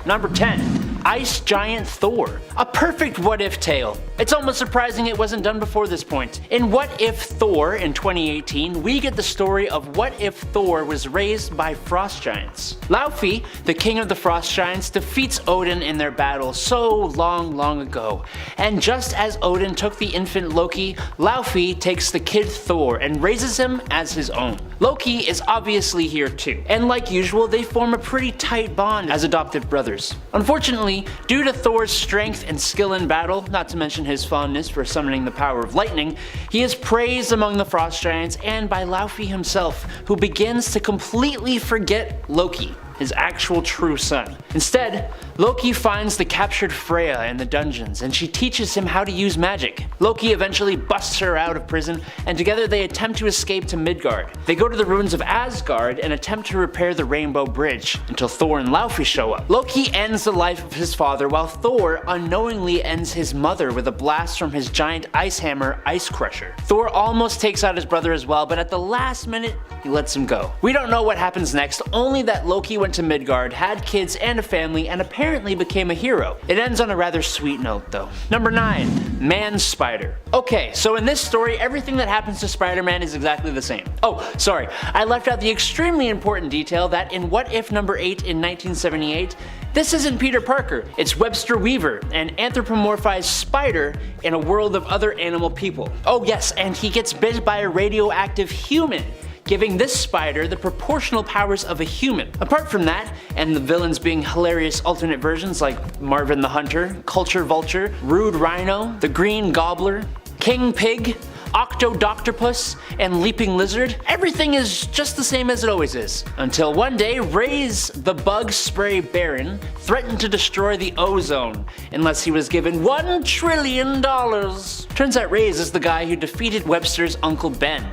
Number 10. Ice Giant Thor. A perfect what-if tale. It's almost surprising it wasn't done before this point. In What If Thor in 2018, we get the story of what if Thor was raised by frost giants. Laufey, the king of the frost giants, defeats Odin in their battle so long ago. And just as Odin took the infant Loki, Laufey takes the kid Thor and raises him as his own. Loki is obviously here too, and like usual, they form a pretty tight bond as adopted brothers. Unfortunately, due to Thor's strength and skill in battle, not to mention his fondness for summoning the power of lightning, he is praised among the frost giants and by Laufey himself, who begins to completely forget Loki, his actual true son. Instead, Loki finds the captured Freya in the dungeons and she teaches him how to use magic. Loki eventually busts her out of prison and together they attempt to escape to Midgard. They go to the ruins of Asgard and attempt to repair the Rainbow Bridge until Thor and Laufey show up. Loki ends the life of his father while Thor unknowingly ends his mother with a blast from his giant ice hammer, Ice Crusher. Thor almost takes out his brother as well, but at the last minute, he lets him go. We don't know what happens next, only that Loki went to Midgard, had kids and a family, and apparently became a hero. It ends on a rather sweet note though. Number 9. Man-Spider. Okay, so in this story, everything that happens to Spider-Man is exactly the same. Oh, sorry, I left out the extremely important detail that in What If number 8 in 1978, this isn't Peter Parker, it's Webster Weaver, an anthropomorphized spider in a world of other animal people. Oh yes, and he gets bit by a radioactive human, giving this spider the proportional powers of a human. Apart from that, and the villains being hilarious alternate versions like Marvin the Hunter, Culture Vulture, Rude Rhino, the Green Gobbler, King Pig, Octodoctopus, and Leaping Lizard, everything is just the same as it always is. Until one day, Ray's the Bug Spray Baron threatened to destroy the ozone unless he was given $1 trillion. Turns out Ray's is the guy who defeated Webster's Uncle Ben.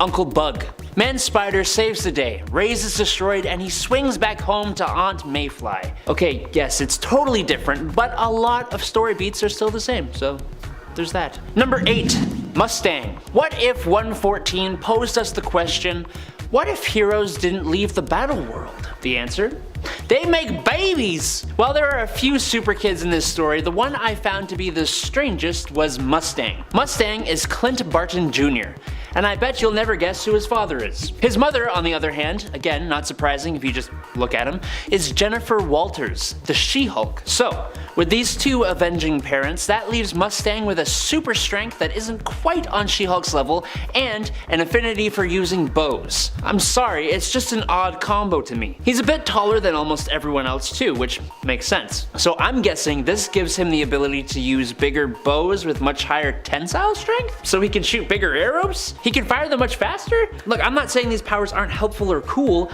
Uncle Bug. Man-Spider saves the day, Ray's is destroyed, and he swings back home to Aunt Mayfly. Okay, yes, it's totally different, but a lot of story beats are still the same, so there's that. Number 8. Mustang. What if 114 posed us the question, what if heroes didn't leave the battle world? The answer? They make babies! While there are a few super kids in this story, the one I found to be the strangest was Mustang. Mustang is Clint Barton Jr., and I bet you'll never guess who his father is. His mother, on the other hand, again not surprising if you just look at him, is Jennifer Walters, the She-Hulk. So, with these two avenging parents, that leaves Mustang with a super strength that isn't quite on She-Hulk's level, and an affinity for using bows. I'm sorry, it's just an odd combo to me. He's a bit taller than almost everyone else too, which makes sense. So I'm guessing this gives him the ability to use bigger bows with much higher tensile strength? So he can shoot bigger arrows? He can fire them much faster? Look, I'm not saying these powers aren't helpful or cool.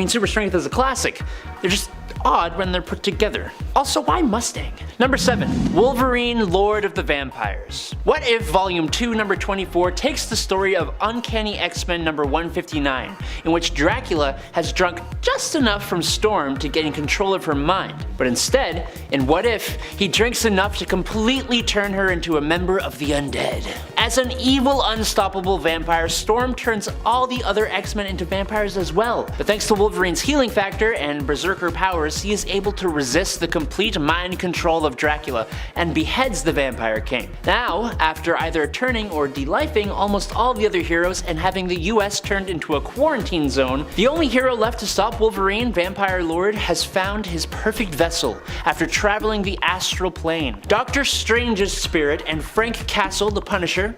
Super strength is a classic. They're just odd when they're put together. Also, why Mustang? Number 7. Wolverine, Lord of the Vampires. What if Volume 2, number 24 takes the story of Uncanny X-Men number 159, in which Dracula has drunk just enough from Storm to gain control of her mind, but instead, in What If, he drinks enough to completely turn her into a member of the undead. As an evil, unstoppable vampire, Storm turns all the other X-Men into vampires as well, but thanks to Wolverine's healing factor and berserker powers, he is able to resist the complete mind control of Dracula and beheads the Vampire King. Now, after either turning or delifing almost all the other heroes and having the US turned into a quarantine zone, the only hero left to stop Wolverine, Vampire Lord, has found his perfect vessel after traveling the astral plane. Doctor Strange's spirit and Frank Castle, the Punisher,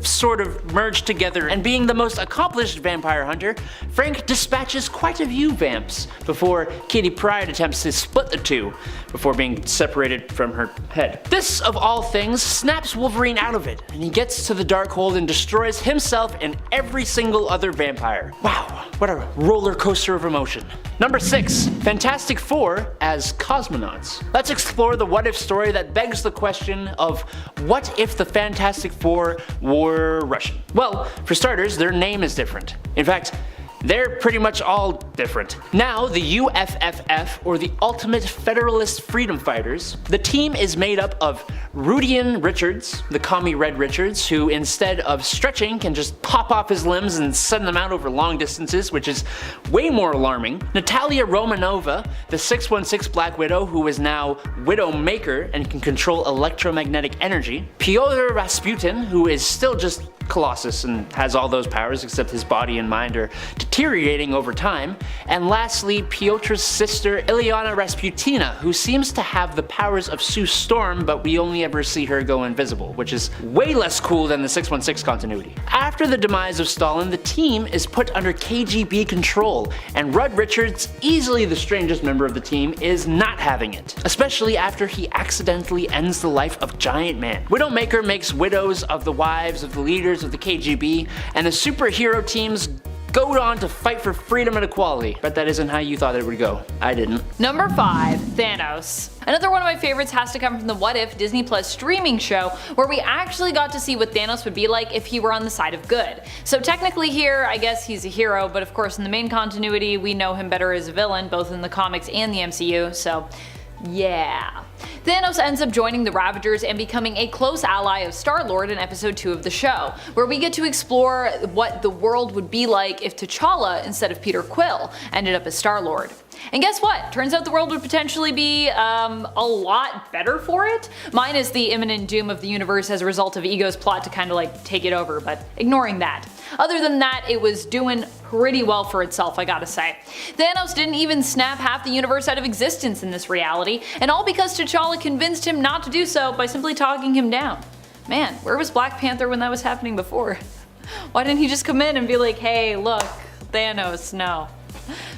sort of merged together, and being the most accomplished vampire hunter, Frank dispatches quite a few vamps before Kitty Pryde attempts to split the two before being separated from her head. This, of all things, snaps Wolverine out of it, and he gets to the Darkhold and destroys himself and every single other vampire. Wow, what a roller coaster of emotion. Number 6. Fantastic Four as cosmonauts. Let's explore the what if story that begs the question of what if the Fantastic Four were Russian? Well, for starters, their name is different. In fact, They're pretty much all different. Now, the UFFF, or the Ultimate Federalist Freedom Fighters, the team is made up of Rudian Richards, the commie Red Richards, who instead of stretching can just pop off his limbs and send them out over long distances, which is way more alarming. Natalia Romanova, the 616 Black Widow, who is now Widowmaker and can control electromagnetic energy. Pyotr Rasputin, who is still just Colossus and has all those powers except his body and mind are deteriorating over time. And lastly, Piotr's sister Ilyana Rasputina, who seems to have the powers of Sue Storm, but we only ever see her go invisible, which is way less cool than the 616 continuity. After the demise of Stalin, the team is put under KGB control, and Rudd Richards, easily the strangest member of the team, is not having it, especially after he accidentally ends the life of Giant Man. Widowmaker makes widows of the wives of the leaders of the KGB, and the superhero teams go on to fight for freedom and equality. But that isn't how you thought it would go. I didn't. Number 5. Thanos. Another one of my favorites has to come from the What If Disney Plus streaming show, where we actually got to see what Thanos would be like if he were on the side of good. So technically here, I guess he's a hero, but of course in the main continuity we know him better as a villain, both in the comics and the MCU, so yeah. Thanos ends up joining the Ravagers and becoming a close ally of Star-Lord in episode 2 of the show, where we get to explore what the world would be like if T'Challa, instead of Peter Quill, ended up as Star-Lord. And guess what? Turns out the world would potentially be a lot better for it, minus the imminent doom of the universe as a result of Ego's plot to kind of like take it over, but ignoring that. Other than that, it was doing pretty well for itself, I gotta say. Thanos didn't even snap half the universe out of existence in this reality, and all because T'Challa convinced him not to do so by simply talking him down. Man, where was Black Panther when that was happening before? Why didn't he just come in and be like, hey, look, Thanos, no.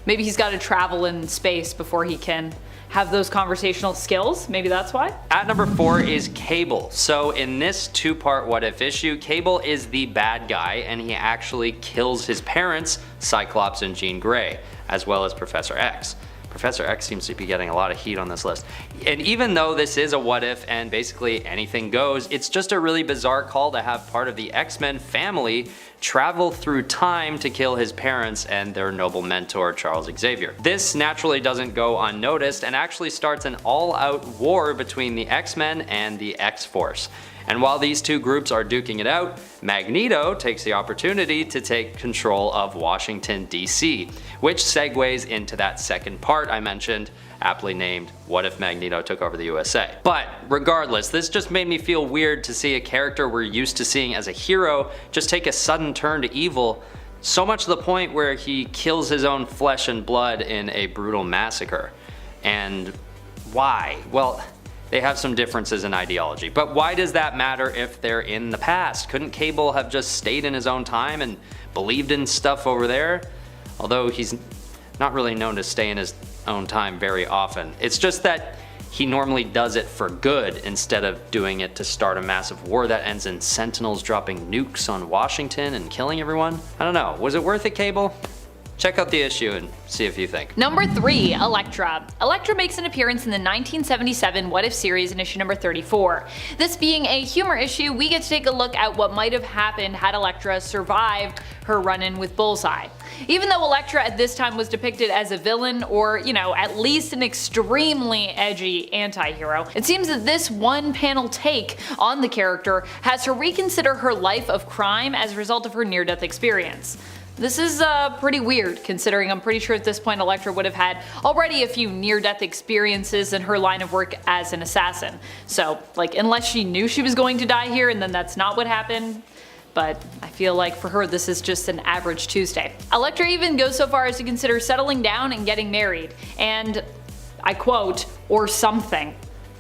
Maybe he's got to travel in space before he can have those conversational skills, maybe that's why? At number 4 is Cable. So in this 2-part What If issue, Cable is the bad guy and he actually kills his parents, Cyclops and Jean Grey, as well as Professor X. Professor X seems to be getting a lot of heat on this list. And even though this is a what if and basically anything goes, it's just a really bizarre call to have part of the X-Men family travel through time to kill his parents and their noble mentor Charles Xavier. This naturally doesn't go unnoticed and actually starts an all-out war between the X-Men and the X-Force. And while these two groups are duking it out, Magneto takes the opportunity to take control of Washington, D.C., which segues into that second part I mentioned, aptly named What If Magneto Took Over the USA. But regardless, this just made me feel weird to see a character we're used to seeing as a hero just take a sudden turn to evil, so much to the point where he kills his own flesh and blood in a brutal massacre. And why? Well, they have some differences in ideology, but why does that matter if they're in the past? Couldn't Cable have just stayed in his own time and believed in stuff over there? Although he's not really known to stay in his own time very often. It's just that he normally does it for good instead of doing it to start a massive war that ends in Sentinels dropping nukes on Washington and killing everyone. I don't know, was it worth it, Cable? Check out the issue and see if you think. Number 3, Elektra. Elektra makes an appearance in the 1977 What If series in issue number 34. This being a humor issue, we get to take a look at what might have happened had Elektra survived her run-in with Bullseye. Even though Elektra at this time was depicted as a villain, or, you know, at least an extremely edgy anti-hero, it seems that this one-panel take on the character has her reconsider her life of crime as a result of her near-death experience. This is pretty weird, considering I'm pretty sure at this point Elektra would have had already a few near-death experiences in her line of work as an assassin. So, like, unless she knew she was going to die here and then that's not what happened. But I feel like for her this is just an average Tuesday. Elektra even goes so far as to consider settling down and getting married. And, I quote, or something.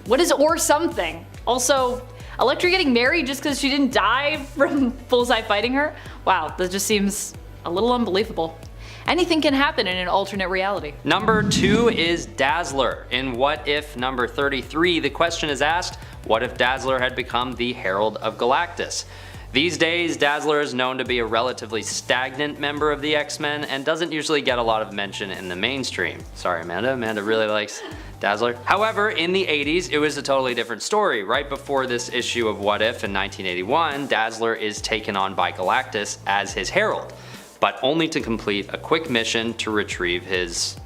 What is or something? Also, Elektra getting married just because she didn't die from Bullseye fighting her? Wow, that just seems a little unbelievable. Anything can happen in an alternate reality. Number 2 is Dazzler. In What If number 33, the question is asked, what if Dazzler had become the Herald of Galactus? These days, Dazzler is known to be a relatively stagnant member of the X-Men and doesn't usually get a lot of mention in the mainstream. Sorry, Amanda. Amanda really likes Dazzler. However, in the 80s, it was a totally different story. Right before this issue of What If in 1981, Dazzler is taken on by Galactus as his herald. but only to complete a quick mission to retrieve his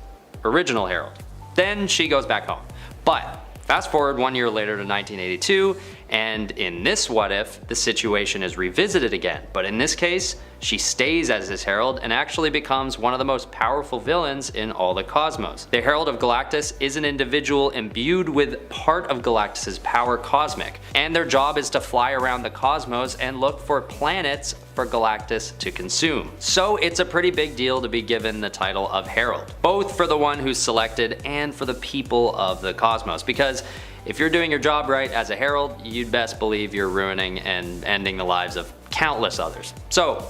original herald. Then she goes back home. But fast forward 1 year later to 1982, and in this what if, the situation is revisited again, but in this case, she stays as his herald and actually becomes one of the most powerful villains in all the cosmos. The Herald of Galactus is an individual imbued with part of Galactus's power cosmic, and their job is to fly around the cosmos and look for planets for Galactus to consume. So it's a pretty big deal to be given the title of Herald, both for the one who's selected and for the people of the cosmos, because if you're doing your job right as a herald, you'd best believe you're ruining and ending the lives of countless others. So,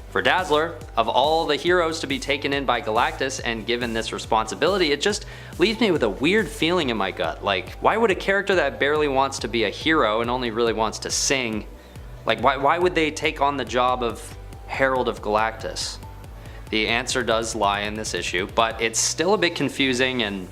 for Dazzler, of all the heroes to be taken in by Galactus and given this responsibility, it just leaves me with a weird feeling in my gut. Like, why would a character that barely wants to be a hero and only really wants to sing, like why would they take on the job of Herald of Galactus? The answer does lie in this issue, but it's still a bit confusing and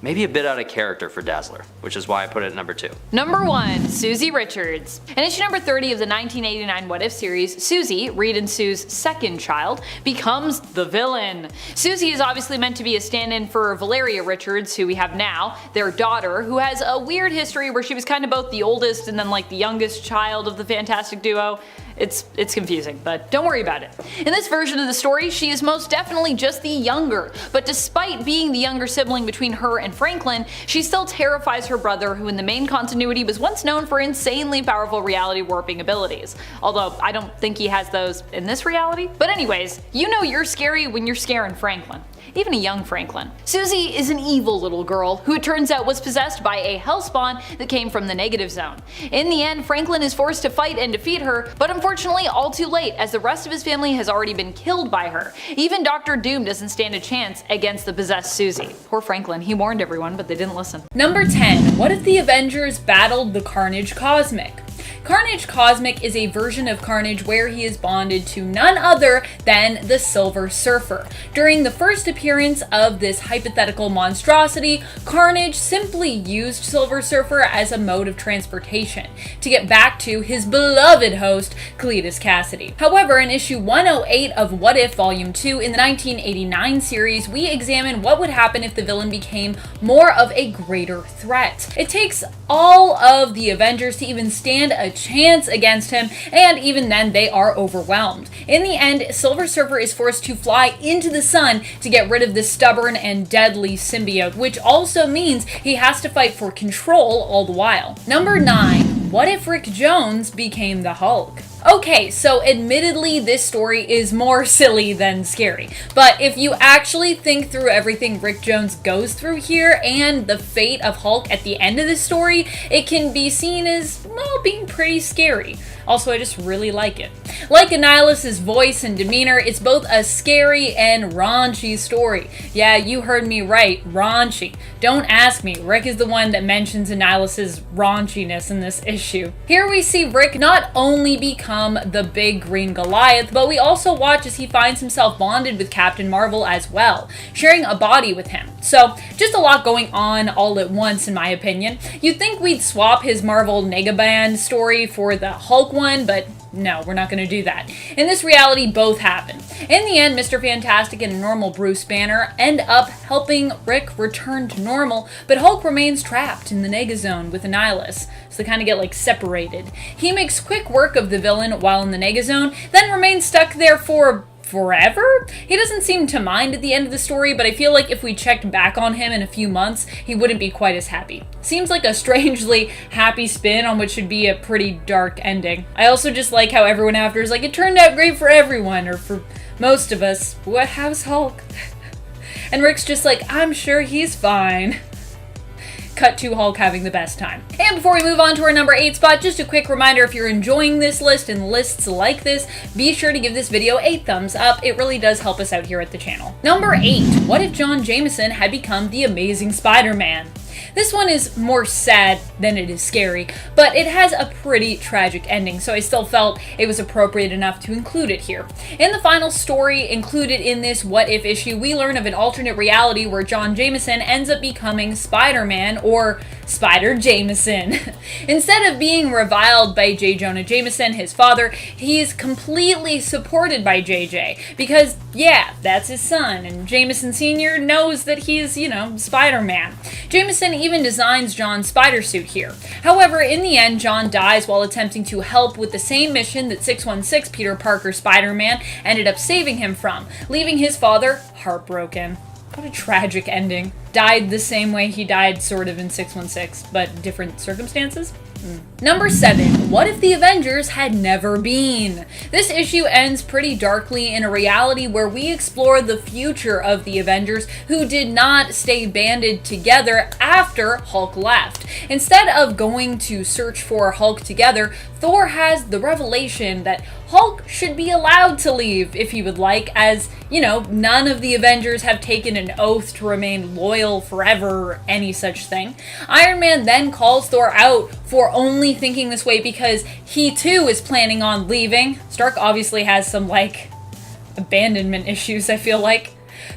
maybe a bit out of character for Dazzler, which is why I put it at number 2. Number 1. Susie Richards. In issue number 30 of the 1989 What If series, Susie, Reed and Sue's second child, becomes the villain. Susie is obviously meant to be a stand-in for Valeria Richards, who we have now, their daughter, who has a weird history where she was kind of both the oldest and then like the youngest child of the fantastic duo. It's confusing, but don't worry about it. In this version of the story, she is most definitely just the younger, but despite being the younger sibling between her and Franklin, she still terrifies her brother, who in the main continuity was once known for insanely powerful reality warping abilities. Although I don't think he has those in this reality. But anyways, you know you're scary when you're scaring Franklin. Even a young Franklin. Susie is an evil little girl who it turns out was possessed by a hellspawn that came from the negative zone. In the end, Franklin is forced to fight and defeat her, but unfortunately all too late, as the rest of his family has already been killed by her. Even Dr. Doom doesn't stand a chance against the possessed Susie. Poor Franklin, he warned everyone, but they didn't listen. Number 10. What if the Avengers battled the Carnage Cosmic? Carnage Cosmic is a version of Carnage where he is bonded to none other than the Silver Surfer. During the first appearance of this hypothetical monstrosity, Carnage simply used Silver Surfer as a mode of transportation to get back to his beloved host, Cletus Cassidy. However, in issue 108 of What If Volume 2 in the 1989 series, we examine what would happen if the villain became more of a greater threat. It takes all of the Avengers to even stand a chance against him, and even then they are overwhelmed. In the end, Silver Surfer is forced to fly into the sun to get rid of this stubborn and deadly symbiote, which also means he has to fight for control all the while. Number 9. What if Rick Jones became the Hulk? Okay, so admittedly this story is more silly than scary, but if you actually think through everything Rick Jones goes through here and the fate of Hulk at the end of the story, it can be seen as, well, being pretty scary. Also, I just really like it. Like Annihilus' voice and demeanor, it's both a scary and raunchy story. Yeah, you heard me right, raunchy. Don't ask me, Rick is the one that mentions Annihilus' raunchiness in this issue. Here we see Rick not only become the big green Goliath, but we also watch as he finds himself bonded with Captain Marvel as well, sharing a body with him. So, just a lot going on all at once in my opinion. You'd think we'd swap his Marvel Negaband story for the Hulk one, but no, we're not going to do that. In this reality, both happen. In the end, Mr. Fantastic and a normal Bruce Banner end up helping Rick return to normal, but Hulk remains trapped in the Negazone with Annihilus, so they kind of get like separated. He makes quick work of the villain while in the Negazone, then remains stuck there for forever? He doesn't seem to mind at the end of the story, but I feel like if we checked back on him in a few months, he wouldn't be quite as happy. Seems like a strangely happy spin on what should be a pretty dark ending. I also just like how everyone after is like, it turned out great for everyone, or for most of us. What? How's Hulk? And Rick's just like, I'm sure he's fine. Cut to Hulk having the best time. And before we move on to our number 8 spot, just a quick reminder, if you're enjoying this list and lists like this, be sure to give this video a thumbs up. It really does help us out here at the channel. Number 8. What if John Jameson had become the Amazing Spider-Man? This one is more sad than it is scary, but it has a pretty tragic ending, so I still felt it was appropriate enough to include it here. In the final story included in this What If issue, we learn of an alternate reality where John Jameson ends up becoming Spider-Man, or Spider-Jameson. Instead of being reviled by J. Jonah Jameson, his father, he's completely supported by JJ because, yeah, that's his son, and Jameson Sr. knows that he's, Spider-Man. Jameson even designs John's spider suit here. However, in the end, John dies while attempting to help with the same mission that 616 Peter Parker Spider-Man ended up saving him from, leaving his father heartbroken. What a tragic ending. Died the same way he died sort of in 616, but different circumstances? Number 7. What if the Avengers had never been? This issue ends pretty darkly in a reality where we explore the future of the Avengers who did not stay banded together after Hulk left. Instead of going to search for Hulk together, Thor has the revelation that Hulk should be allowed to leave if he would like, as, none of the Avengers have taken an oath to remain loyal forever or any such thing. Iron Man then calls Thor out for only thinking this way because he too is planning on leaving. Stark obviously has some, abandonment issues, I feel like.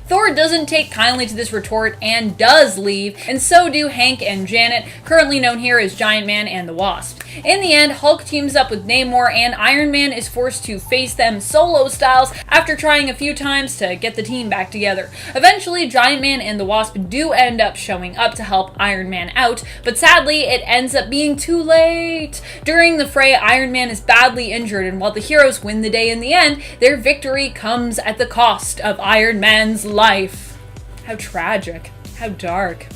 Thor doesn't take kindly to this retort and does leave, and so do Hank and Janet, currently known here as Giant Man and the Wasp. In the end, Hulk teams up with Namor, and Iron Man is forced to face them solo styles after trying a few times to get the team back together. Eventually, Giant Man and the Wasp do end up showing up to help Iron Man out, but sadly, it ends up being too late. During the fray, Iron Man is badly injured, and while the heroes win the day in the end, their victory comes at the cost of Iron Man's life. How tragic. How dark.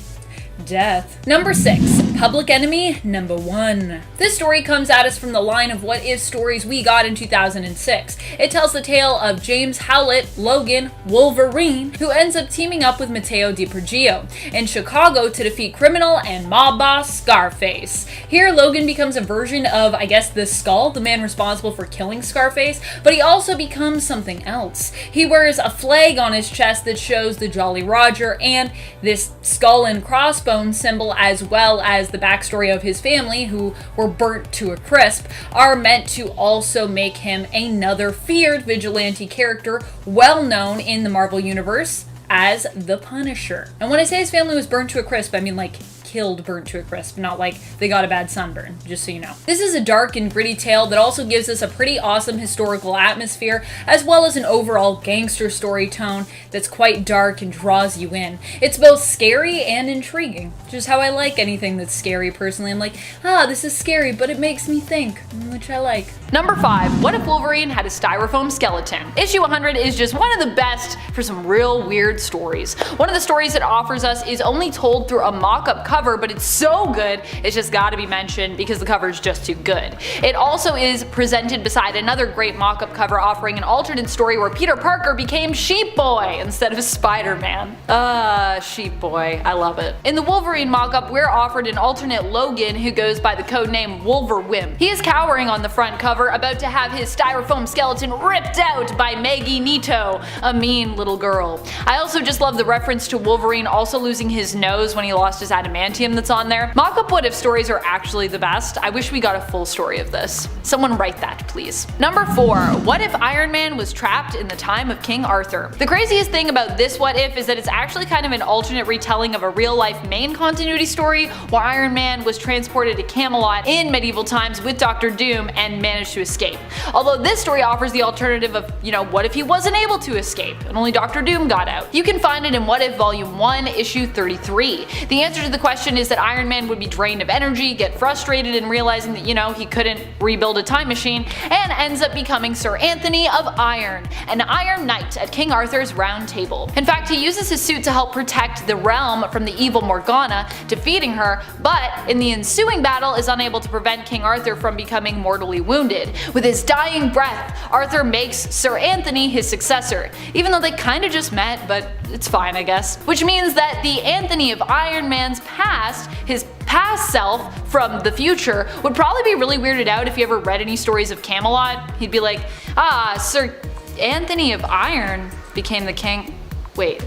Death. Number 6. Public Enemy number 1. This story comes at us from the line of what if stories we got in 2006. It tells the tale of James Howlett, Logan, Wolverine, who ends up teaming up with Matteo DiPergio in Chicago to defeat criminal and mob boss Scarface. Here, Logan becomes a version of, the Skull, the man responsible for killing Scarface, but he also becomes something else. He wears a flag on his chest that shows the Jolly Roger and this skull and crossbones symbol, as well as the backstory of his family, who were burnt to a crisp, are meant to also make him another feared vigilante character well known in the Marvel Universe as the Punisher. And when I say his family was burnt to a crisp, I mean killed burnt to a crisp, not they got a bad sunburn, just so you know. This is a dark and gritty tale that also gives us a pretty awesome historical atmosphere, as well as an overall gangster story tone that's quite dark and draws you in. It's both scary and intriguing, which is how I like anything that's scary personally. I'm this is scary, but it makes me think, which I like. Number 5. What if Wolverine had a styrofoam skeleton? Issue 100 is just one of the best for some real weird stories. One of the stories it offers us is only told through a mock-up cover, but it's so good it's just gotta be mentioned because the cover is just too good. It also is presented beside another great mock-up cover offering an alternate story where Peter Parker became Sheep Boy instead of Spider-Man. Sheep Boy, I love it. In the Wolverine mock-up, we're offered an alternate Logan who goes by the codename Wolverwimp. He is cowering on the front cover, about to have his styrofoam skeleton ripped out by Maggie Nito, a mean little girl. I also just love the reference to Wolverine also losing his nose when he lost his adamantium that's on there. Mock-up what if stories are actually the best. I wish we got a full story of this. Someone write that, please. Number 4. What if Iron Man was trapped in the time of King Arthur? The craziest thing about this what if is that it's actually kind of an alternate retelling of a real-life main continuity story where Iron Man was transported to Camelot in medieval times with Dr. Doom and managed to escape. Although this story offers the alternative of, what if he wasn't able to escape and only Dr. Doom got out? You can find it in What If Volume 1, Issue 33. The answer to the question is that Iron Man would be drained of energy, get frustrated in realizing that, he couldn't rebuild a time machine, and ends up becoming Sir Anthony of Iron, an Iron Knight at King Arthur's Round Table. In fact, he uses his suit to help protect the realm from the evil Morgana, defeating her, but in the ensuing battle is unable to prevent King Arthur from becoming mortally wounded. With his dying breath, Arthur makes Sir Anthony his successor, even though they kinda just met, but it's fine I guess. Which means that the Anthony of Iron Man's past, his past self from the future, would probably be really weirded out if he ever read any stories of Camelot. He'd be like, Sir Anthony of Iron became the king. Wait,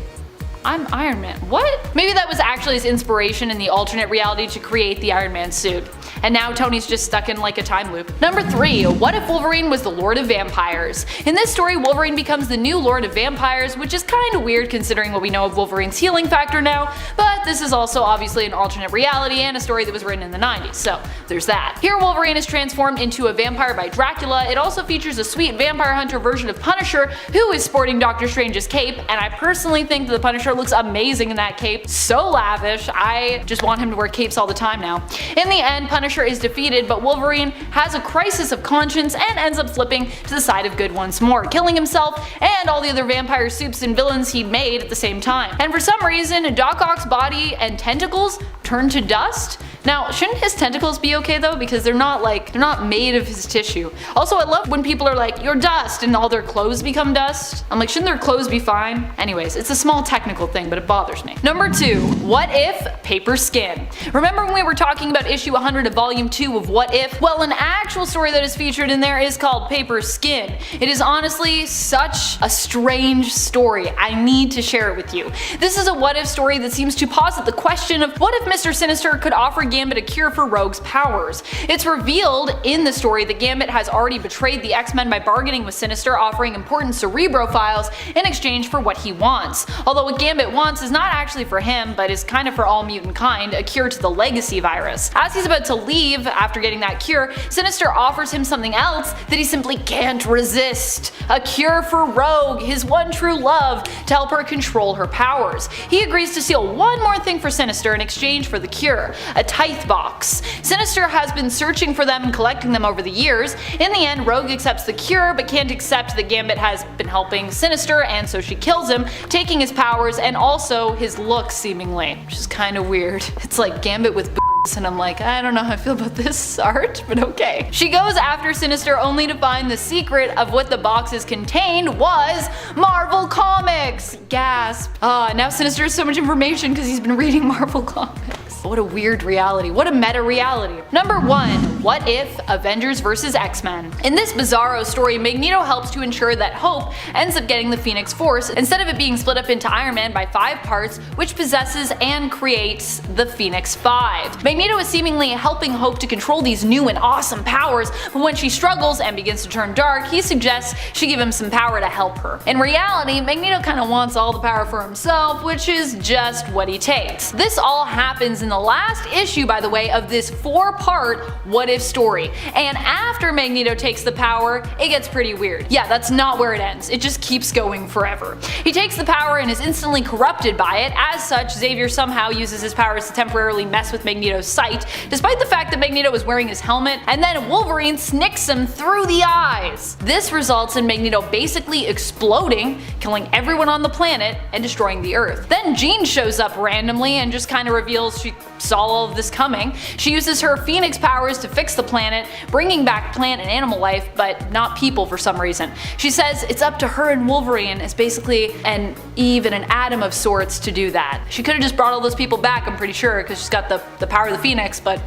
I'm Iron Man. What? Maybe that was actually his inspiration in the alternate reality to create the Iron Man suit. And now Tony's just stuck in like a time loop. Number 3, what if Wolverine was the Lord of Vampires? In this story, Wolverine becomes the new Lord of Vampires, which is kinda weird considering what we know of Wolverine's healing factor now, but this is also obviously an alternate reality and a story that was written in the 90s, so there's that. Here Wolverine is transformed into a vampire by Dracula. It also features a sweet vampire hunter version of Punisher, who is sporting Doctor Strange's cape, and I personally think that the Punisher looks amazing in that cape. So lavish, I just want him to wear capes all the time now. In the end, Punisher is defeated, but Wolverine has a crisis of conscience and ends up flipping to the side of good once more, killing himself and all the other vampire supes and villains he'd made at the same time. And for some reason, Doc Ock's body and tentacles turn to dust. Now, shouldn't his tentacles be okay though? Because they're not made of his tissue. Also, I love when people are like, "You're dust," and all their clothes become dust. I'm like, shouldn't their clothes be fine? Anyways, it's a small technical thing, but it bothers me. Number 2, what if paper skin? Remember when we were talking about issue 100 of volume 2 of What If? Well, an actual story that is featured in there is called Paper Skin. It is honestly such a strange story. I need to share it with you. This is a what if story that seems to posit the question of what if Mr. Sinister could offer Gambit a cure for Rogue's powers. It's revealed in the story that Gambit has already betrayed the X-Men by bargaining with Sinister, offering important Cerebro files in exchange for what he wants. Although what Gambit wants is not actually for him, but is kind of for all mutant kind, a cure to the Legacy virus. As he's about to leave after getting that cure, Sinister offers him something else that he simply can't resist. A cure for Rogue, his one true love, to help her control her powers. He agrees to steal one more thing for Sinister in exchange for the cure, a tithe box. Sinister has been searching for them and collecting them over the years. In the end, Rogue accepts the cure, but can't accept that Gambit has been helping Sinister, and so she kills him, taking his powers and also his looks seemingly, which is kind of weird. It's like Gambit with boobs, and I'm like, I don't know how I feel about this art, but okay. She goes after Sinister only to find the secret of what the boxes contained was Marvel Comics! Gasp. Now Sinister has so much information because he's been reading Marvel Comics. What a weird reality. What a meta reality. Number 1. What if Avengers vs. X-Men? In this bizarro story, Magneto helps to ensure that Hope ends up getting the Phoenix Force instead of it being split up into Iron Man by 5 parts, which possesses and creates the Phoenix 5. Magneto is seemingly helping Hope to control these new and awesome powers, but when she struggles and begins to turn dark, he suggests she give him some power to help her. In reality, Magneto kinda wants all the power for himself, which is just what he takes. This all happens in the last issue, by the way, of this 4-part what if story. And after Magneto takes the power, it gets pretty weird. Yeah, that's not where it ends. It just keeps going forever. He takes the power and is instantly corrupted by it. As such, Xavier somehow uses his powers to temporarily mess with Magneto's sight, despite the fact that Magneto is wearing his helmet, and then Wolverine snicks him through the eyes. This results in Magneto basically exploding, killing everyone on the planet, and destroying the Earth. Then Jean shows up randomly and just kinda reveals she saw all of this coming. She uses her Phoenix powers to fix the planet, bringing back plant and animal life, but not people for some reason. She says it's up to her and Wolverine as basically an Eve and an Adam of sorts to do that. She could have just brought all those people back, I'm pretty sure, because she's got the power of the Phoenix, but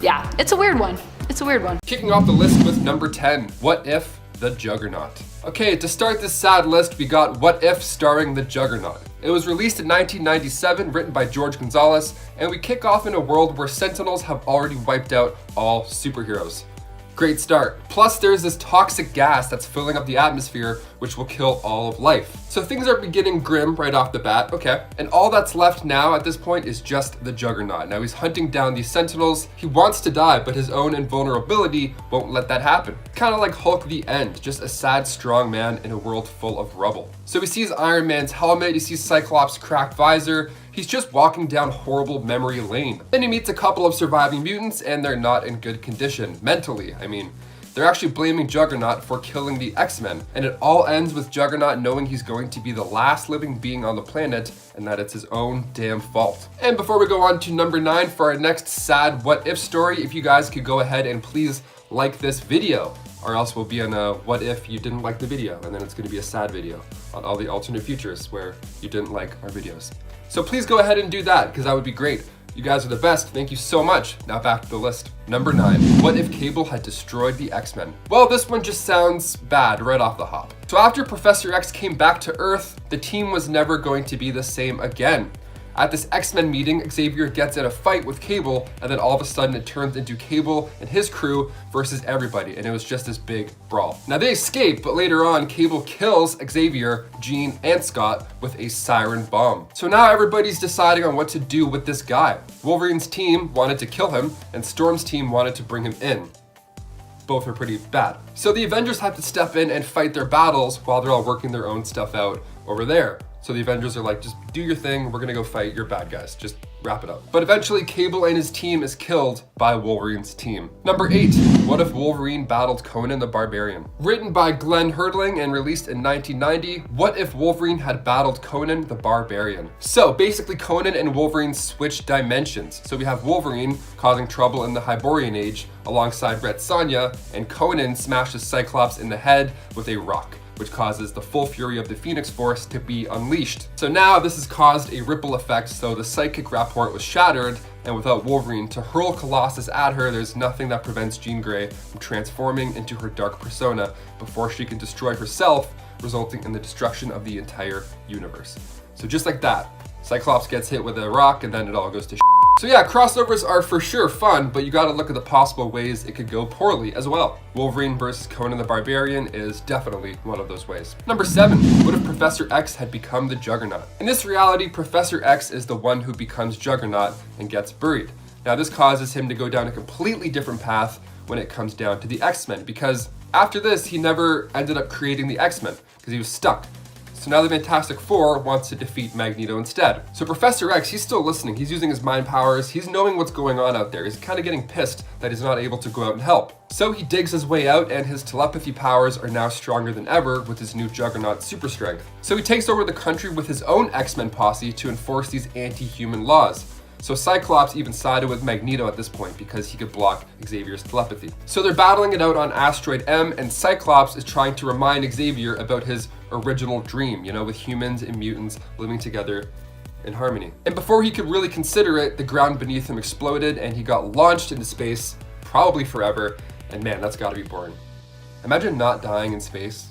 yeah, it's a weird one. It's a weird one. Kicking off the list with number 10, What If the Juggernaut? Okay, to start this sad list, we got What If starring the Juggernaut. It was released in 1997, written by George Gonzalez, and we kick off in a world where Sentinels have already wiped out all superheroes. Great start. Plus there's this toxic gas that's filling up the atmosphere, which will kill all of life. So things are beginning grim right off the bat, okay. And all that's left now at this point is just the Juggernaut. Now he's hunting down these Sentinels. He wants to die, but his own invulnerability won't let that happen. Kind of like Hulk the End, just a sad, strong man in a world full of rubble. So he sees Iron Man's helmet, he sees Cyclops' cracked visor. He's just walking down horrible memory lane. Then he meets a couple of surviving mutants and they're not in good condition, mentally. I mean, they're actually blaming Juggernaut for killing the X-Men. And it all ends with Juggernaut knowing he's going to be the last living being on the planet and that it's his own damn fault. And before we go on to number 9 for our next sad what if story, if you guys could go ahead and please like this video, or else we'll be on a what if you didn't like the video, and then it's gonna be a sad video on all the alternate futures where you didn't like our videos. So please go ahead and do that, because that would be great. You guys are the best. Thank you so much. Now back to the list. Number 9. What if Cable had destroyed the X-Men? Well, this one just sounds bad right off the hop. So after Professor X came back to Earth, the team was never going to be the same again. At this X-Men meeting, Xavier gets in a fight with Cable, and then all of a sudden it turns into Cable and his crew versus everybody, and it was just this big brawl. Now they escape, but later on, Cable kills Xavier, Jean, and Scott with a siren bomb. So now everybody's deciding on what to do with this guy. Wolverine's team wanted to kill him, and Storm's team wanted to bring him in. Both are pretty bad. So the Avengers have to step in and fight their battles while they're all working their own stuff out over there. So the Avengers are like, just do your thing, we're gonna go fight your bad guys, just wrap it up. But eventually Cable and his team is killed by Wolverine's team. Number 8, what if Wolverine battled Conan the Barbarian? Written by Glenn Herdling and released in 1990, what if Wolverine had battled Conan the Barbarian? So basically Conan and Wolverine switch dimensions. So we have Wolverine causing trouble in the Hyborian Age alongside Red Sonja, and Conan smashes Cyclops in the head with a rock, which causes the full fury of the Phoenix Force to be unleashed. So now this has caused a ripple effect, so the psychic rapport was shattered, and without Wolverine to hurl Colossus at her, there's nothing that prevents Jean Grey from transforming into her dark persona before she can destroy herself, resulting in the destruction of the entire universe. So just like that, Cyclops gets hit with a rock and then it all goes to shit. So yeah, crossovers are for sure fun, but you gotta look at the possible ways it could go poorly as well. Wolverine versus Conan the Barbarian is definitely one of those ways. Number 7, what if Professor X had become the Juggernaut? In this reality, Professor X is the one who becomes Juggernaut and gets buried. Now this causes him to go down a completely different path when it comes down to the X-Men, because after this, he never ended up creating the X-Men because he was stuck. So now the Fantastic Four wants to defeat Magneto instead. So Professor X, he's still listening. He's using his mind powers. He's knowing what's going on out there. He's kind of getting pissed that he's not able to go out and help. So he digs his way out, and his telepathy powers are now stronger than ever with his new Juggernaut super strength. So he takes over the country with his own X-Men posse to enforce these anti-human laws. So Cyclops even sided with Magneto at this point because he could block Xavier's telepathy. So they're battling it out on Asteroid M, and Cyclops is trying to remind Xavier about his original dream, you know, with humans and mutants living together in harmony. And before he could really consider it, the ground beneath him exploded and he got launched into space, probably forever, and man, that's gotta be boring. Imagine not dying in space.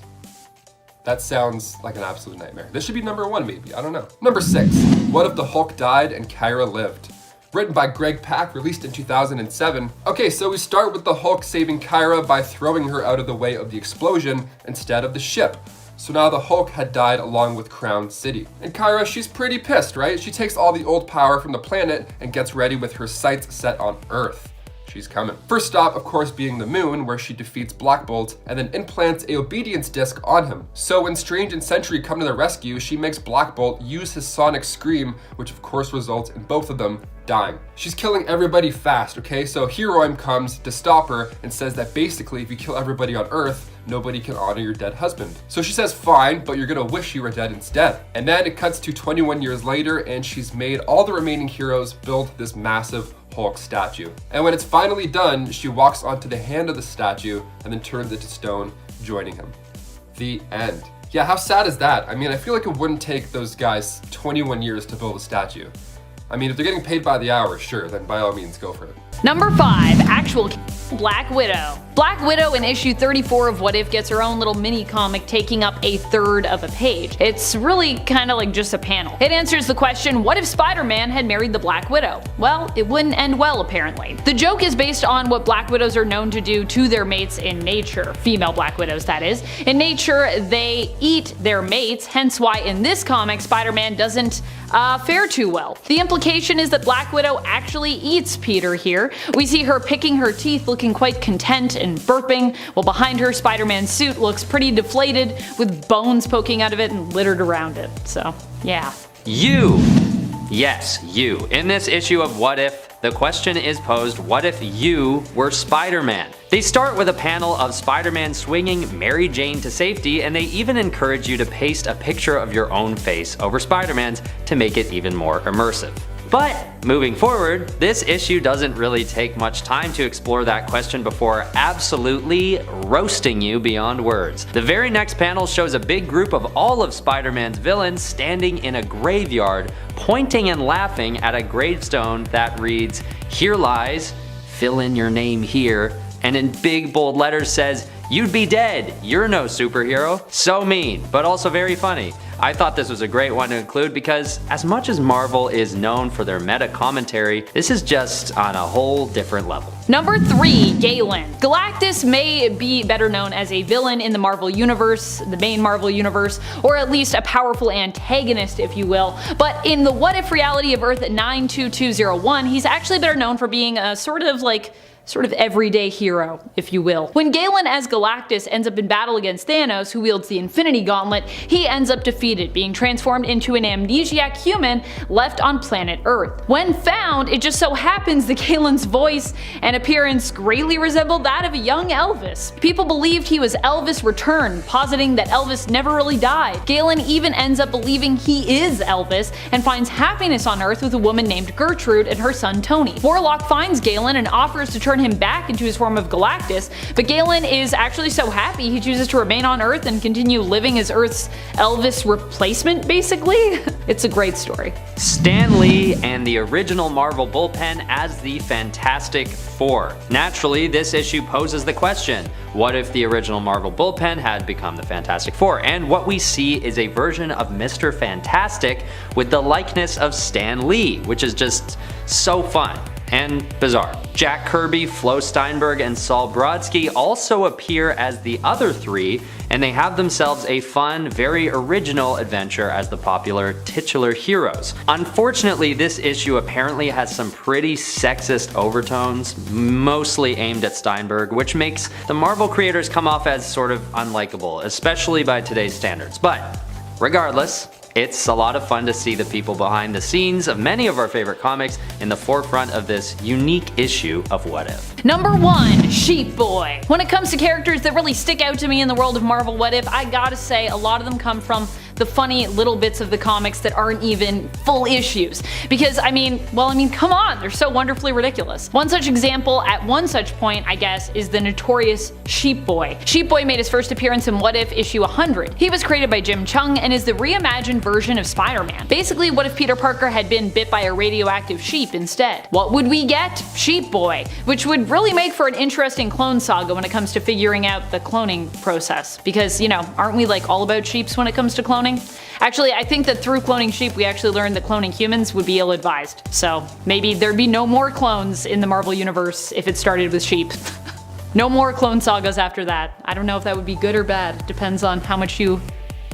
That sounds like an absolute nightmare. This should be number 1 maybe, I don't know. Number 6, what if the Hulk died and Kyra lived? Written by Greg Pak, released in 2007. Okay, so we start with the Hulk saving Kyra by throwing her out of the way of the explosion instead of the ship. So now the Hulk had died along with Crown City. And Kyra, she's pretty pissed, right? She takes all the old power from the planet and gets ready with her sights set on Earth. She's coming. First stop, of course, being the moon, where she defeats Black Bolt and then implants a obedience disc on him. So when Strange and Sentry come to the rescue, she makes Black Bolt use his sonic scream, which of course results in both of them dying. She's killing everybody fast, okay? So Heroim comes to stop her and says that basically if you kill everybody on Earth, nobody can honor your dead husband. So she says, fine, but you're gonna wish you were dead instead. And then it cuts to 21 years later, and she's made all the remaining heroes build this massive Hulk statue. And when it's finally done, she walks onto the hand of the statue and then turns into stone, joining him. The end. Yeah, how sad is that? I mean, I feel like it wouldn't take those guys 21 years to build a statue. I mean, if they're getting paid by the hour, sure, then by all means, go for it. Number 5, actual Black Widow. Black Widow in issue 34 of What If gets her own little mini comic taking up a third of a page. It's really kind of like just a panel. It answers the question, what if Spider-Man had married the Black Widow? Well, it wouldn't end well apparently. The joke is based on what Black Widows are known to do to their mates in nature. Female Black Widows, that is. In nature, they eat their mates, hence why in this comic, Spider-Man doesn't fare too well. The implication is that Black Widow actually eats Peter here. We see her picking her teeth, looking quite content and burping, while behind her Spider-Man's suit looks pretty deflated with bones poking out of it and littered around it. So, yeah. You! Yes, you. In this issue of What If, the question is posed, what if you were Spider-Man? They start with a panel of Spider-Man swinging Mary Jane to safety, and they even encourage you to paste a picture of your own face over Spider-Man's to make it even more immersive. But moving forward, this issue doesn't really take much time to explore that question before absolutely roasting you beyond words. The very next panel shows a big group of all of Spider-Man's villains standing in a graveyard, pointing and laughing at a gravestone that reads, "Here lies, fill in your name here," and in big bold letters says, "You'd be dead, you're no superhero." So mean, but also very funny. I thought this was a great one to include because as much as Marvel is known for their meta commentary, this is just on a whole different level. Number 3, Galen. Galactus may be better known as a villain in the Marvel Universe, the main Marvel Universe, or at least a powerful antagonist if you will, but in the what if reality of Earth 92201, he's actually better known for being a sort of everyday hero, if you will. When Galen as Galactus ends up in battle against Thanos, who wields the Infinity Gauntlet, he ends up defeated, being transformed into an amnesiac human left on planet Earth. When found, it just so happens that Galen's voice and appearance greatly resembled that of a young Elvis. People believed he was Elvis returned, positing that Elvis never really died. Galen even ends up believing he is Elvis and finds happiness on Earth with a woman named Gertrude and her son Tony. Warlock finds Galen and offers to turn him back into his form of Galactus, but Galen is actually so happy he chooses to remain on Earth and continue living as Earth's Elvis replacement, basically. It's a great story. Stan Lee and the original Marvel Bullpen as the Fantastic Four. Naturally, this issue poses the question, what if the original Marvel Bullpen had become the Fantastic Four? And what we see is a version of Mr. Fantastic with the likeness of Stan Lee, which is just so fun and bizarre. Jack Kirby, Flo Steinberg, and Saul Brodsky also appear as the other three, and they have themselves a fun, very original adventure as the popular titular heroes. Unfortunately, this issue apparently has some pretty sexist overtones, mostly aimed at Steinberg, which makes the Marvel creators come off as sort of unlikable, especially by today's standards. But regardless, it's a lot of fun to see the people behind the scenes of many of our favorite comics in the forefront of this unique issue of What If. Number 1, Sheep Boy. When it comes to characters that really stick out to me in the world of Marvel What If, I gotta say a lot of them come from the funny little bits of the comics that aren't even full issues. Because come on, they're so wonderfully ridiculous. One such example at one such point, I guess, is the notorious Sheep Boy. Sheep Boy made his first appearance in What If issue 100. He was created by Jim Chung and is the reimagined version of Spider-Man. Basically, what if Peter Parker had been bit by a radioactive sheep instead? What would we get? Sheep Boy, which would really make for an interesting clone saga when it comes to figuring out the cloning process. Because, aren't we all about sheeps when it comes to cloning? Actually, I think that through cloning sheep, we actually learned that cloning humans would be ill-advised. So maybe there'd be no more clones in the Marvel Universe if it started with sheep. No more clone sagas after that. I don't know if that would be good or bad. Depends on how much you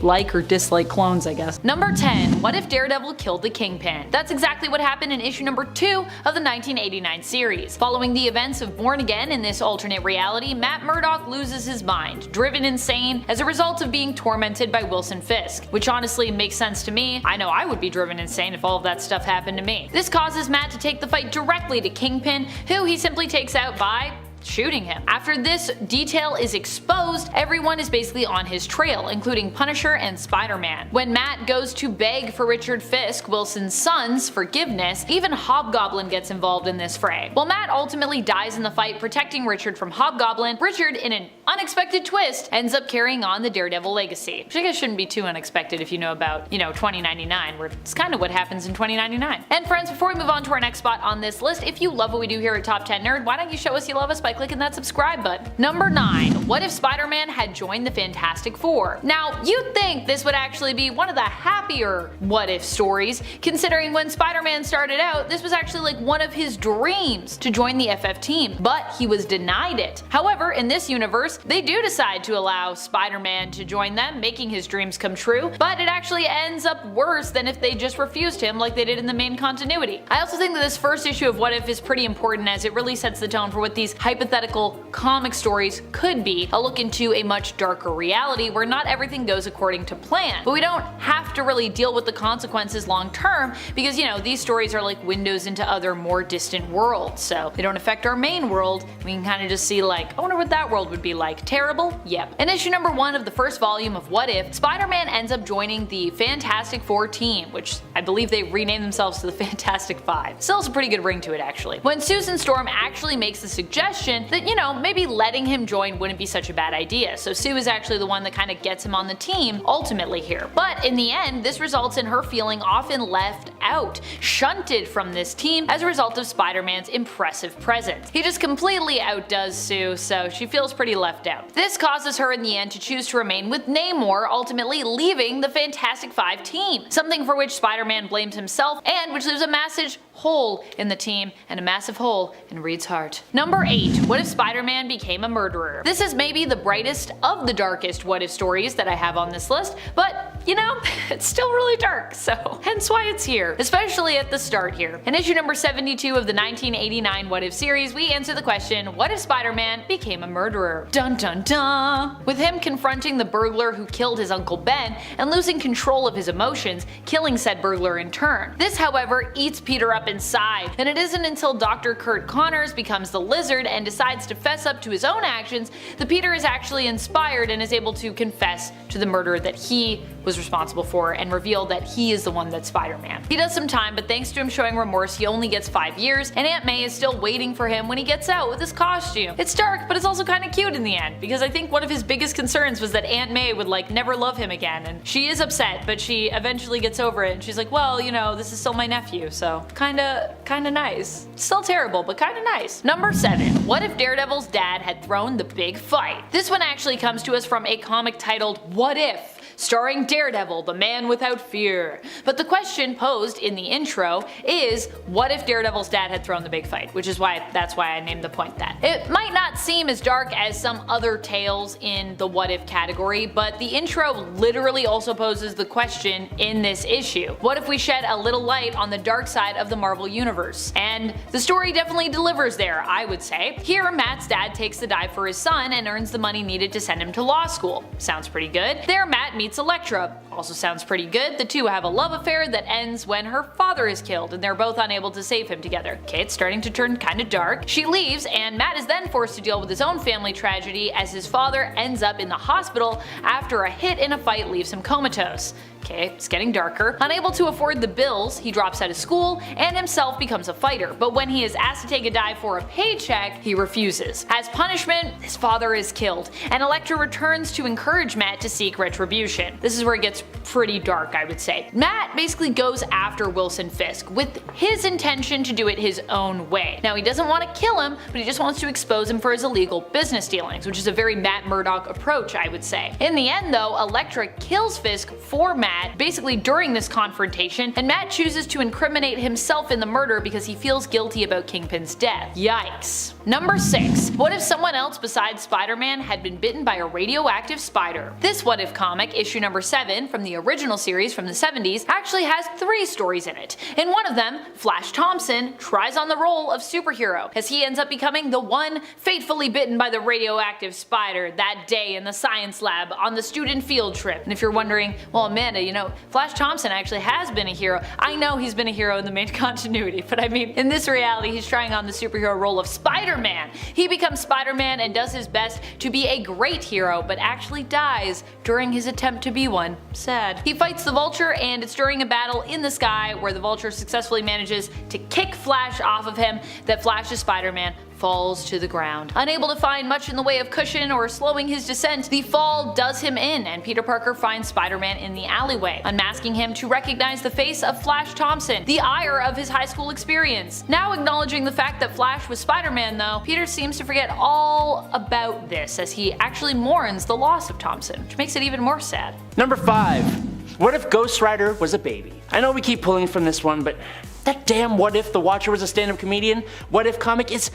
like or dislike clones, I guess. Number 10, what if Daredevil killed the Kingpin? That's exactly what happened in issue number 2 of the 1989 series. Following the events of Born Again in this alternate reality, Matt Murdock loses his mind, driven insane as a result of being tormented by Wilson Fisk, which honestly makes sense to me. I know I would be driven insane if all of that stuff happened to me. This causes Matt to take the fight directly to Kingpin, who he simply takes out by shooting him. After this detail is exposed, everyone is basically on his trail, including Punisher and Spider-Man. When Matt goes to beg for Richard Fisk, Wilson's son's, forgiveness, even Hobgoblin gets involved in this fray. While Matt ultimately dies in the fight protecting Richard from Hobgoblin, Richard, in an unexpected twist, ends up carrying on the Daredevil legacy. Which I guess shouldn't be too unexpected if you know about, 2099, where it's kind of what happens in 2099. And friends, before we move on to our next spot on this list, if you love what we do here at Top 10 Nerd, why don't you show us you love us by clicking that subscribe button. Number 9, what if Spider-Man had joined the Fantastic Four? Now, you'd think this would actually be one of the happier what if stories, considering when Spider-Man started out, this was actually one of his dreams to join the FF team, but he was denied it. However, in this universe, they do decide to allow Spider-Man to join them, making his dreams come true, but it actually ends up worse than if they just refused him like they did in the main continuity. I also think that this first issue of What If is pretty important as it really sets the tone for what these hypothetical comic stories could be a look into a much darker reality where not everything goes according to plan. But we don't have to really deal with the consequences long term because, you know, these stories are like windows into other more distant worlds, so they don't affect our main world. We can kind of just see like, I wonder what that world would be like. Terrible? Yep. In issue number 1 of the first volume of What If, Spider-Man ends up joining the Fantastic Four team, which I believe they renamed themselves to the Fantastic Five. Still has a pretty good ring to it actually. When Susan Storm actually makes the suggestion that, you know, maybe letting him join wouldn't be such a bad idea, so Sue is actually the one that kind of gets him on the team ultimately here. But in the end, this results in her feeling often left out, shunted from this team as a result of Spider-Man's impressive presence. He just completely outdoes Sue, so she feels pretty left out. This causes her in the end to choose to remain with Namor, ultimately leaving the Fantastic Five team, something for which Spider-Man blames himself and which leaves a massive hole in the team and a massive hole in Reed's heart. Number 8. What if Spider-Man became a murderer? This is maybe the brightest of the darkest what if stories that I have on this list, but you know, it's still really dark, so hence why it's here, especially at the start here. In issue number 72 of the 1989 What If series, we answer the question, what if Spider-Man became a murderer? Dun dun dun! With him confronting the burglar who killed his Uncle Ben and losing control of his emotions, killing said burglar in turn. This, however, eats Peter up inside, and it isn't until Dr. Kurt Connors becomes the Lizard and decides to fess up to his own actions that Peter is actually inspired and is able to confess to the murder that he was responsible for and reveal that he is the one that's Spider-Man. He does some time, but thanks to him showing remorse, he only gets 5 years, and Aunt May is still waiting for him when he gets out with his costume. It's dark, but it's also kind of cute in the end, because I think one of his biggest concerns was that Aunt May would like never love him again, and she is upset, but she eventually gets over it, and she's like, well, you know, this is still my nephew, so kinda nice. Still terrible, but kinda nice. Number 7. What if Daredevil's dad had thrown the big fight? This one actually comes to us from a comic titled What If?, starring Daredevil, the man without fear. But the question posed in the intro is, what if Daredevil's dad had thrown the big fight? Which is why that's why I named the point that. It might not seem as dark as some other tales in the what if category, but the intro literally also poses the question in this issue. What if we shed a little light on the dark side of the Marvel Universe? And the story definitely delivers there, I would say. Here, Matt's dad takes the dive for his son and earns the money needed to send him to law school. Sounds pretty good. There, Matt meets Elektra. Also sounds pretty good. The two have a love affair that ends when her father is killed and they're both unable to save him together. Okay, it's starting to turn kinda dark. She leaves and Matt is then forced to deal with his own family tragedy as his father ends up in the hospital after a hit in a fight leaves him comatose. Okay, it's getting darker. Unable to afford the bills, he drops out of school and himself becomes a fighter, but when he is asked to take a dive for a paycheck, he refuses. As punishment, his father is killed, and Elektra returns to encourage Matt to seek retribution. This is where it gets pretty dark, I would say. Matt basically goes after Wilson Fisk with his intention to do it his own way. Now, he doesn't want to kill him, but he just wants to expose him for his illegal business dealings, which is a very Matt Murdock approach, I would say. In the end, though, Elektra kills Fisk for Matt basically during this confrontation, and Matt chooses to incriminate himself in the murder because he feels guilty about Kingpin's death. Yikes. Number 6. What if someone else besides Spider-Man had been bitten by a radioactive spider? This What If comic, issue number 7 from the original series from the 70s, actually has 3 stories in it. In one of them, Flash Thompson tries on the role of superhero as he ends up becoming the one fatefully bitten by the radioactive spider that day in the science lab on the student field trip. And if you're wondering, well, Amanda, you know, Flash Thompson actually has been a hero. I know he's been a hero in the main continuity, but I mean, in this reality, he's trying on the superhero role of Spider-Man. He becomes Spider-Man and does his best to be a great hero, but actually dies during his attempt to be one. Sad. He fights the Vulture, and it's during a battle in the sky where the Vulture successfully manages to kick Flash off of him that Flash's Spider-Man falls to the ground. Unable to find much in the way of cushion or slowing his descent, the fall does him in, and Peter Parker finds Spider-Man in the alleyway, unmasking him to recognize the face of Flash Thompson, the ire of his high school experience. Now acknowledging the fact that Flash was Spider-Man though, Peter seems to forget all about this as he actually mourns the loss of Thompson, which makes it even more sad. Number 5. What if Ghost Rider was a baby? I know we keep pulling from this one, but That damn What If the Watcher was a stand-up comedian, What If comic, it's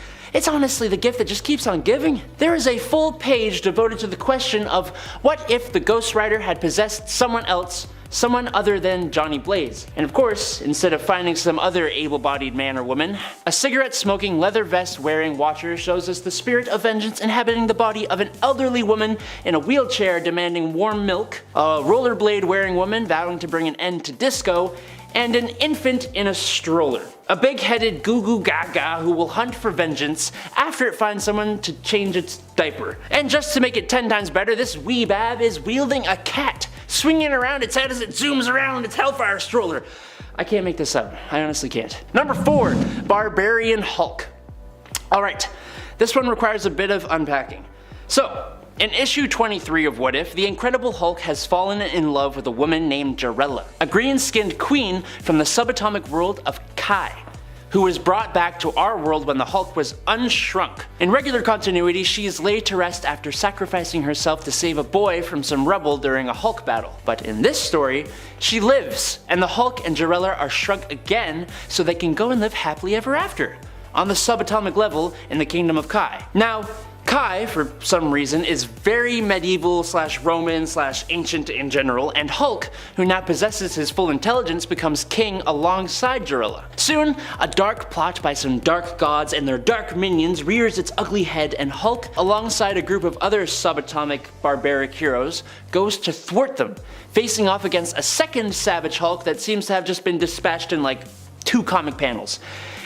honestly the gift that just keeps on giving. There is a full page devoted to the question of what if the Ghost Rider had possessed someone else, someone other than Johnny Blaze. And of course, instead of finding some other able-bodied man or woman, a cigarette-smoking, leather vest-wearing Watcher shows us the spirit of vengeance inhabiting the body of an elderly woman in a wheelchair demanding warm milk, a rollerblade-wearing woman vowing to bring an end to disco, and an infant in a stroller. A big-headed goo-goo gaga who will hunt for vengeance after it finds someone to change its diaper. And just to make it 10 times better, this wee bab is wielding a cat, swinging around its head as it zooms around its Hellfire stroller. I can't make this up. I honestly can't. Number 4, Barbarian Hulk. Alright, this one requires a bit of unpacking. So, in issue 23 of What If, the Incredible Hulk has fallen in love with a woman named Jarella, a green-skinned queen from the subatomic world of Kai, who was brought back to our world when the Hulk was unshrunk. In regular continuity, she is laid to rest after sacrificing herself to save a boy from some rubble during a Hulk battle. But in this story, she lives, and the Hulk and Jarella are shrunk again so they can go and live happily ever after, on the subatomic level in the Kingdom of Kai. Now, Kai, for some reason, is very medieval / Roman / ancient in general, and Hulk, who now possesses his full intelligence, becomes king alongside Jarella. Soon, a dark plot by some dark gods and their dark minions rears its ugly head, and Hulk, alongside a group of other subatomic barbaric heroes, goes to thwart them, facing off against a second Savage Hulk that seems to have just been dispatched in like 2 comic panels.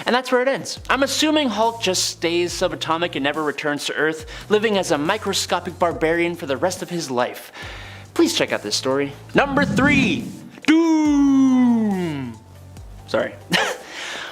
And that's where it ends. I'm assuming Hulk just stays subatomic and never returns to Earth, living as a microscopic barbarian for the rest of his life. Please check out this story. Number 3, Doom! Sorry.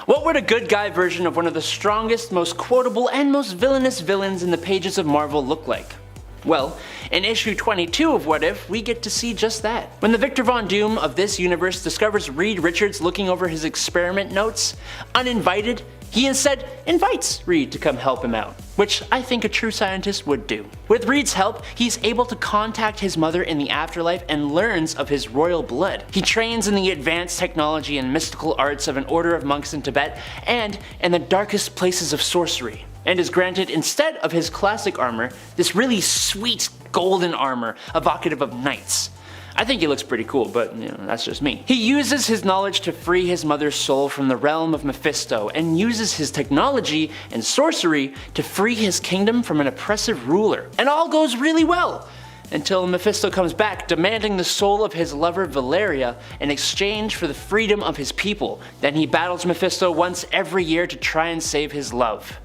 What would a good guy version of one of the strongest, most quotable, and most villainous villains in the pages of Marvel look like? Well, in issue 22 of What If, we get to see just that. When the Victor Von Doom of this universe discovers Reed Richards looking over his experiment notes, uninvited, he instead invites Reed to come help him out, which I think a true scientist would do. With Reed's help, he's able to contact his mother in the afterlife and learns of his royal blood. He trains in the advanced technology and mystical arts of an order of monks in Tibet and in the darkest places of sorcery, and is granted, instead of his classic armor, this really sweet golden armor evocative of knights. I think he looks pretty cool, but that's just me. He uses his knowledge to free his mother's soul from the realm of Mephisto, and uses his technology and sorcery to free his kingdom from an oppressive ruler. And all goes really well, until Mephisto comes back demanding the soul of his lover Valeria in exchange for the freedom of his people. Then he battles Mephisto once every year to try and save his love.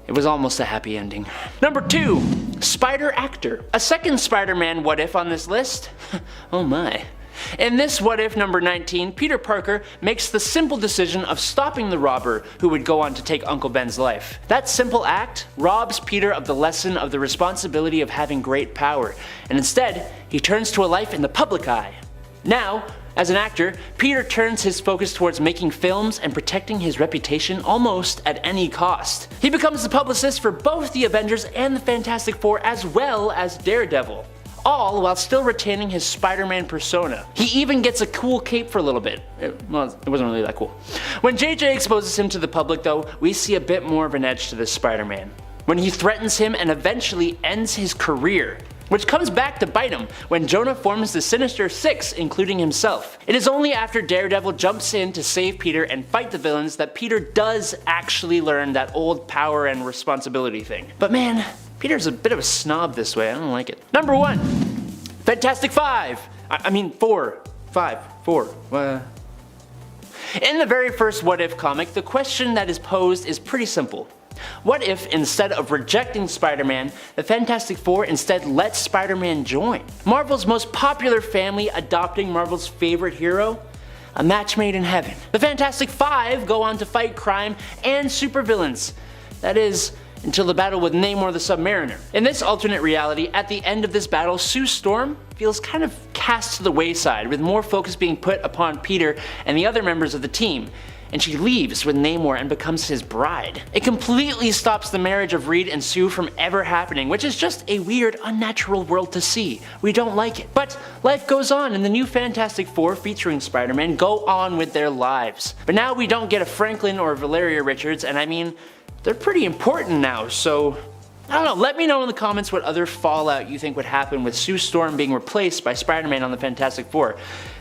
It was almost a happy ending. Number 2, Spider-Actor. A second Spider-Man What If on this list? Oh my. In this What If number 19, Peter Parker makes the simple decision of stopping the robber who would go on to take Uncle Ben's life. That simple act robs Peter of the lesson of the responsibility of having great power, and instead, he turns to a life in the public eye. Now, as an actor, Peter turns his focus towards making films and protecting his reputation almost at any cost. He becomes the publicist for both the Avengers and the Fantastic Four, as well as Daredevil, all while still retaining his Spider-Man persona. He even gets a cool cape for a little bit. Well, it wasn't really that cool. When JJ exposes him to the public though, we see a bit more of an edge to this Spider-Man, when he threatens him and eventually ends his career, which comes back to bite him when Jonah forms the Sinister Six, including himself. It is only after Daredevil jumps in to save Peter and fight the villains that Peter does actually learn that old power and responsibility thing. But man, Peter's a bit of a snob this way, I don't like it. Number 1, Fantastic Four. In the very first What If comic, the question that is posed is pretty simple. What if, instead of rejecting Spider-Man, the Fantastic Four instead let Spider-Man join? Marvel's most popular family adopting Marvel's favorite hero? A match made in heaven. The Fantastic Five go on to fight crime and supervillains. That is, until the battle with Namor the Submariner. In this alternate reality, at the end of this battle, Sue Storm feels kind of cast to the wayside, with more focus being put upon Peter and the other members of the team. and she leaves with Namor and becomes his bride. It completely stops the marriage of Reed and Sue from ever happening, which is just a weird, unnatural world to see. We don't like it. But life goes on, and the new Fantastic Four featuring Spider-Man go on with their lives. But now we don't get a Franklin or Valeria Richards, and I mean, they're pretty important now, so I don't know, let me know in the comments what other fallout you think would happen with Sue Storm being replaced by Spider-Man on the Fantastic Four.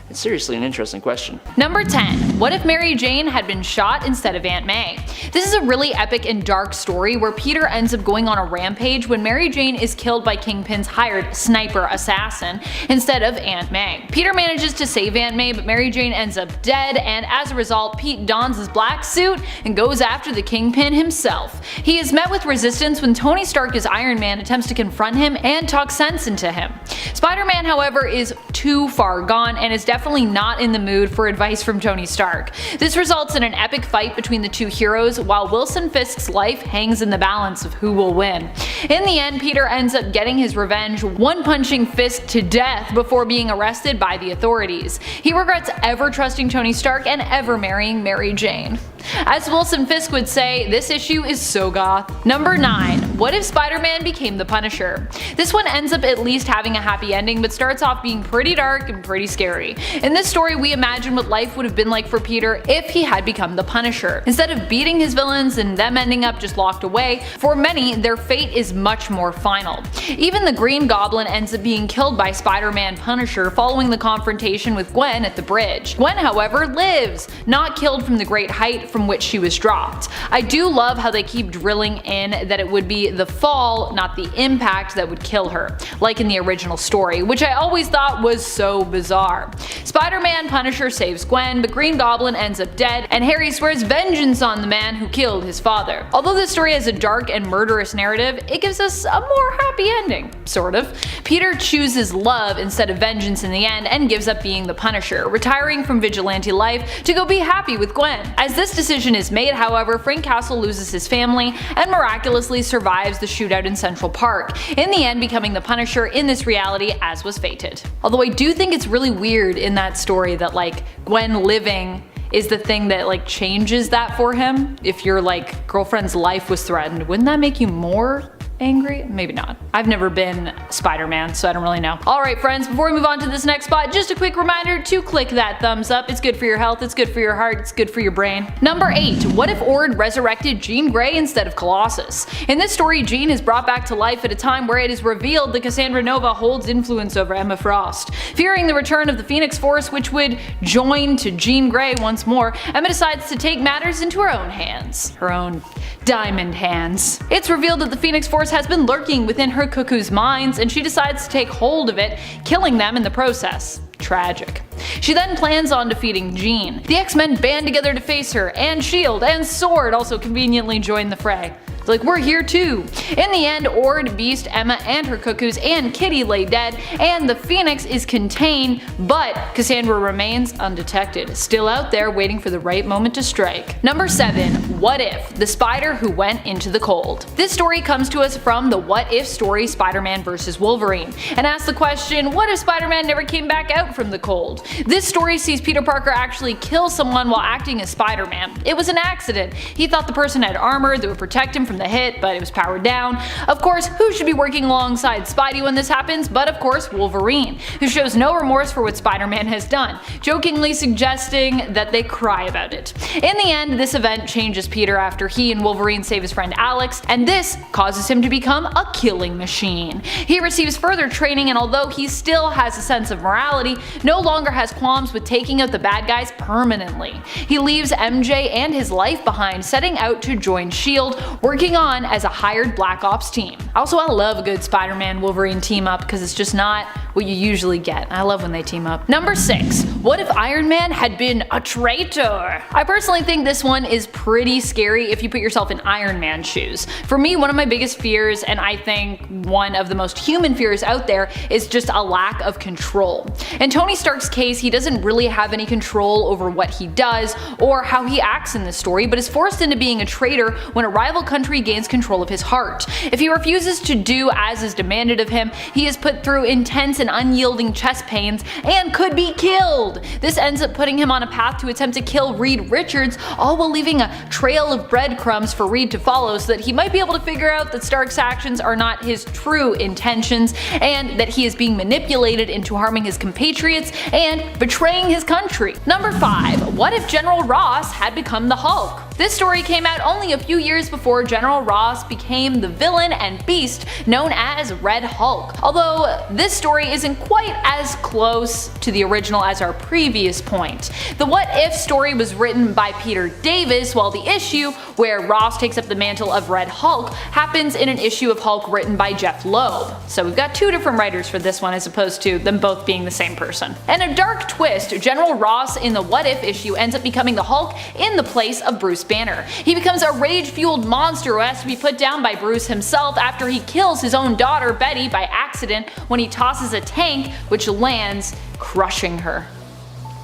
It's seriously an interesting question. Number 10. What if Mary Jane had been shot instead of Aunt May? This is a really epic and dark story where Peter ends up going on a rampage when Mary Jane is killed by Kingpin's hired sniper assassin instead of Aunt May. Peter manages to save Aunt May, but Mary Jane ends up dead, and as a result, Pete dons his black suit and goes after the Kingpin himself. He is met with resistance when Tony Stark as Iron Man attempts to confront him and talk sense into him. Spider-Man, however, is too far gone and is definitely not in the mood for advice from Tony Stark. This results in an epic fight between the two heroes, while Wilson Fisk's life hangs in the balance of who will win. In the end, Peter ends up getting his revenge, one-punching Fisk to death before being arrested by the authorities. He regrets ever trusting Tony Stark and ever marrying Mary Jane. As Wilson Fisk would say, this issue is so goth. Number 9. What if Spider-Man became the Punisher? This one ends up at least having a happy ending, but starts off being pretty dark and pretty scary. In this story, we imagine what life would have been like for Peter if he had become the Punisher. Instead of beating his villains and them ending up just locked away, for many, their fate is much more final. Even the Green Goblin ends up being killed by Spider-Man Punisher following the confrontation with Gwen at the bridge. Gwen, however, lives, not killed from the great height from which she was dropped. I do love how they keep drilling in that it would be the fall, not the impact, that would kill her, like in the original story, which I always thought was so bizarre. Spider-Man Punisher saves Gwen, but Green Goblin ends up dead, and Harry swears vengeance on the man who killed his father. Although this story has a dark and murderous narrative, it gives us a more happy ending, sort of. Peter chooses love instead of vengeance in the end and gives up being the Punisher, retiring from vigilante life to go be happy with Gwen. As this decision is made, however, Frank Castle loses his family and miraculously survives the shootout in Central Park, in the end becoming the Punisher in this reality as was fated. Although I do think it's really weird in that story that like Gwen living is the thing that like changes that for him. If your like girlfriend's life was threatened, wouldn't that make you more angry? Maybe not. I've never been Spider-Man, so I don't really know. Alright friends, before we move on to this next spot, just a quick reminder to click that thumbs up. It's good for your health, it's good for your heart, it's good for your brain. Number 8. What if Ord resurrected Jean Grey instead of Colossus? In this story, Jean is brought back to life at a time where it is revealed that Cassandra Nova holds influence over Emma Frost. Fearing the return of the Phoenix Force, which would join to Jean Grey once more, Emma decides to take matters into her own hands. Her own diamond hands. It's revealed that the Phoenix Force has been lurking within her cuckoo's minds, and she decides to take hold of it, killing them in the process. Tragic. She then plans on defeating Jean. The X-Men band together to face her, and S.H.I.E.L.D. and S.W.O.R.D. also conveniently join the fray. Like, we're here too. In the end, Ord, Beast, Emma, and her cuckoos, and Kitty lay dead, and the Phoenix is contained, but Cassandra remains undetected, still out there waiting for the right moment to strike. Number 7. What If? The Spider Who Went Into the Cold. This story comes to us from the What If story Spider-Man vs. Wolverine, and asks the question, what if Spider-Man never came back out from the cold? This story sees Peter Parker actually kill someone while acting as Spider-Man. It was an accident. He thought the person had armor that would protect him from the hit, but it was powered down. Of course, who should be working alongside Spidey when this happens but of course Wolverine, who shows no remorse for what Spider-Man has done, jokingly suggesting that they cry about it. In the end, this event changes Peter after he and Wolverine save his friend Alex, and this causes him to become a killing machine. He receives further training, and although he still has a sense of morality, no longer has qualms with taking out the bad guys permanently. He leaves MJ and his life behind, setting out to join S.H.I.E.L.D., working on as a hired Black Ops team. Also, I love a good Spider-Man Wolverine team up because it's just not what you usually get. I love when they team up. Number 6. What if Iron Man had been a traitor? I personally think this one is pretty scary if you put yourself in Iron Man's shoes. For me, one of my biggest fears, and I think one of the most human fears out there, is just a lack of control. In Tony Stark's case, he doesn't really have any control over what he does or how he acts in this story, but is forced into being a traitor when a rival country gains control of his heart. If he refuses to do as is demanded of him, he is put through intense and and unyielding chest pains and could be killed. This ends up putting him on a path to attempt to kill Reed Richards, all while leaving a trail of breadcrumbs for Reed to follow so that he might be able to figure out that Stark's actions are not his true intentions and that he is being manipulated into harming his compatriots and betraying his country. Number 5. What if General Ross had become the Hulk? This story came out only a few years before General Ross became the villain and beast known as Red Hulk. Although this story isn't quite as close to the original as our previous point. The What If story was written by Peter Davis, while the issue where Ross takes up the mantle of Red Hulk happens in an issue of Hulk written by Jeff Loeb. So we've got two different writers for this one as opposed to them both being the same person. And a dark twist, General Ross in the What If issue ends up becoming the Hulk in the place of Bruce Banner. He becomes a rage-fueled monster who has to be put down by Bruce himself after he kills his own daughter Betty by accident when he tosses a tank, which lands, crushing her.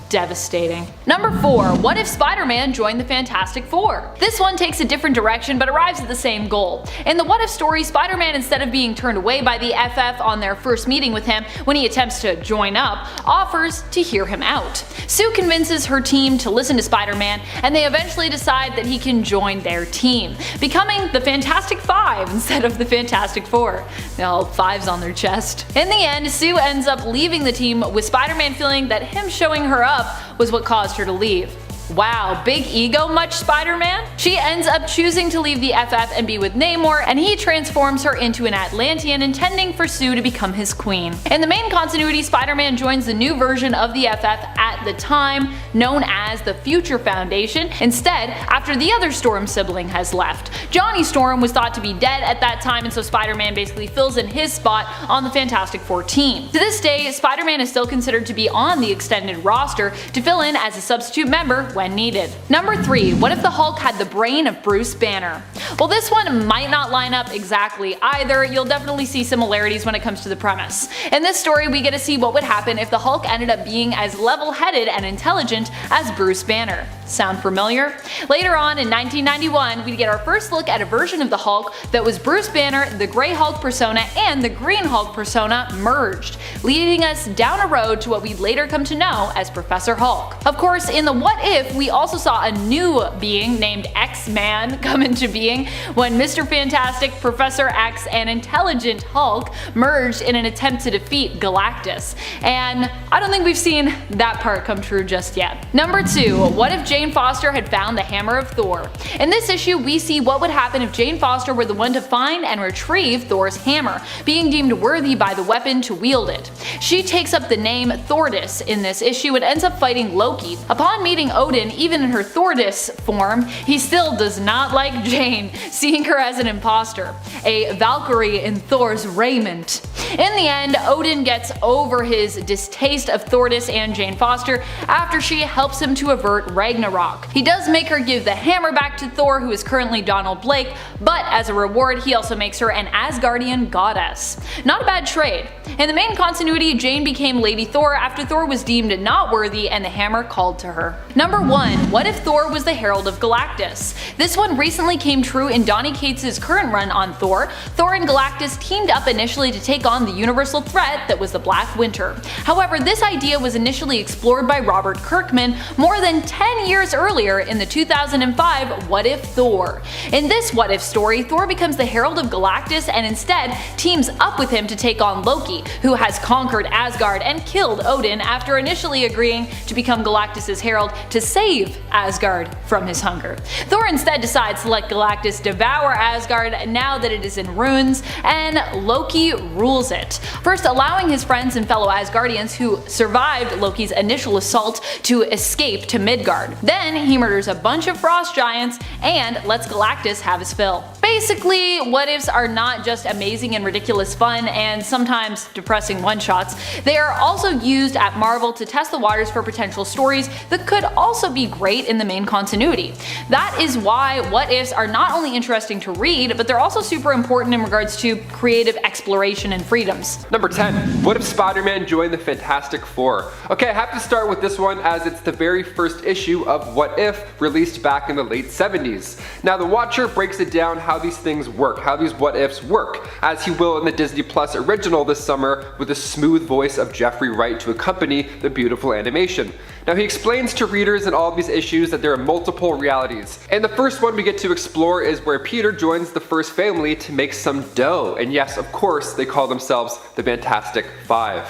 Devastating. Number 4. What if Spider-Man joined the Fantastic Four? This one takes a different direction but arrives at the same goal. In the What If story, Spider-Man, instead of being turned away by the FF on their first meeting with him when he attempts to join up, offers to hear him out. Sue convinces her team to listen to Spider-Man, and they eventually decide that he can join their team, becoming the Fantastic Five instead of the Fantastic Four. All fives on their chest. In the end, Sue ends up leaving the team with Spider-Man feeling that him showing her up was what caused her to leave. Wow, big ego much, Spider-Man? She ends up choosing to leave the FF and be with Namor, and he transforms her into an Atlantean, intending for Sue to become his queen. In the main continuity, Spider-Man joins the new version of the FF at the time, known as the Future Foundation, instead after the other Storm sibling has left. Johnny Storm was thought to be dead at that time, and so Spider-Man basically fills in his spot on the Fantastic Four team. To this day, Spider-Man is still considered to be on the extended roster to fill in as a substitute member when needed. Number 3. What if the Hulk had the brain of Bruce Banner? Well, this one might not line up exactly either. You'll definitely see similarities when it comes to the premise. In this story, we get to see what would happen if the Hulk ended up being as level-headed and intelligent as Bruce Banner. Sound familiar? Later on in 1991, we get our first look at a version of the Hulk that was Bruce Banner, the Grey Hulk persona, and the Green Hulk persona merged, leading us down a road to what we'd later come to know as Professor Hulk. Of course, in the What If, we also saw a new being named X-Man come into being when Mr. Fantastic, Professor X, and Intelligent Hulk merged in an attempt to defeat Galactus. And I don't think we've seen that part come true just yet. Number 2. What if Jane Foster had found the hammer of Thor? In this issue, we see what would happen if Jane Foster were the one to find and retrieve Thor's hammer, being deemed worthy by the weapon to wield it. She takes up the name Thordis in this issue and ends up fighting Loki. Upon meeting Odin, even in her Thordis form, he still does not like Jane, seeing her as an imposter, a Valkyrie in Thor's raiment. In the end, Odin gets over his distaste of Thordis and Jane Foster after she helps him to avert Ragnarok. He does make her give the hammer back to Thor, who is currently Donald Blake, but as a reward he also makes her an Asgardian goddess. Not a bad trade. In the main continuity, Jane became Lady Thor after Thor was deemed not worthy and the hammer called to her. Number 1. What if Thor was the herald of Galactus? This one recently came true in Donny Cates' current run on Thor. Thor and Galactus teamed up initially to take on the universal threat that was the Black Winter. However, this idea was initially explored by Robert Kirkman more than 10 years earlier in the 2005 What If Thor. In this What If story, Thor becomes the herald of Galactus and instead teams up with him to take on Loki, who has conquered Asgard and killed Odin after initially agreeing to become Galactus' herald to save Asgard from his hunger. Thor instead decides to let Galactus devour Asgard now that it is in ruins, and Loki rules it, first allowing his friends and fellow Asgardians who survived Loki's initial assault to escape to Midgard. Then he murders a bunch of frost giants and lets Galactus have his fill. Basically, what ifs are not just amazing and ridiculous fun and sometimes depressing one-shots, they are also used at Marvel to test the waters for potential stories that could also be great in the main continuity. That is why what ifs are not only interesting to read, but they're also super important in regards to creative exploration and freedoms. Number 10. What if Spider-Man joined the Fantastic Four? Okay, I have to start with this one as it's the very first issue of What If, released back in the late 70s. Now the Watcher breaks it down how these things work, how these what ifs work, as he will in the Disney Plus original this summer with the smooth voice of Jeffrey Wright to accompany the beautiful animation. Now he explains to readers in all of these issues that there are multiple realities. And the first one we get to explore is where Peter joins the first family to make some dough. And yes, of course, they call themselves the Fantastic Five.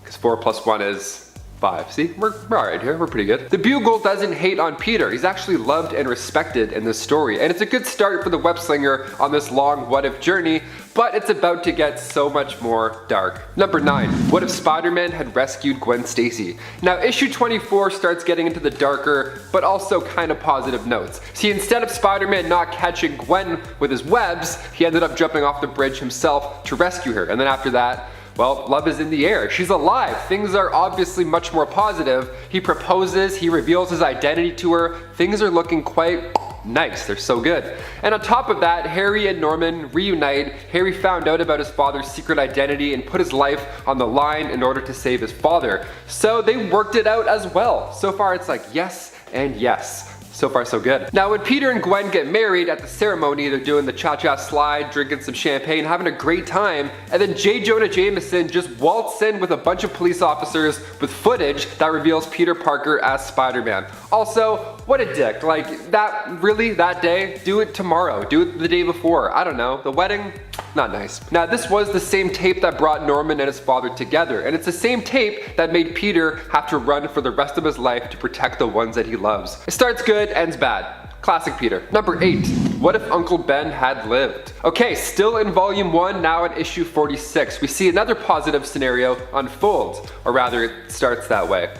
Because 4 + 1 is 5. See, we're alright here, we're pretty good. The Bugle doesn't hate on Peter. He's actually loved and respected in this story. And it's a good start for the web slinger on this long what if journey, but it's about to get so much more dark. Number 9. What if Spider-Man had rescued Gwen Stacy? Now issue 24 starts getting into the darker, but also kind of positive notes. See, instead of Spider-Man not catching Gwen with his webs, he ended up jumping off the bridge himself to rescue her. And then after that, well, love is in the air. She's alive. Things are obviously much more positive. He proposes, he reveals his identity to her. Things are looking quite nice. They're so good. And on top of that, Harry and Norman reunite. Harry found out about his father's secret identity and put his life on the line in order to save his father. So they worked it out as well. So far it's like yes and yes. So far so good. Now when Peter and Gwen get married at the ceremony, they're doing the cha-cha slide, drinking some champagne, having a great time, and then J. Jonah Jameson just waltzes in with a bunch of police officers with footage that reveals Peter Parker as Spider-Man. Also, what a dick. Like, that day? Do it tomorrow. Do it the day before. I don't know. The wedding? Not nice. Now this was the same tape that brought Norman and his father together, and it's the same tape that made Peter have to run for the rest of his life to protect the ones that he loves. It starts good, ends bad. Classic Peter. Number 8. What if Uncle Ben had lived? Okay, still in volume 1, now in issue 46, we see another positive scenario unfold, or rather it starts that way.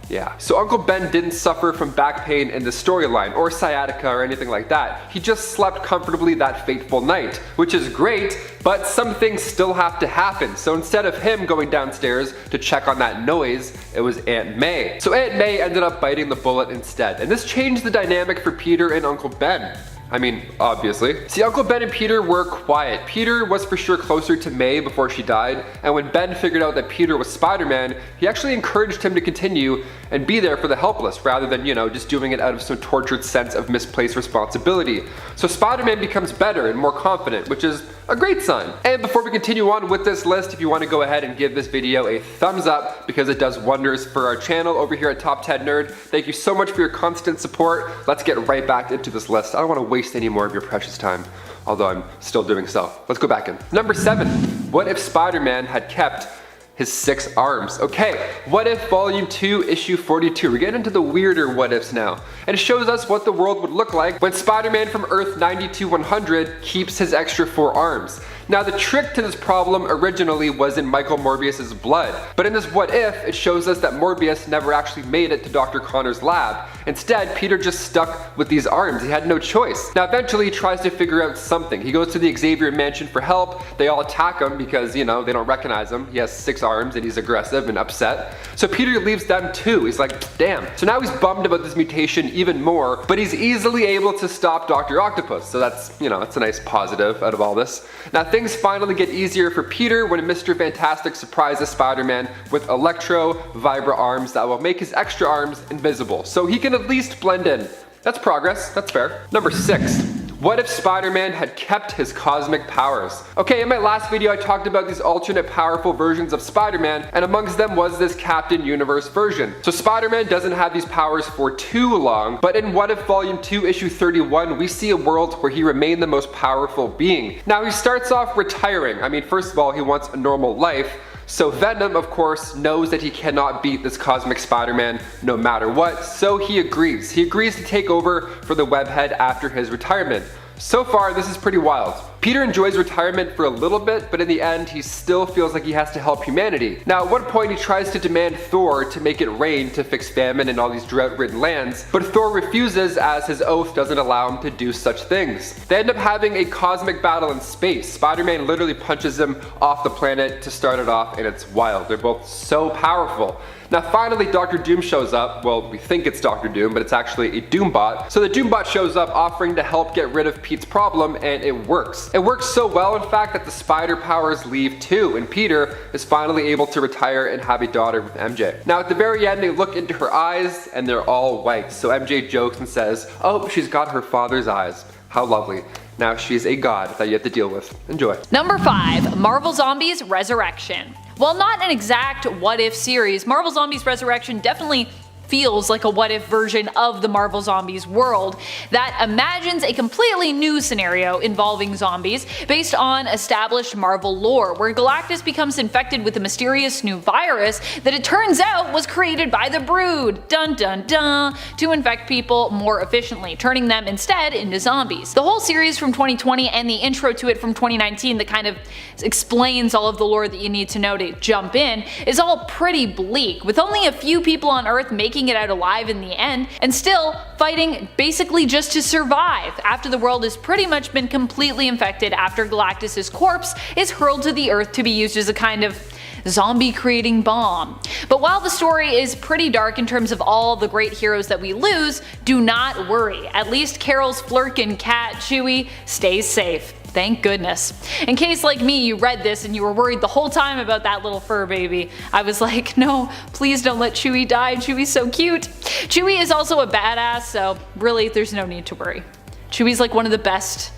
Yeah. So Uncle Ben didn't suffer from back pain in the storyline, or sciatica or anything like that. He just slept comfortably that fateful night, which is great, but some things still have to happen. So instead of him going downstairs to check on that noise, it was Aunt May. So Aunt May ended up biting the bullet instead, and this changed the dynamic for Peter and Uncle Ben. I mean, obviously. See, Uncle Ben and Peter were quiet. Peter was for sure closer to May before she died, and when Ben figured out that Peter was Spider-Man, he actually encouraged him to continue and be there for the helpless, rather than, just doing it out of some tortured sense of misplaced responsibility. So Spider-Man becomes better and more confident, which is a great sign. And before we continue on with this list, if you want to go ahead and give this video a thumbs up, because it does wonders for our channel over here at Top 10 Nerd. Thank you so much for your constant support. Let's get right back into this list. I don't want to waste any more of your precious time, although I'm still doing so. Let's go back in. Number 7. What if Spider-Man had kept his 6 arms? Okay, what if volume 2 issue 42? We're getting into the weirder what ifs now. And it shows us what the world would look like when Spider-Man from Earth 92-100 keeps his extra 4 arms. Now the trick to this problem originally was in Michael Morbius's blood, but in this what if, it shows us that Morbius never actually made it to Dr. Connor's lab. Instead, Peter just stuck with these arms. He had no choice. Now eventually he tries to figure out something. He goes to the Xavier mansion for help. They all attack him because, they don't recognize him. He has 6 arms and he's aggressive and upset. So Peter leaves them too. He's like, damn. So now he's bummed about this mutation even more, but he's easily able to stop Dr. Octopus. So that's, it's a nice positive out of all this. Now things finally get easier for Peter when Mr. Fantastic surprises Spider-Man with Electro Vibra arms that will make his extra arms invisible, so he can at least blend in. That's progress, that's fair. Number 6. What if Spider-Man had kept his cosmic powers? Okay, in my last video I talked about these alternate powerful versions of Spider-Man, and amongst them was this Captain Universe version. So Spider-Man doesn't have these powers for too long, but in What If Volume 2 issue 31 we see a world where he remained the most powerful being. Now he starts off retiring. I mean, first of all, he wants a normal life. So Venom, of course, knows that he cannot beat this cosmic Spider-Man no matter what, so he agrees. He agrees to take over for the Webhead after his retirement. So far, this is pretty wild. Peter enjoys retirement for a little bit, but in the end, he still feels like he has to help humanity. Now, at one point, he tries to demand Thor to make it rain to fix famine in all these drought-ridden lands, but Thor refuses as his oath doesn't allow him to do such things. They end up having a cosmic battle in space. Spider-Man literally punches him off the planet to start it off, and it's wild. They're both so powerful. Now finally, Dr. Doom shows up. Well, we think it's Dr. Doom, but it's actually a Doombot. So the Doombot shows up offering to help get rid of Pete's problem, and it works. It works so well, in fact, that the spider powers leave too, and Peter is finally able to retire and have a daughter with MJ. Now at the very end, they look into her eyes, and they're all white. So MJ jokes and says, oh, she's got her father's eyes. How lovely. Now she's a god that you have to deal with. Enjoy. Number 5. Marvel Zombies Resurrection. While not an exact what if series, Marvel Zombies Resurrection definitely feels like a what if version of the Marvel Zombies world that imagines a completely new scenario involving zombies based on established Marvel lore, where Galactus becomes infected with a mysterious new virus that it turns out was created by the Brood, dun dun dun, to infect people more efficiently, turning them instead into zombies. The whole series from 2020 and the intro to it from 2019 that kind of explains all of the lore that you need to know to jump in is all pretty bleak, with only a few people on Earth making it out alive in the end, and still fighting basically just to survive after the world has pretty much been completely infected after Galactus' corpse is hurled to the Earth to be used as a kind of zombie creating bomb. But while the story is pretty dark in terms of all the great heroes that we lose, do not worry. At least Carol's Flurkin cat Chewie stays safe. Thank goodness. In case like me you read this and you were worried the whole time about that little fur baby, I was like, no, please don't let Chewie die, Chewie's so cute. Chewie is also a badass, so really there's no need to worry. Chewie's like one of the best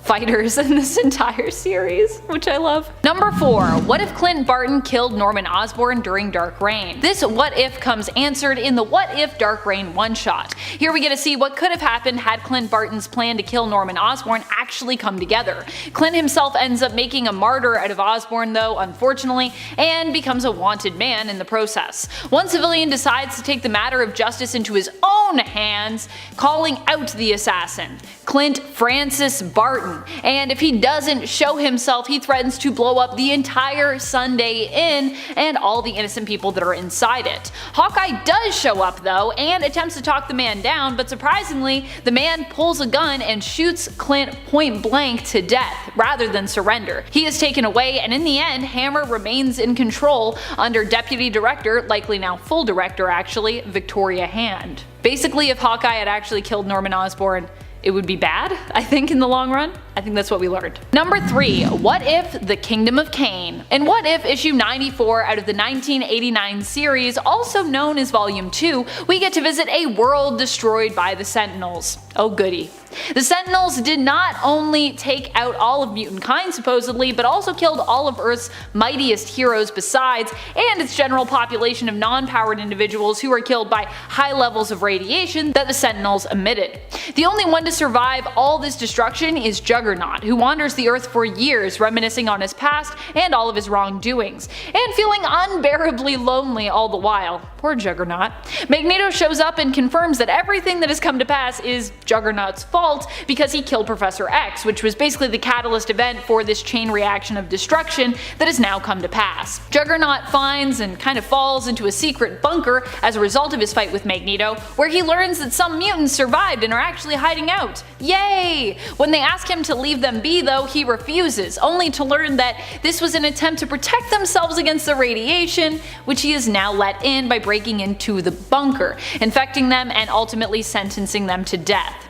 fighters in this entire series, which I love. Number 4. What if Clint Barton killed Norman Osborn during Dark Reign? This what if comes answered in the What If Dark Reign one-shot. Here we get to see what could have happened had Clint Barton's plan to kill Norman Osborn actually come together. Clint himself ends up making a martyr out of Osborn though, unfortunately, and becomes a wanted man in the process. One civilian decides to take the matter of justice into his own hands, calling out the assassin, Clint Francis Barton. And if he doesn't show himself, he threatens to blow up the entire Sunday Inn and all the innocent people that are inside it. Hawkeye does show up though and attempts to talk the man down, but surprisingly the man pulls a gun and shoots Clint point blank to death rather than surrender. He is taken away, and in the end Hammer remains in control under Deputy Director, likely now full director actually, Victoria Hand. Basically, if Hawkeye had actually killed Norman Osborn, it would be bad, I think, in the long run. I think that's what we learned. Number 3. What if the Kingdom of Cain? In What If issue 94 out of the 1989 series, also known as Volume 2, we get to visit a world destroyed by the Sentinels. Oh goody. The Sentinels did not only take out all of mutant kind supposedly, but also killed all of Earth's mightiest heroes besides, and its general population of non-powered individuals who were killed by high levels of radiation that the Sentinels emitted. The only one to survive all this destruction is Juggernaut, who wanders the Earth for years reminiscing on his past and all of his wrongdoings, and feeling unbearably lonely all the while. Poor Juggernaut. Magneto shows up and confirms that everything that has come to pass is Juggernaut's fault because he killed Professor X, which was basically the catalyst event for this chain reaction of destruction that has now come to pass. Juggernaut finds and kind of falls into a secret bunker as a result of his fight with Magneto, where he learns that some mutants survived and are actually hiding out. Yay! When they ask him to leave them be though, he refuses, only to learn that this was an attempt to protect themselves against the radiation, which he is now let in by breaking into the bunker, infecting them and ultimately sentencing them to death.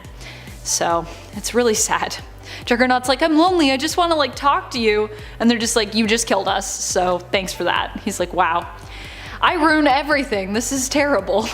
So, it's really sad. Juggernaut's like, I'm lonely, I just want to like talk to you. And they're just like, you just killed us, so thanks for that. He's like, wow. I ruin everything, this is terrible.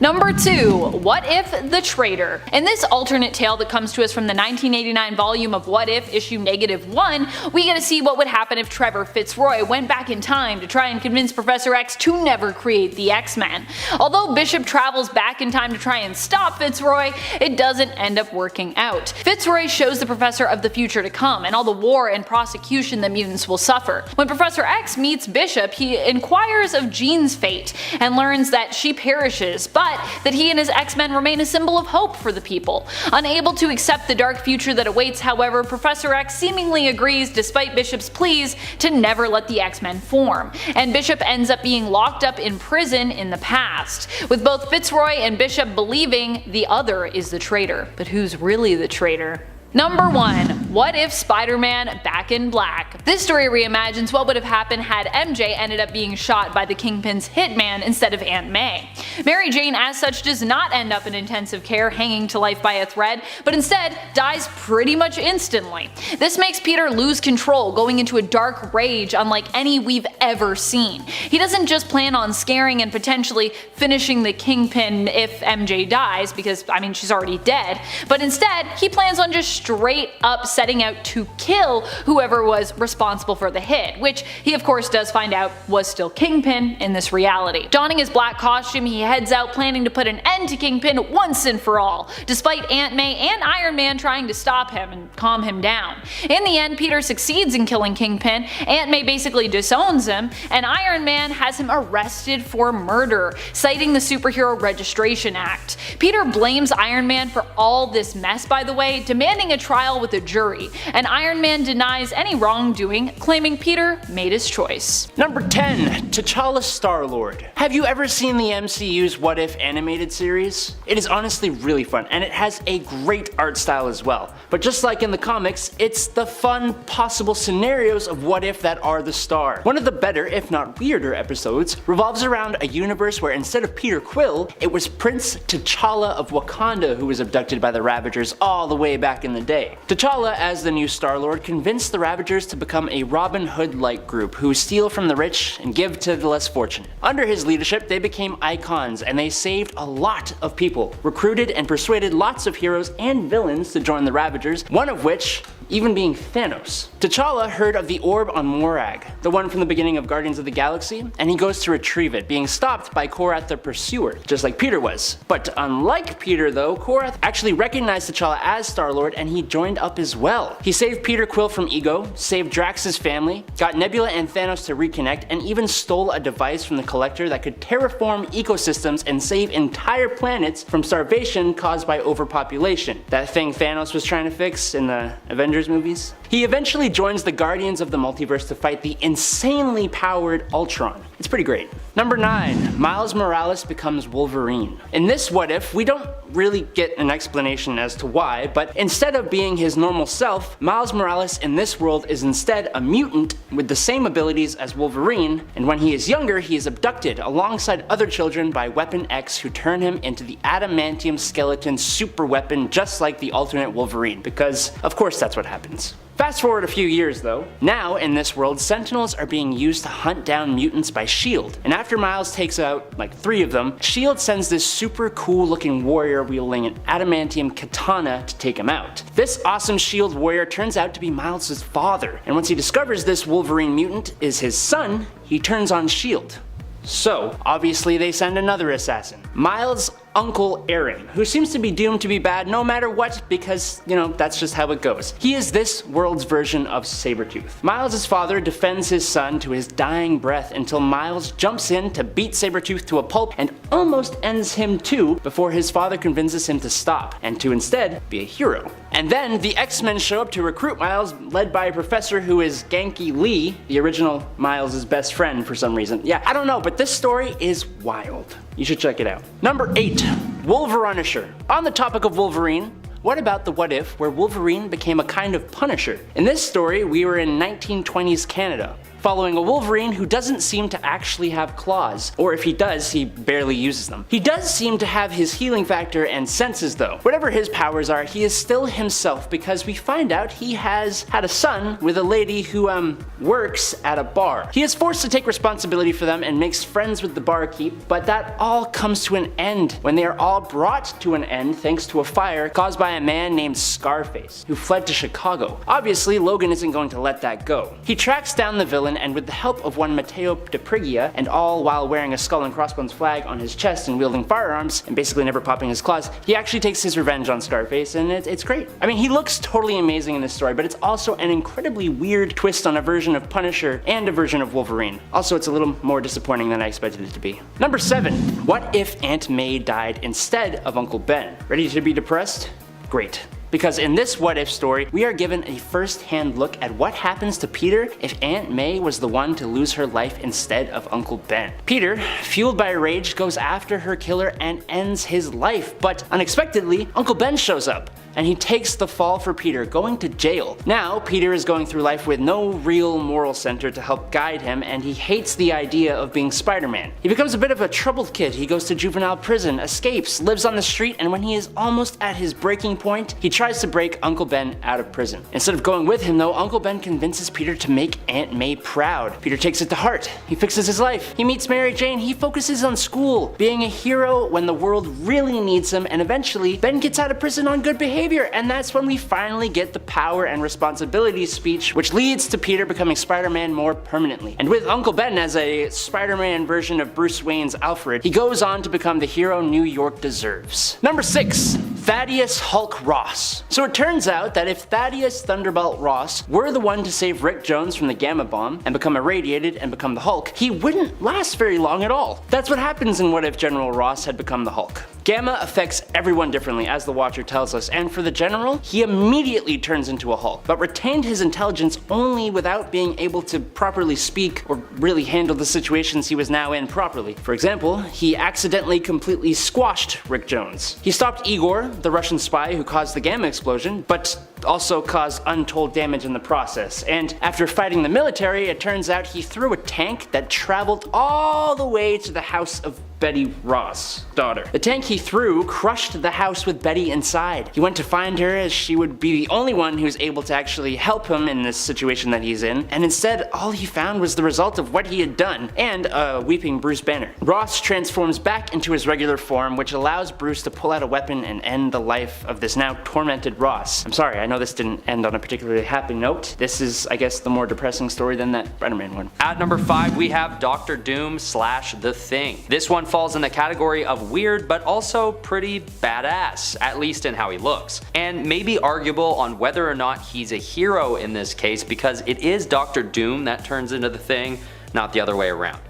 Number 2. What If the Traitor? In this alternate tale that comes to us from the 1989 volume of What If issue -1, we get to see what would happen if Trevor Fitzroy went back in time to try and convince Professor X to never create the X-Men. Although Bishop travels back in time to try and stop Fitzroy, it doesn't end up working out. Fitzroy shows the Professor of the future to come and all the war and prosecution that mutants will suffer. When Professor X meets Bishop, he inquires of Jean's fate and learns that she perishes, but that he and his X-Men remain a symbol of hope for the people. Unable to accept the dark future that awaits, however, Professor X seemingly agrees, despite Bishop's pleas, to never let the X-Men form, and Bishop ends up being locked up in prison in the past, with both Fitzroy and Bishop believing the other is the traitor. But who's really the traitor? Number 1. What if Spider-Man Back in Black? This story reimagines what would have happened had MJ ended up being shot by the Kingpin's hitman instead of Aunt May. Mary Jane as such does not end up in intensive care hanging to life by a thread, but instead dies pretty much instantly. This makes Peter lose control, going into a dark rage unlike any we've ever seen. He doesn't just plan on scaring and potentially finishing the Kingpin if MJ dies, because I mean she's already dead, but instead he plans on just straight up setting out to kill whoever was responsible for the hit, which he of course does find out was still Kingpin in this reality. Donning his black costume, he heads out planning to put an end to Kingpin once and for all, despite Aunt May and Iron Man trying to stop him and calm him down. In the end, Peter succeeds in killing Kingpin, Aunt May basically disowns him, and Iron Man has him arrested for murder, citing the Superhero Registration Act. Peter blames Iron Man for all this mess, by the way, demanding a trial with a jury, and Iron Man denies any wrongdoing, claiming Peter made his choice. Number 10. T'Challa Star-Lord. Have you ever seen the MCU's What If animated series? It is honestly really fun, and it has a great art style as well. But just like in the comics, it's the fun, possible scenarios of what if that are the star. One of the better, if not weirder, episodes revolves around a universe where instead of Peter Quill, it was Prince T'Challa of Wakanda who was abducted by the Ravagers all the way back in the day. T'Challa, as the new Star-Lord, convinced the Ravagers to become a Robin Hood-like group who steal from the rich and give to the less fortunate. Under his leadership, they became icons and they saved a lot of people, recruited and persuaded lots of heroes and villains to join the Ravagers, one of which even being Thanos. T'Challa heard of the orb on Morag, the one from the beginning of Guardians of the Galaxy, and he goes to retrieve it, being stopped by Korath the Pursuer, just like Peter was. But unlike Peter though, Korath actually recognized T'Challa as Star-Lord and he joined up as well. He saved Peter Quill from Ego, saved Drax's family, got Nebula and Thanos to reconnect, and even stole a device from the Collector that could terraform ecosystems and save entire planets from starvation caused by overpopulation. That thing Thanos was trying to fix in the Avengers movies. He eventually joins the Guardians of the Multiverse to fight the insanely powered Ultron. It's pretty great. Number 9. Miles Morales becomes Wolverine. In this What If, we don't really get an explanation as to why, but instead of being his normal self, Miles Morales in this world is instead a mutant with the same abilities as Wolverine, and when he is younger, he is abducted alongside other children by Weapon X, who turn him into the adamantium skeleton super weapon just like the alternate Wolverine, because of course that's what happens. Fast forward a few years though. Now in this world, Sentinels are being used to hunt down mutants by S.H.I.E.L.D. And after Miles takes out like 3 of them, S.H.I.E.L.D. sends this super cool looking warrior wielding an adamantium katana to take him out. This awesome S.H.I.E.L.D. warrior turns out to be Miles' father, and once he discovers this Wolverine mutant is his son, he turns on S.H.I.E.L.D. So, obviously they send another assassin, Miles' uncle Aaron, who seems to be doomed to be bad no matter what because, you know, that's just how it goes. He is this world's version of Sabretooth. Miles' father defends his son to his dying breath until Miles jumps in to beat Sabretooth to a pulp and almost ends him too before his father convinces him to stop and to instead be a hero. And then the X-Men show up to recruit Miles, led by a professor who is Genki Lee, the original Miles' best friend for some reason. Yeah, I don't know, but this story is wild. You should check it out. Number 8. Wolverunisher. On the topic of Wolverine, what about the What If where Wolverine became a kind of Punisher? In this story, we were in 1920s Canada, following a Wolverine who doesn't seem to actually have claws, or if he does, he barely uses them. He does seem to have his healing factor and senses though. Whatever his powers are, he is still himself because we find out he has had a son with a lady who works at a bar. He is forced to take responsibility for them and makes friends with the barkeep, but that all comes to an end when they are all brought to an end thanks to a fire caused by a man named Scarface, who fled to Chicago. Obviously, Logan isn't going to let that go. He tracks down the villain, and with the help of one Matteo DePrigia, and all while wearing a skull and crossbones flag on his chest and wielding firearms, and basically never popping his claws, he actually takes his revenge on Scarface, and it's great. I mean, he looks totally amazing in this story, but it's also an incredibly weird twist on a version of Punisher and a version of Wolverine. Also, it's a little more disappointing than I expected it to be. Number 7. What if Aunt May died instead of Uncle Ben? Ready to be depressed? Great. Because in this What If story, we are given a first-hand look at what happens to Peter if Aunt May was the one to lose her life instead of Uncle Ben. Peter, fueled by rage, goes after her killer and ends his life, but unexpectedly, Uncle Ben shows up, and he takes the fall for Peter, going to jail. Now, Peter is going through life with no real moral center to help guide him, and he hates the idea of being Spider-Man. He becomes a bit of a troubled kid. He goes to juvenile prison, escapes, lives on the street, and when he is almost at his breaking point, he tries to break Uncle Ben out of prison. Instead of going with him though, Uncle Ben convinces Peter to make Aunt May proud. Peter takes it to heart. He fixes his life. He meets Mary Jane. He focuses on school, being a hero when the world really needs him, and eventually Ben gets out of prison on good behavior. savior, and that's when we finally get the power and responsibility speech, which leads to Peter becoming Spider-Man more permanently. And with Uncle Ben as a Spider-Man version of Bruce Wayne's Alfred, he goes on to become the hero New York deserves. Number 6. Thaddeus Hulk Ross. So it turns out that if Thaddeus Thunderbolt Ross were the one to save Rick Jones from the Gamma Bomb and become irradiated and become the Hulk, he wouldn't last very long at all. That's what happens in What If General Ross had become the Hulk. Gamma affects everyone differently, as the Watcher tells us, and for the General, he immediately turns into a Hulk, but retained his intelligence only without being able to properly speak or really handle the situations he was now in properly. For example, he accidentally completely squashed Rick Jones. He stopped Igor, the Russian spy who caused the Gamma explosion, but also caused untold damage in the process. And after fighting the military, it turns out he threw a tank that traveled all the way to the house of Betty Ross' daughter. The tank he threw crushed the house with Betty inside. He went to find her as she would be the only one who's able to actually help him in this situation that he's in, and instead all he found was the result of what he had done, and a weeping Bruce Banner. Ross transforms back into his regular form, which allows Bruce to pull out a weapon and end the life of this now tormented Ross. I'm sorry, I know this didn't end on a particularly happy note. This is, I guess, the more depressing story than that Spider-Man one. At number 5, we have Doctor Doom / The Thing. This one falls in the category of weird, but also pretty badass, at least in how he looks. And maybe arguable on whether or not he's a hero in this case, because it is Doctor Doom that turns into the Thing, not the other way around.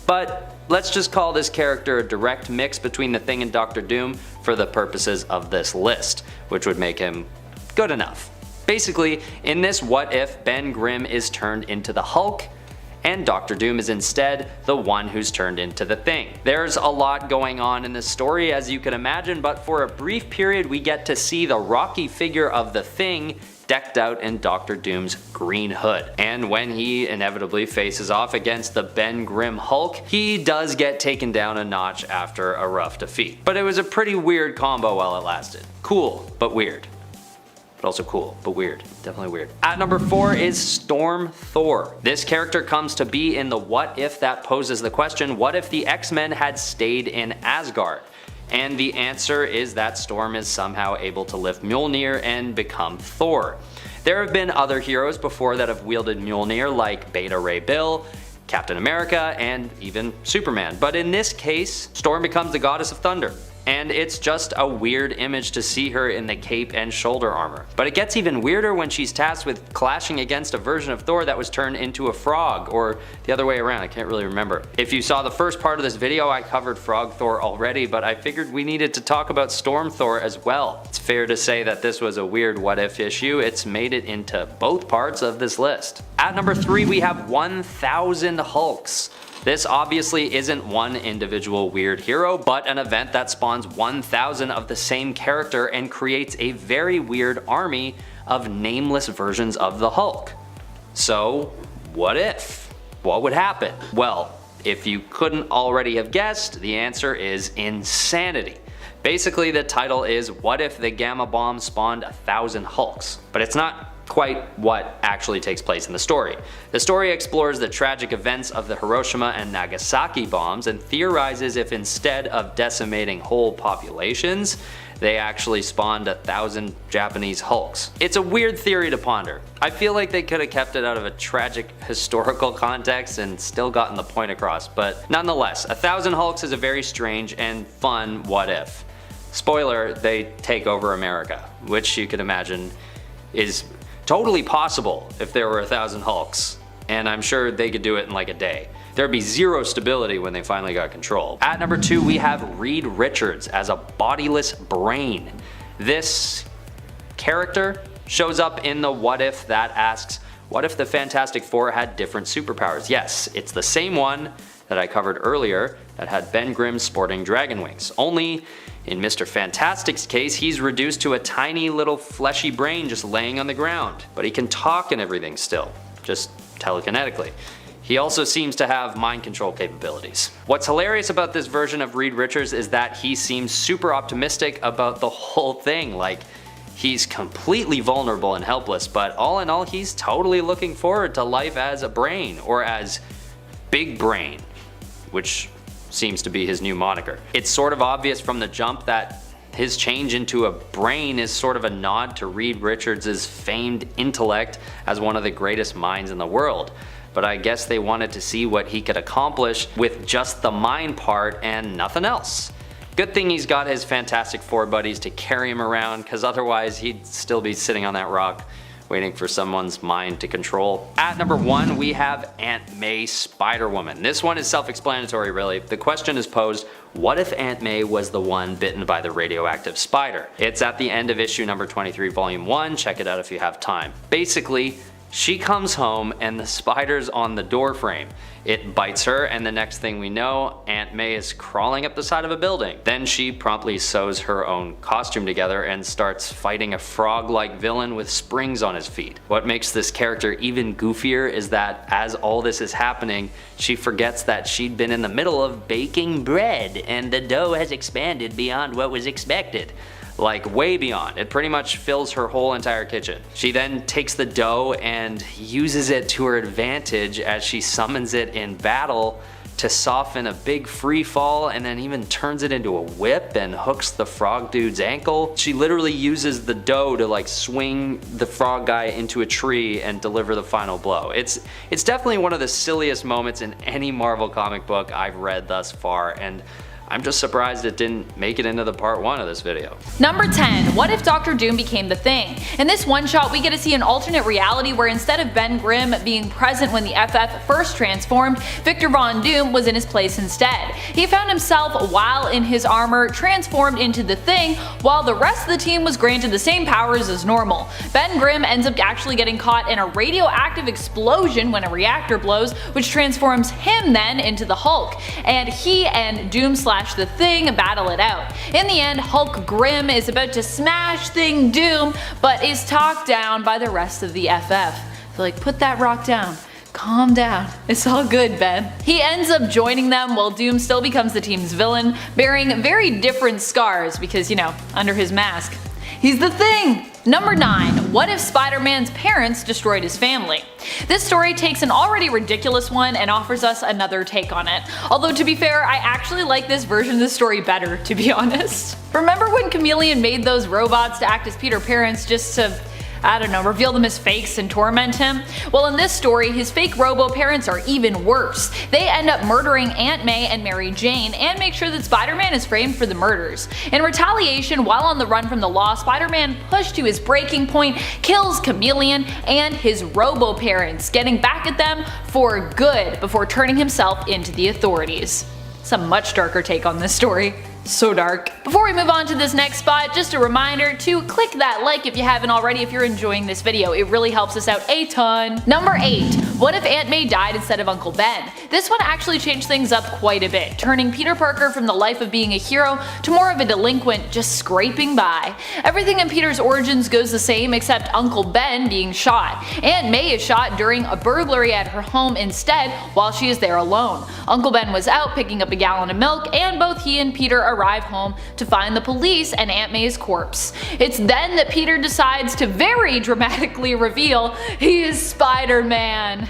But let's just call this character a direct mix between the Thing and Doctor Doom for the purposes of this list, which would make him good enough. Basically, in this What If, Ben Grimm is turned into the Hulk, and Doctor Doom is instead the one who's turned into the Thing. There's a lot going on in this story, as you can imagine, but for a brief period we get to see the rocky figure of the Thing decked out in Doctor Doom's green hood. And when he inevitably faces off against the Ben Grimm Hulk, he does get taken down a notch after a rough defeat. But it was a pretty weird combo while it lasted. Cool, but weird. But also cool, but weird. Definitely weird. At number 4 is Storm Thor. This character comes to be in the What If that poses the question, what if the X-Men had stayed in Asgard? And the answer is that Storm is somehow able to lift Mjolnir and become Thor. There have been other heroes before that have wielded Mjolnir, like Beta Ray Bill, Captain America, and even Superman. But in this case, Storm becomes the goddess of thunder. And it's just a weird image to see her in the cape and shoulder armor. But it gets even weirder when she's tasked with clashing against a version of Thor that was turned into a frog, or the other way around, I can't really remember. If you saw the first part of this video, I covered Frog Thor already, but I figured we needed to talk about Storm Thor as well. It's fair to say that this was a weird what if issue. It's made it into both parts of this list. At number 3, we have 1000 Hulks. This obviously isn't one individual weird hero, but an event that spawns 1000 of the same character and creates a very weird army of nameless versions of the Hulk. So, what if? What would happen? Well, if you couldn't already have guessed, the answer is insanity. Basically, the title is What If the Gamma Bomb Spawned 1000 Hulks? But it's not quite what actually takes place in the story. The story explores the tragic events of the Hiroshima and Nagasaki bombs and theorizes if instead of decimating whole populations, they actually spawned 1000 Japanese Hulks. It's a weird theory to ponder. I feel like they could have kept it out of a tragic historical context and still gotten the point across, but nonetheless, 1000 Hulks is a very strange and fun what if. Spoiler, they take over America, which you can imagine is totally possible if there were 1000 Hulks, and I'm sure they could do it in like a day. There'd be zero stability when they finally got control. At number 2, we have Reed Richards as a bodiless brain. This character shows up in the What If that asks, what if the Fantastic Four had different superpowers? Yes, it's the same one that I covered earlier that had Ben Grimm sporting dragon wings. Only in Mr. Fantastic's case, he's reduced to a tiny little fleshy brain just laying on the ground. But he can talk and everything still, just telekinetically. He also seems to have mind control capabilities. What's hilarious about this version of Reed Richards is that he seems super optimistic about the whole thing. Like, he's completely vulnerable and helpless, but all in all, he's totally looking forward to life as a brain, or as Big Brain, which seems to be his new moniker. It's sort of obvious from the jump that His change into a brain is sort of a nod to Reed Richards' famed intellect as one of the greatest minds in the world. But I guess they wanted to see what he could accomplish with just the mind part and nothing else. Good thing he's got his Fantastic Four buddies to carry him around, cause otherwise he'd still be sitting on that rock waiting for someone's mind to control. At number 1, we have Aunt May Spider-Woman. This one is self-explanatory really. The question is posed, what if Aunt May was the one bitten by the radioactive spider? It's at the end of issue number 23, volume 1, check it out if you have time. Basically, she comes home and the spider's on the door frame. It bites her and the next thing we know, Aunt May is crawling up the side of a building. Then she promptly sews her own costume together and starts fighting a frog-like villain with springs on his feet. What makes this character even goofier is that as all this is happening, she forgets that she'd been in the middle of baking bread and the dough has expanded beyond what was expected. Like way beyond. It pretty much fills her whole entire kitchen. She then takes the dough and uses it to her advantage as she summons it in battle to soften a big free fall, and then even turns it into a whip and hooks the frog dude's ankle. She literally uses the dough to like swing the frog guy into a tree and deliver the final blow. It's definitely one of the silliest moments in any Marvel comic book I've read thus far, and I'm just surprised it didn't make it into the part 1 of this video. Number 10. What if Dr. Doom became the Thing? In this one shot we get to see an alternate reality where instead of Ben Grimm being present when the FF first transformed, Victor Von Doom was in his place instead. He found himself, while in his armor, transformed into the Thing, while the rest of the team was granted the same powers as normal. Ben Grimm ends up actually getting caught in a radioactive explosion when a reactor blows, which transforms him then into the Hulk, and he and Doom the Thing battle it out. In the end, Hulk Grimm is about to smash Thing Doom, but is talked down by the rest of the FF. They're like, put that rock down. Calm down. It's all good, Ben. He ends up joining them while Doom still becomes the team's villain, bearing very different scars because, you know, under his mask, he's the Thing! Number 9. What if Spider-Man's parents destroyed his family? This story takes an already ridiculous one and offers us another take on it. Although to be fair, I actually like this version of the story better, to be honest. Remember when Chameleon made those robots to act as Peter's parents just to, I don't know, reveal them as fakes and torment him? Well, in this story, his fake robo-parents are even worse. They end up murdering Aunt May and Mary Jane and make sure that Spider-Man is framed for the murders. In retaliation, while on the run from the law, Spider-Man, pushed to his breaking point, kills Chameleon and his robo-parents, getting back at them for good before turning himself into the authorities. It's a much darker take on this story. So dark. Before we move on to this next spot, just a reminder to click that like if you haven't already if you're enjoying this video. It really helps us out a ton. Number 8. What if Aunt May died instead of Uncle Ben? This one actually changed things up quite a bit, turning Peter Parker from the life of being a hero to more of a delinquent just scraping by. Everything in Peter's origins goes the same except Uncle Ben being shot. Aunt May is shot during a burglary at her home instead while she is there alone. Uncle Ben was out picking up a gallon of milk and both he and Peter arrive home to find the police and Aunt May's corpse. It's then that Peter decides to very dramatically reveal he is Spider-Man.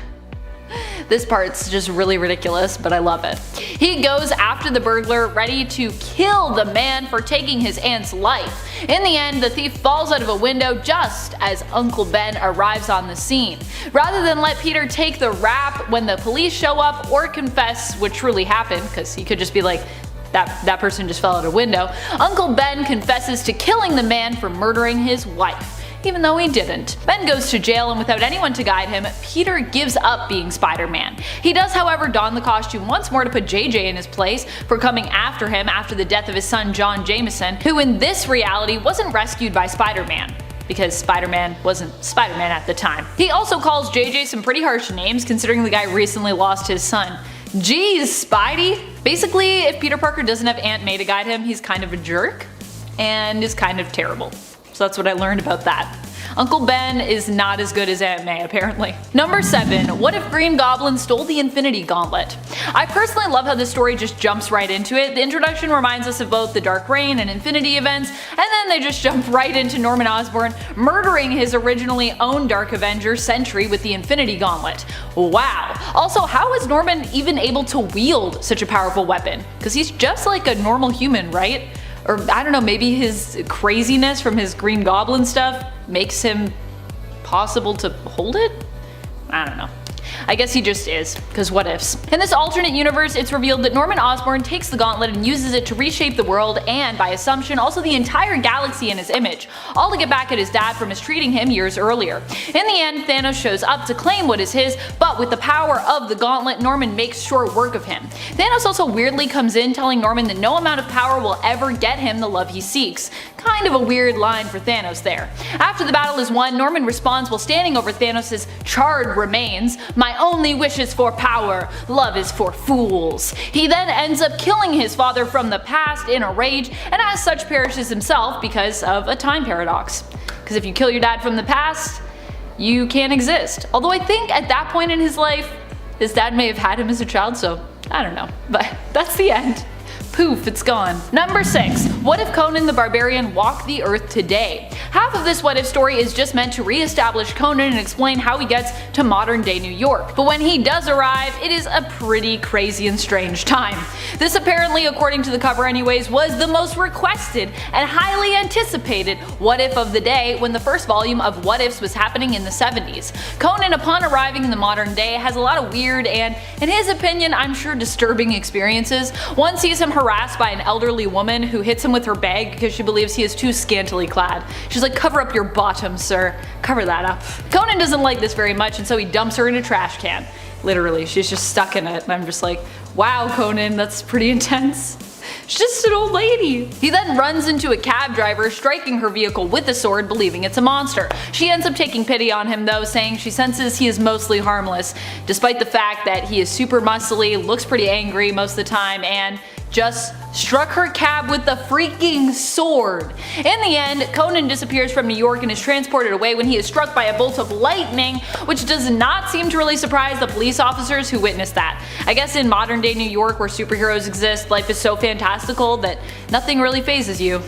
This part's just really ridiculous, but I love it. He goes after the burglar, ready to kill the man for taking his aunt's life. In the end, the thief falls out of a window just as Uncle Ben arrives on the scene. Rather than let Peter take the rap when the police show up or confess what truly happened, because he could just be like, that person just fell out a window, Uncle Ben confesses to killing the man for murdering his wife, even though he didn't. Ben goes to jail and without anyone to guide him, Peter gives up being Spider-Man. He does however don the costume once more to put JJ in his place for coming after him after the death of his son John Jameson, who in this reality wasn't rescued by Spider-Man, because Spider-Man wasn't Spider-Man at the time. He also calls JJ some pretty harsh names considering the guy recently lost his son. Jeez, Spidey? Basically, if Peter Parker doesn't have Aunt May to guide him, he's kind of a jerk and is kind of terrible. So that's what I learned about that. Uncle Ben is not as good as Aunt May, apparently. Number 7. What if Green Goblin stole the Infinity Gauntlet? I personally love how this story just jumps right into it. The introduction reminds us of both the Dark Reign and Infinity events, and then they just jump right into Norman Osborn murdering his originally owned Dark Avenger Sentry with the Infinity Gauntlet. Wow. Also, how is Norman even able to wield such a powerful weapon? Because he's just like a normal human, right? Or I don't know, maybe his craziness from his Green Goblin stuff makes him possible to hold it? I don't know. I guess he just is, because what ifs. In this alternate universe, it's revealed that Norman Osborn takes the gauntlet and uses it to reshape the world and, by assumption, also the entire galaxy in his image, all to get back at his dad for mistreating him years earlier. In the end, Thanos shows up to claim what is his, but with the power of the gauntlet, Norman makes short work of him. Thanos also weirdly comes in telling Norman that no amount of power will ever get him the love he seeks. Kind of a weird line for Thanos there. After the battle is won, Norman responds while standing over Thanos' charred remains, "My only wish is for power, love is for fools." He then ends up killing his father from the past in a rage, and as such perishes himself because of a time paradox. Because if you kill your dad from the past, you can't exist. Although I think at that point in his life, his dad may have had him as a child, so I don't know. But that's the end. Poof, it's gone. Number 6. What if Conan the Barbarian walked the earth today? Half of this what if story is just meant to re-establish Conan and explain how he gets to modern day New York. But when he does arrive, it is a pretty crazy and strange time. This apparently, according to the cover anyways, was the most requested and highly anticipated what if of the day when the first volume of What Ifs was happening in the 70s. Conan, upon arriving in the modern day, has a lot of weird and, in his opinion, I'm sure disturbing experiences. One sees him harassed by an elderly woman who hits him with her bag because she believes he is too scantily clad. She's like, "Cover up your bottom, sir. Cover that up." Conan doesn't like this very much, and so he dumps her in a trash can. Literally, she's just stuck in it, and I'm just like, wow, Conan, that's pretty intense. She's just an old lady. He then runs into a cab driver, striking her vehicle with a sword, believing it's a monster. She ends up taking pity on him though, saying she senses he is mostly harmless, despite the fact that he is super muscly, looks pretty angry most of the time, and just struck her cab with the freaking sword. In the end, Conan disappears from New York and is transported away when he is struck by a bolt of lightning, which does not seem to really surprise the police officers who witnessed that. I guess in modern day New York where superheroes exist, life is so fantastical that nothing really phases you.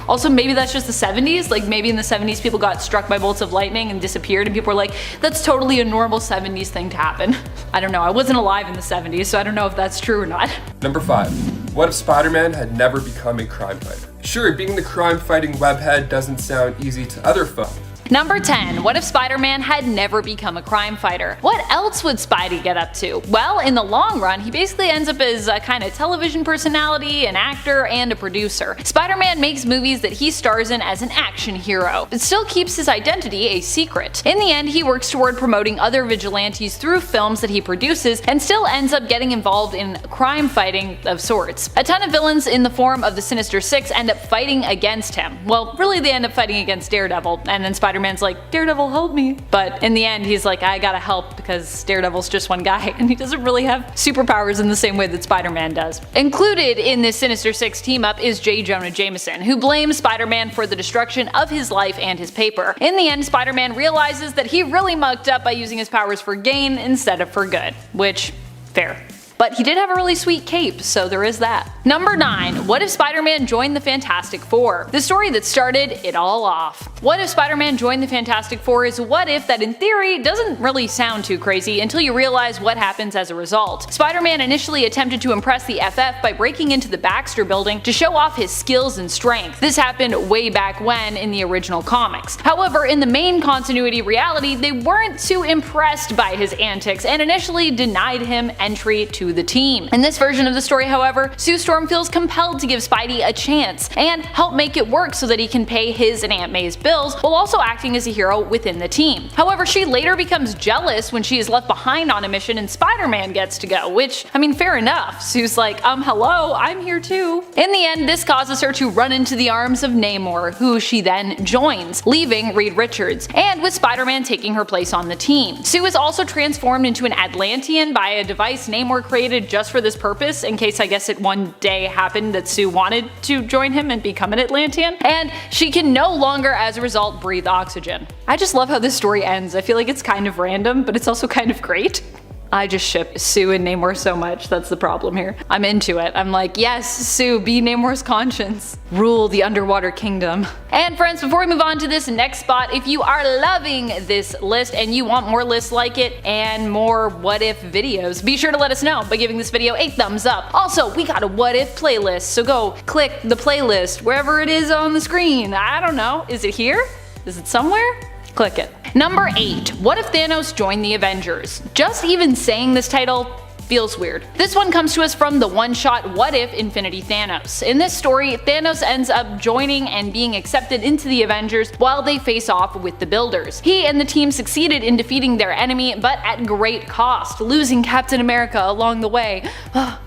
Also, maybe that's just the 70s, like maybe in the 70s people got struck by bolts of lightning and disappeared and people were like, that's totally a normal 70s thing to happen. I don't know, I wasn't alive in the 70s, so I don't know if that's true or not. Number 5. What if Spider-Man had never become a crime fighter? Sure, being the crime-fighting webhead doesn't sound easy to other folk. Number 10. What if Spider-Man had never become a crime fighter? What else would Spidey get up to? Well, in the long run, he basically ends up as a kind of television personality, an actor, and a producer. Spider-Man makes movies that he stars in as an action hero, but still keeps his identity a secret. In the end, he works toward promoting other vigilantes through films that he produces, and still ends up getting involved in crime fighting of sorts. A ton of villains in the form of the Sinister Six end up fighting against him. Well, really they end up fighting against Daredevil, and then Spider-Man's like, "Daredevil, help me." But in the end, he's like, "I gotta help because Daredevil's just one guy," and he doesn't really have superpowers in the same way that Spider-Man does. Included in this Sinister Six team-up is J. Jonah Jameson, who blames Spider-Man for the destruction of his life and his paper. In the end, Spider-Man realizes that he really mucked up by using his powers for gain instead of for good. Which, fair. But he did have a really sweet cape, so there is that. Number 9. What if Spider-Man joined the Fantastic Four? The story that started it all off. What if Spider-Man joined the Fantastic Four is a what if that in theory doesn't really sound too crazy until you realize what happens as a result. Spider-Man initially attempted to impress the FF by breaking into the Baxter building to show off his skills and strength. This happened way back when in the original comics. However, in the main continuity reality, they weren't too impressed by his antics and initially denied him entry to the team. In this version of the story, however, Sue Storm feels compelled to give Spidey a chance and help make it work so that he can pay his and Aunt May's bills while also acting as a hero within the team. However, she later becomes jealous when she is left behind on a mission and Spider-Man gets to go, which, I mean, fair enough. Sue's like, hello, I'm here too. In the end, this causes her to run into the arms of Namor, who she then joins, leaving Reed Richards, and with Spider-Man taking her place on the team. Sue is also transformed into an Atlantean by a device Namor created just for this purpose, in case I guess it one day happened that Sue wanted to join him and become an Atlantean, and she can no longer as a result breathe oxygen. I just love how this story ends. I feel like it's kind of random, but it's also kind of great. I just ship Sue and Namor so much. That's the problem here. I'm into it. I'm like, yes, Sue, be Namor's conscience. Rule the underwater kingdom. And friends, before we move on to this next spot, if you are loving this list and you want more lists like it and more what if videos, be sure to let us know by giving this video a thumbs up. Also, we got a what if playlist, so go click the playlist wherever it is on the screen. I don't know, is it here? Is it somewhere? Click it. Number 8. What if Thanos joined the Avengers? Just even saying this title feels weird. This one comes to us from the one-shot What If Infinity Thanos. In this story, Thanos ends up joining and being accepted into the Avengers while they face off with the Builders. He and the team succeeded in defeating their enemy, but at great cost, losing Captain America along the way.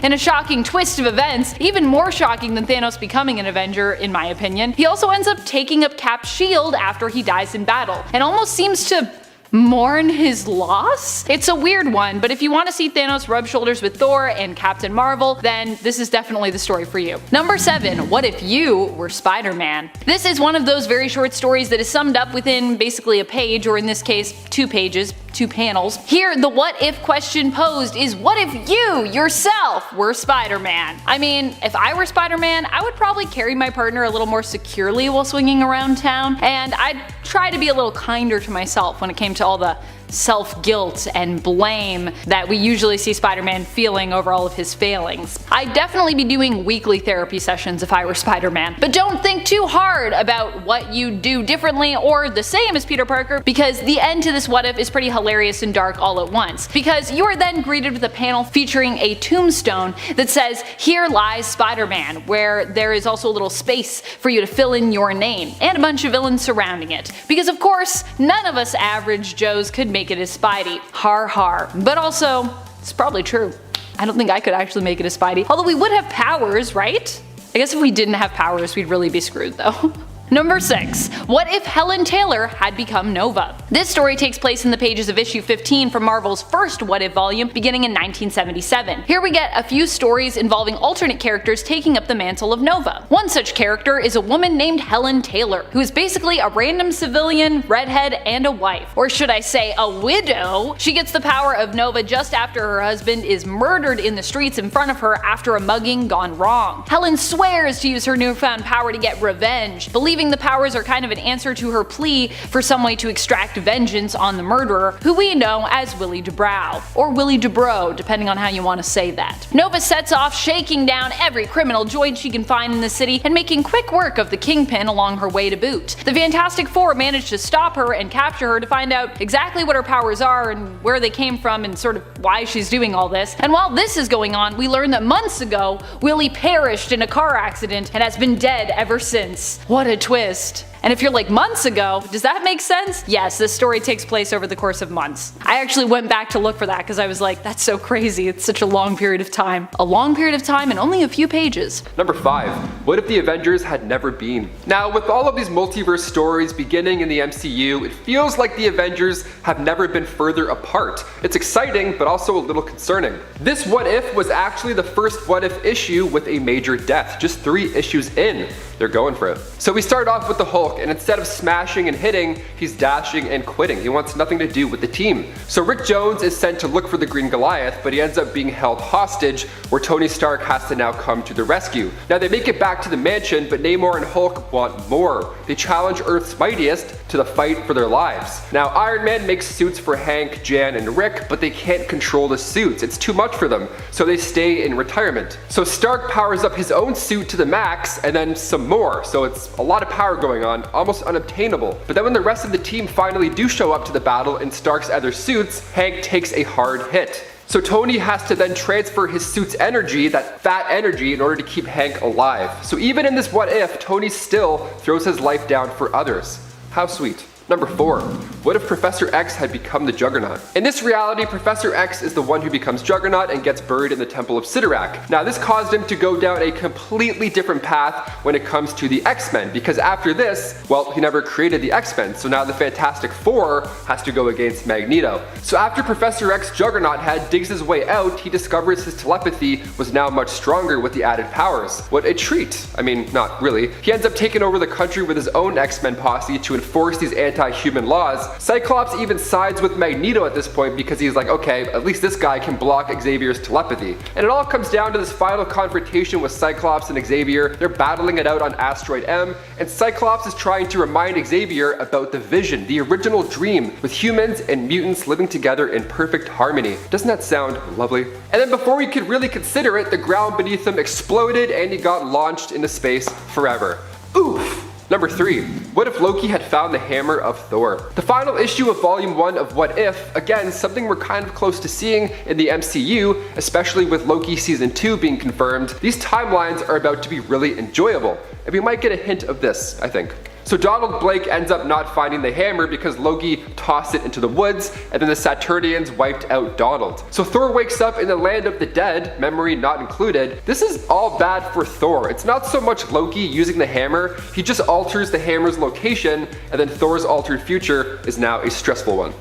In a shocking twist of events, even more shocking than Thanos becoming an Avenger in my opinion, he also ends up taking up Cap's shield after he dies in battle, and almost seems to mourn his loss? It's a weird one, but if you want to see Thanos rub shoulders with Thor and Captain Marvel, then this is definitely the story for you. Number 7. What if you were Spider-Man? This is one of those very short stories that is summed up within basically a page, or in this case, 2 pages. 2 panels. Here, the what if question posed is, what if you, yourself, were Spider-Man? I mean, if I were Spider-Man, I would probably carry my partner a little more securely while swinging around town, and I'd try to be a little kinder to myself when it came to all the self-guilt and blame that we usually see Spider-Man feeling over all of his failings. I'd definitely be doing weekly therapy sessions if I were Spider-Man. But don't think too hard about what you do differently or the same as Peter Parker, because the end to this what if is pretty hilarious and dark all at once. Because you are then greeted with a panel featuring a tombstone that says, "Here lies Spider-Man," where there is also a little space for you to fill in your name, and a bunch of villains surrounding it. Because of course, none of us average Joes could make it as Spidey. Har har. But also, it's probably true. I don't think I could actually make it as Spidey. Although we would have powers, right? I guess if we didn't have powers, we'd really be screwed though. Number 6. What if Helen Taylor had become Nova? This story takes place in the pages of issue 15 from Marvel's first What If volume beginning in 1977. Here we get a few stories involving alternate characters taking up the mantle of Nova. One such character is a woman named Helen Taylor, who is basically a random civilian, redhead, and a wife. Or should I say a widow? She gets the power of Nova just after her husband is murdered in the streets in front of her after a mugging gone wrong. Helen swears to use her newfound power to get revenge, believing the powers are kind of an answer to her plea for some way to extract vengeance on the murderer, who we know as Willie DeBrow, or Willie DeBro, depending on how you want to say that. Nova sets off shaking down every criminal joint she can find in the city and making quick work of the Kingpin along her way to boot. The Fantastic Four manage to stop her and capture her to find out exactly what her powers are and where they came from and sort of why she's doing all this. And while this is going on, we learn that months ago, Willie perished in a car accident and has been dead ever since. What a twist. And if you're like, months ago, does that make sense? Yes, this story takes place over the course of months. I actually went back to look for that because I was like, that's so crazy, it's such a long period of time. A long period of time and only a few pages. Number 5. What if the Avengers had never been? Now, with all of these multiverse stories beginning in the MCU, it feels like the Avengers have never been further apart. It's exciting, but also a little concerning. This What If was actually the first What If issue with a major death, just 3 issues in. They're going for it. So we start off with the Hulk, and instead of smashing and hitting, he's dashing and quitting. He wants nothing to do with the team. So Rick Jones is sent to look for the Green Goliath, but he ends up being held hostage, where Tony Stark has to now come to the rescue. Now they make it back to the mansion, but Namor and Hulk want more. They challenge Earth's mightiest to the fight for their lives. Now Iron Man makes suits for Hank, Jan, and Rick, but they can't control the suits. It's too much for them, so they stay in retirement. So Stark powers up his own suit to the max, and then some more, so it's a lot of power going on, almost unobtainable. But then when the rest of the team finally do show up to the battle in Stark's other suits, Hank takes a hard hit. So Tony has to then transfer his suit's energy, that fat energy, in order to keep Hank alive. So even in this What If, Tony still throws his life down for others. How sweet. Number 4. What if Professor X had become the Juggernaut? In this reality, Professor X is the one who becomes Juggernaut and gets buried in the Temple of Sidorak. Now this caused him to go down a completely different path when it comes to the X-Men, because after this, well, he never created the X-Men, so now the Fantastic Four has to go against Magneto. So after Professor X Juggernaut head digs his way out, he discovers his telepathy was now much stronger with the added powers. What a treat. I mean, not really. He ends up taking over the country with his own X-Men posse to enforce these anti-human laws. Cyclops even sides with Magneto at this point because he's like, okay, at least this guy can block Xavier's telepathy. And it all comes down to this final confrontation with Cyclops and Xavier. They're battling it out on Asteroid M, and Cyclops is trying to remind Xavier about the vision, the original dream, with humans and mutants living together in perfect harmony. Doesn't that sound lovely? And then before we could really consider it, the ground beneath him exploded and he got launched into space forever. Oof! Number 3. What if Loki had found the hammer of Thor? The final issue of Volume 1 of What If, again, something we're kind of close to seeing in the MCU, especially with Loki Season 2 being confirmed. These timelines are about to be really enjoyable, and we might get a hint of this, I think. So Donald Blake ends up not finding the hammer because Loki tossed it into the woods, and then the Saturnians wiped out Donald. So Thor wakes up in the land of the dead, memory not included. This is all bad for Thor. It's not so much Loki using the hammer, he just alters the hammer's location, and then Thor's altered future is now a stressful one.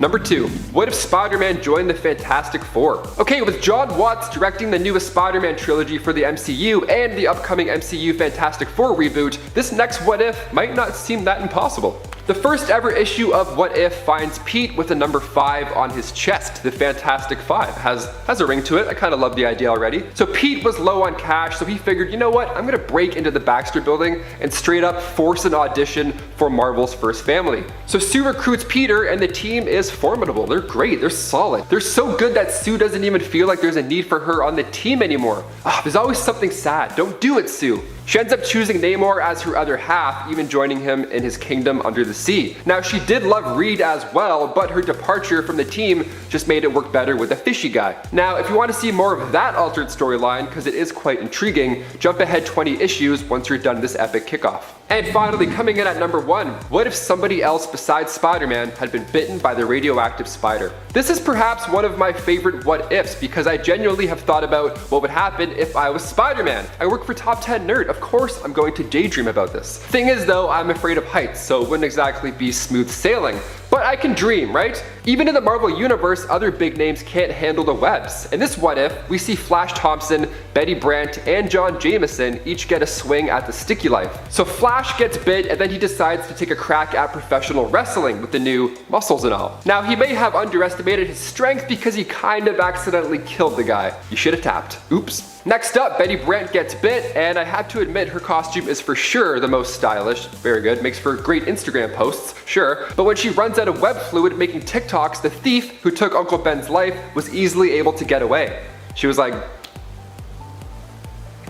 Number 2. What if Spider-Man joined the Fantastic Four? Okay, with John Watts directing the newest Spider-Man trilogy for the MCU and the upcoming MCU Fantastic Four reboot, this next What If might not seem that impossible. The first ever issue of What If finds Pete with a number 5 on his chest. The Fantastic Five has a ring to it. I kind of love the idea already. So Pete was low on cash, so he figured, you know what, I'm gonna break into the Baxter building and straight up force an audition for Marvel's First Family. So Sue recruits Peter and the team is formidable. They're great, they're solid. They're so good that Sue doesn't even feel like there's a need for her on the team anymore. There's always something sad. Don't do it, Sue. She ends up choosing Namor as her other half, even joining him in his kingdom under the sea. Now, she did love Reed as well, but her departure from the team just made it work better with a fishy guy. Now, if you want to see more of that altered storyline, because it is quite intriguing, jump ahead 20 issues once you're done this epic kickoff. And finally, coming in at number 1, what if somebody else besides Spider-Man had been bitten by the radioactive spider? This is perhaps one of my favorite what ifs because I genuinely have thought about what would happen if I was Spider-Man. I work for Top 10 Nerd, of course I'm going to daydream about this. Thing is though, I'm afraid of heights, so it wouldn't exactly be smooth sailing. But I can dream, right? Even in the Marvel Universe, other big names can't handle the webs. In this What If, we see Flash Thompson, Betty Brant, and John Jameson each get a swing at the sticky life. So Flash gets bit and then he decides to take a crack at professional wrestling with the new muscles and all. Now he may have underestimated his strength because he kind of accidentally killed the guy. You should have tapped. Oops. Next up, Betty Brant gets bit, and I have to admit her costume is for sure the most stylish. Very good, makes for great Instagram posts, sure. But when she runs out of web fluid making TikToks, the thief who took Uncle Ben's life was easily able to get away. She was like...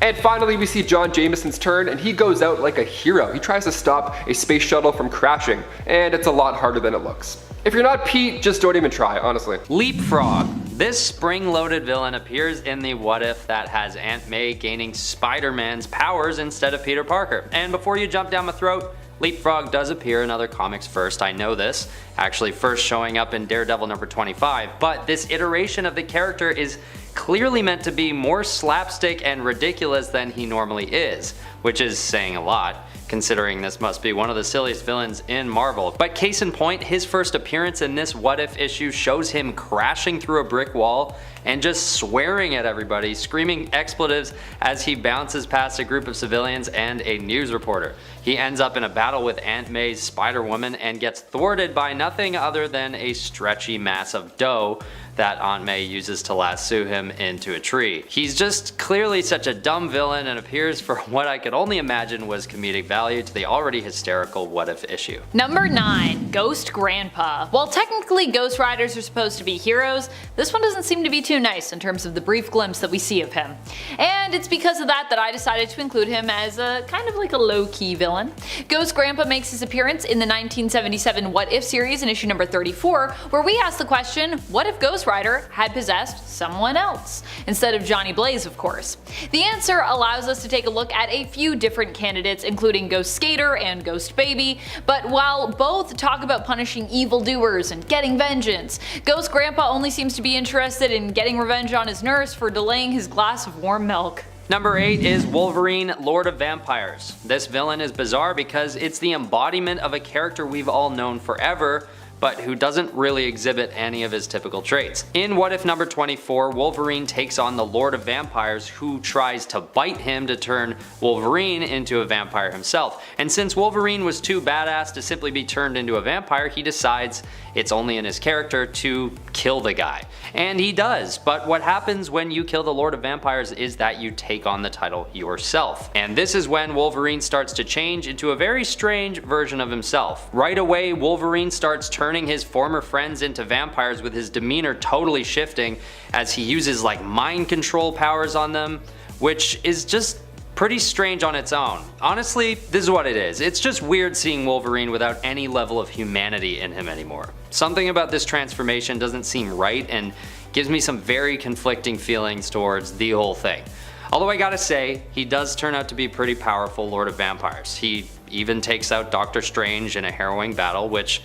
And finally we see John Jameson's turn, and he goes out like a hero. He tries to stop a space shuttle from crashing, and it's a lot harder than it looks. If you're not Pete, just don't even try, honestly. Leapfrog. This spring-loaded villain appears in the What If that has Aunt May gaining Spider-Man's powers instead of Peter Parker. And before you jump down my throat, Leapfrog does appear in other comics first, I know this, actually first showing up in Daredevil number 25, but this iteration of the character is clearly meant to be more slapstick and ridiculous than he normally is, which is saying a lot, considering this must be one of the silliest villains in Marvel. But case in point, his first appearance in this What If issue shows him crashing through a brick wall and just swearing at everybody, screaming expletives as he bounces past a group of civilians and a news reporter. He ends up in a battle with Aunt May's Spider-Woman and gets thwarted by nothing other than a stretchy mass of dough that Aunt May uses to lasso him into a tree. He's just clearly such a dumb villain and appears for what I could only imagine was comedic value to the already hysterical What If issue. Number 9. Ghost Grandpa. While technically Ghost Riders are supposed to be heroes, this one doesn't seem to be too nice in terms of the brief glimpse that we see of him. And it's because of that I decided to include him as a kind of like a low-key villain. Ghost Grandpa makes his appearance in the 1977 What If series in issue number 34, where we ask the question, what if Ghost Rider had possessed someone else? Instead of Johnny Blaze, of course. The answer allows us to take a look at a few different candidates, including Ghost Skater and Ghost Baby, but while both talk about punishing evildoers and getting vengeance, Ghost Grandpa only seems to be interested in getting revenge on his nurse for delaying his glass of warm milk. Number 8 is Wolverine, Lord of Vampires. This villain is bizarre because it's the embodiment of a character we've all known forever, but who doesn't really exhibit any of his typical traits. In What If number 24, Wolverine takes on the Lord of Vampires, who tries to bite him to turn Wolverine into a vampire himself. And since Wolverine was too badass to simply be turned into a vampire, he decides it's only in his character to kill the guy. And he does, but what happens when you kill the Lord of Vampires is that you take on the title yourself. And this is when Wolverine starts to change into a very strange version of himself. Right away, Wolverine starts turning his former friends into vampires, with his demeanor totally shifting as he uses like mind control powers on them, which is just pretty strange on its own. Honestly, this is what it is. It's just weird seeing Wolverine without any level of humanity in him anymore. Something about this transformation doesn't seem right and gives me some very conflicting feelings towards the whole thing. Although I gotta say, he does turn out to be pretty powerful Lord of Vampires. He even takes out Doctor Strange in a harrowing battle, which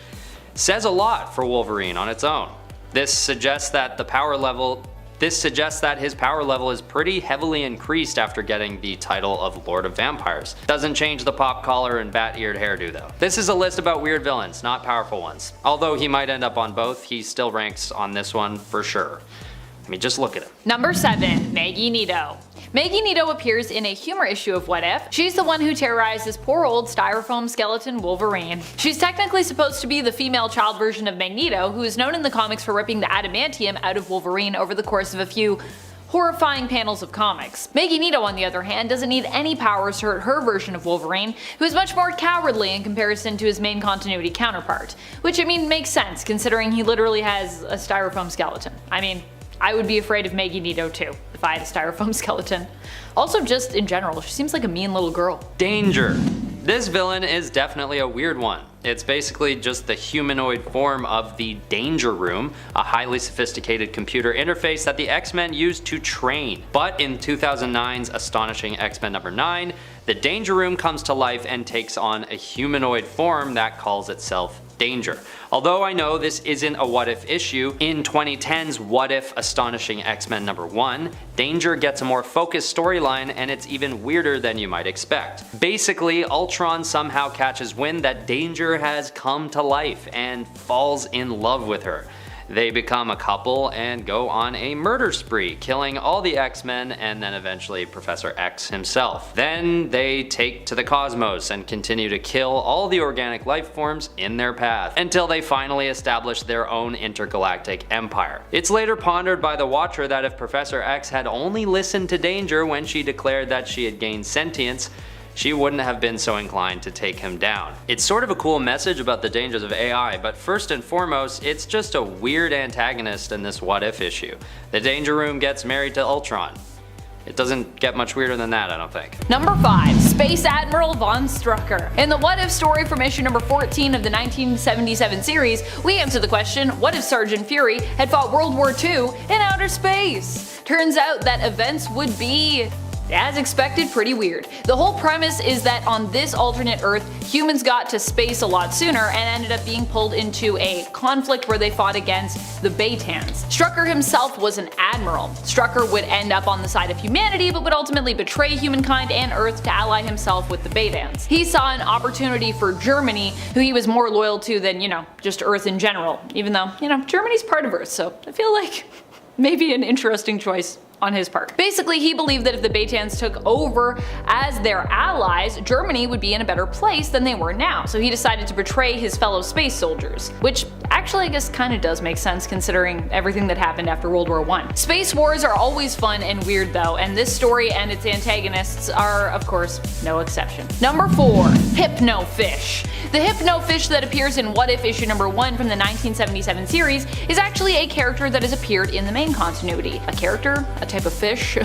says a lot for Wolverine on its own. This suggests that his power level is pretty heavily increased after getting the title of Lord of Vampires. Doesn't change the pop collar and bat-eared hairdo though. This is a list about weird villains, not powerful ones. Although he might end up on both, he still ranks on this one for sure. I mean, just look at him. Number 7, Maggie Nito. Maggie Nito appears in a humor issue of What If. She's the one who terrorizes poor old styrofoam skeleton Wolverine. She's technically supposed to be the female child version of Magneto, who is known in the comics for ripping the adamantium out of Wolverine over the course of a few horrifying panels of comics. Maggie Nito, on the other hand, doesn't need any powers to hurt her version of Wolverine, who is much more cowardly in comparison to his main continuity counterpart. Which, I mean, makes sense considering he literally has a styrofoam skeleton. I mean, I would be afraid of Maggie Nito too, if I had a styrofoam skeleton. Also, just in general, she seems like a mean little girl. Danger. This villain is definitely a weird one. It's basically just the humanoid form of the Danger Room, a highly sophisticated computer interface that the X-Men used to train. But in 2009's astonishing X-Men number 9, the Danger Room comes to life and takes on a humanoid form that calls itself Danger. Although I know this isn't a What If issue, in 2010's What If Astonishing X-Men number 1, Danger gets a more focused storyline, and it's even weirder than you might expect. Basically, Ultron somehow catches wind that Danger has come to life and falls in love with her. They become a couple and go on a murder spree, killing all the X-Men and then eventually Professor X himself. Then they take to the cosmos and continue to kill all the organic life forms in their path, until they finally establish their own intergalactic empire. It's later pondered by the Watcher that if Professor X had only listened to Danger when she declared that she had gained sentience, she wouldn't have been so inclined to take him down. It's sort of a cool message about the dangers of AI, but first and foremost, it's just a weird antagonist in this What If issue. The Danger Room gets married to Ultron. It doesn't get much weirder than that, I don't think. Number 5, Space Admiral Von Strucker. In the What If story from issue number 14 of the 1977 series, we answer the question, what if Sergeant Fury had fought World War II in outer space? Turns out that events would be, as expected, pretty weird. The whole premise is that on this alternate Earth, humans got to space a lot sooner and ended up being pulled into a conflict where they fought against the Baytans. Strucker himself was an admiral. Strucker would end up on the side of humanity, but would ultimately betray humankind and Earth to ally himself with the Baytans. He saw an opportunity for Germany, who he was more loyal to than, just Earth in general, even though, Germany's part of Earth, so I feel like maybe an interesting choice on his part. Basically, he believed that if the Baytans took over as their allies, Germany would be in a better place than they were now, so he decided to betray his fellow space soldiers. Which actually I guess kinda does make sense considering everything that happened after World War I. Space wars are always fun and weird though, and this story and its antagonists are, of course, no exception. Number 4, Hypno-Fish. The Hypno-Fish that appears in What If issue number 1 from the 1977 series is actually a character that has appeared in the main continuity. A character? A type of fish?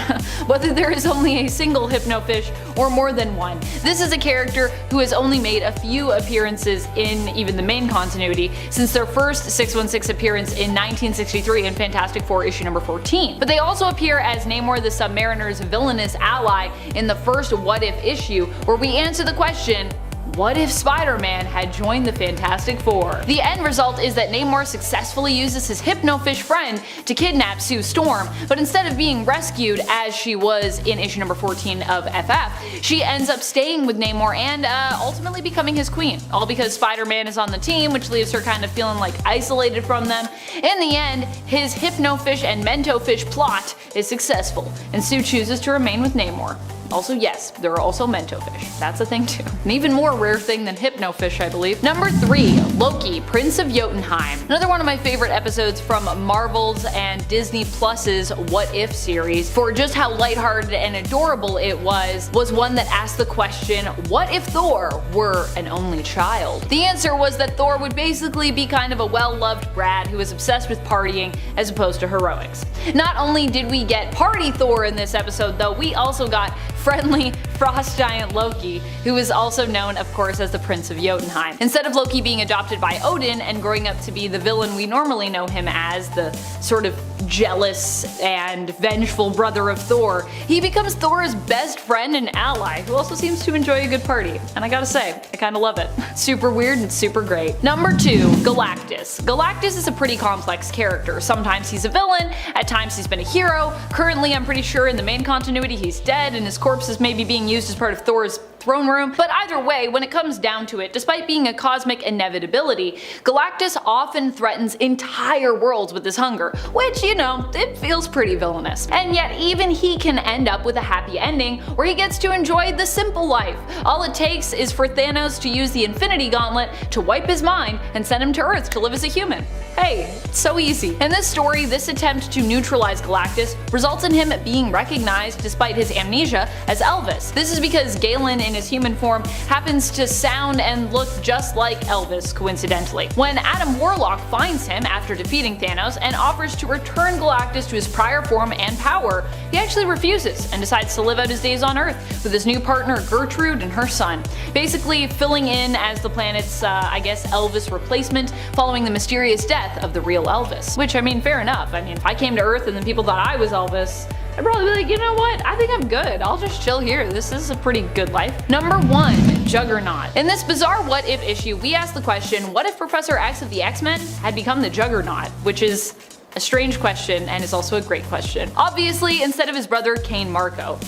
Whether there is only a single Hypno-Fish or more than one. This is a character who has only made a few appearances in even the main continuity since their first 616 appearance in 1963 in Fantastic Four issue number 14. But they also appear as Namor the Submariner's villainous ally in the first What If issue, where we answer the question, what if Spider-Man had joined the Fantastic Four? The end result is that Namor successfully uses his hypnofish friend to kidnap Sue Storm, but instead of being rescued as she was in issue number 14 of FF, she ends up staying with Namor and ultimately becoming his queen, all because Spider-Man is on the team, which leaves her kind of feeling like isolated from them. In the end, his hypnofish and mentofish plot is successful, and Sue chooses to remain with Namor. Also, yes, there are also mentofish. That's a thing too. An even more rare thing than hypnofish, I believe. Number 3, Loki, Prince of Jotunheim. Another one of my favorite episodes from Marvel's and Disney Plus's What If series. For just how lighthearted and adorable it was one that asked the question, what if Thor were an only child? The answer was that Thor would basically be kind of a well-loved brat who was obsessed with partying as opposed to heroics. Not only did we get party Thor in this episode though, we also got friendly frost giant Loki, who is also known of course as the Prince of Jotunheim. Instead of Loki being adopted by Odin and growing up to be the villain we normally know him as, the sort of jealous and vengeful brother of Thor, he becomes Thor's best friend and ally, who also seems to enjoy a good party. And I gotta say, I kinda love it. Super weird and super great. Number 2, Galactus. Galactus is a pretty complex character. Sometimes he's a villain, at times he's been a hero. Currently, I'm pretty sure in the main continuity he's dead and his corpse is maybe being used as part of Thor's throne room. But either way, when it comes down to it, despite being a cosmic inevitability, Galactus often threatens entire worlds with his hunger, which, you know, it feels pretty villainous. And yet even he can end up with a happy ending where he gets to enjoy the simple life. All it takes is for Thanos to use the Infinity Gauntlet to wipe his mind and send him to Earth to live as a human. Hey, it's so easy. In this story, this attempt to neutralize Galactus results in him being recognized, despite his amnesia, as Elvis. This is because Galen in his human form happens to sound and look just like Elvis, coincidentally. When Adam Warlock finds him after defeating Thanos and offers to return Galactus to his prior form and power, he actually refuses and decides to live out his days on Earth with his new partner Gertrude and her son, basically filling in as the planet's, I guess, Elvis replacement following the mysterious death of the real Elvis. Which, I mean, fair enough. I mean, if I came to Earth and then people thought I was Elvis, I'd probably be like, you know what, I think I'm good. I'll just chill here. This is a pretty good life. Number 1, Juggernaut. In this bizarre what if issue, we asked the question, what if Professor X of the X-Men had become the Juggernaut? Which is a strange question and is also a great question. Obviously, instead of his brother Kane Marco.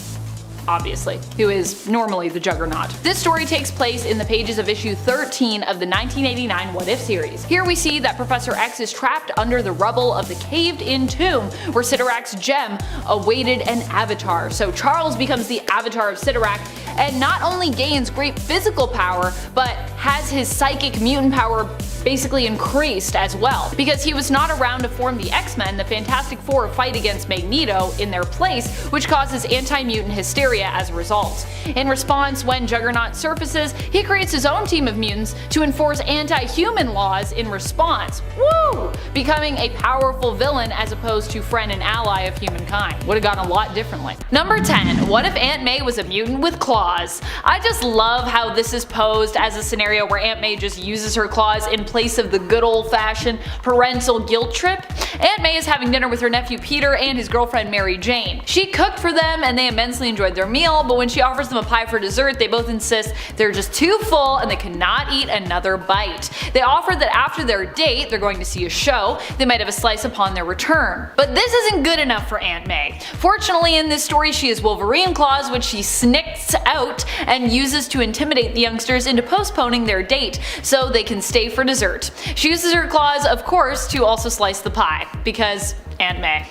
Obviously, who is normally the Juggernaut. This story takes place in the pages of issue 13 of the 1989 What If series. Here we see that Professor X is trapped under the rubble of the caved-in tomb where Sidorak's gem awaited an avatar. So Charles becomes the avatar of Sidorak and not only gains great physical power, but has his psychic mutant power basically increased as well. Because he was not around to form the X-Men, the Fantastic Four fight against Magneto in their place, which causes anti-mutant hysteria as a result. In response, when Juggernaut surfaces, he creates his own team of mutants to enforce anti-human laws in response. Woo! Becoming a powerful villain as opposed to friend and ally of humankind. Would have gone a lot differently. Number 10. What if Aunt May was a mutant with claws? I just love how this is posed as a scenario where Aunt May just uses her claws in place of the good old-fashioned parental guilt trip. Aunt May is having dinner with her nephew Peter and his girlfriend Mary Jane. She cooked for them and they immensely enjoyed their meal, but when she offers them a pie for dessert, they both insist they're just too full and they cannot eat another bite. They offer that after their date, they're going to see a show, they might have a slice upon their return. But this isn't good enough for Aunt May. Fortunately, in this story, she has Wolverine claws, which she snicks out and uses to intimidate the youngsters into postponing their date so they can stay for dessert. She uses her claws, of course, to also slice the pie, because Aunt May.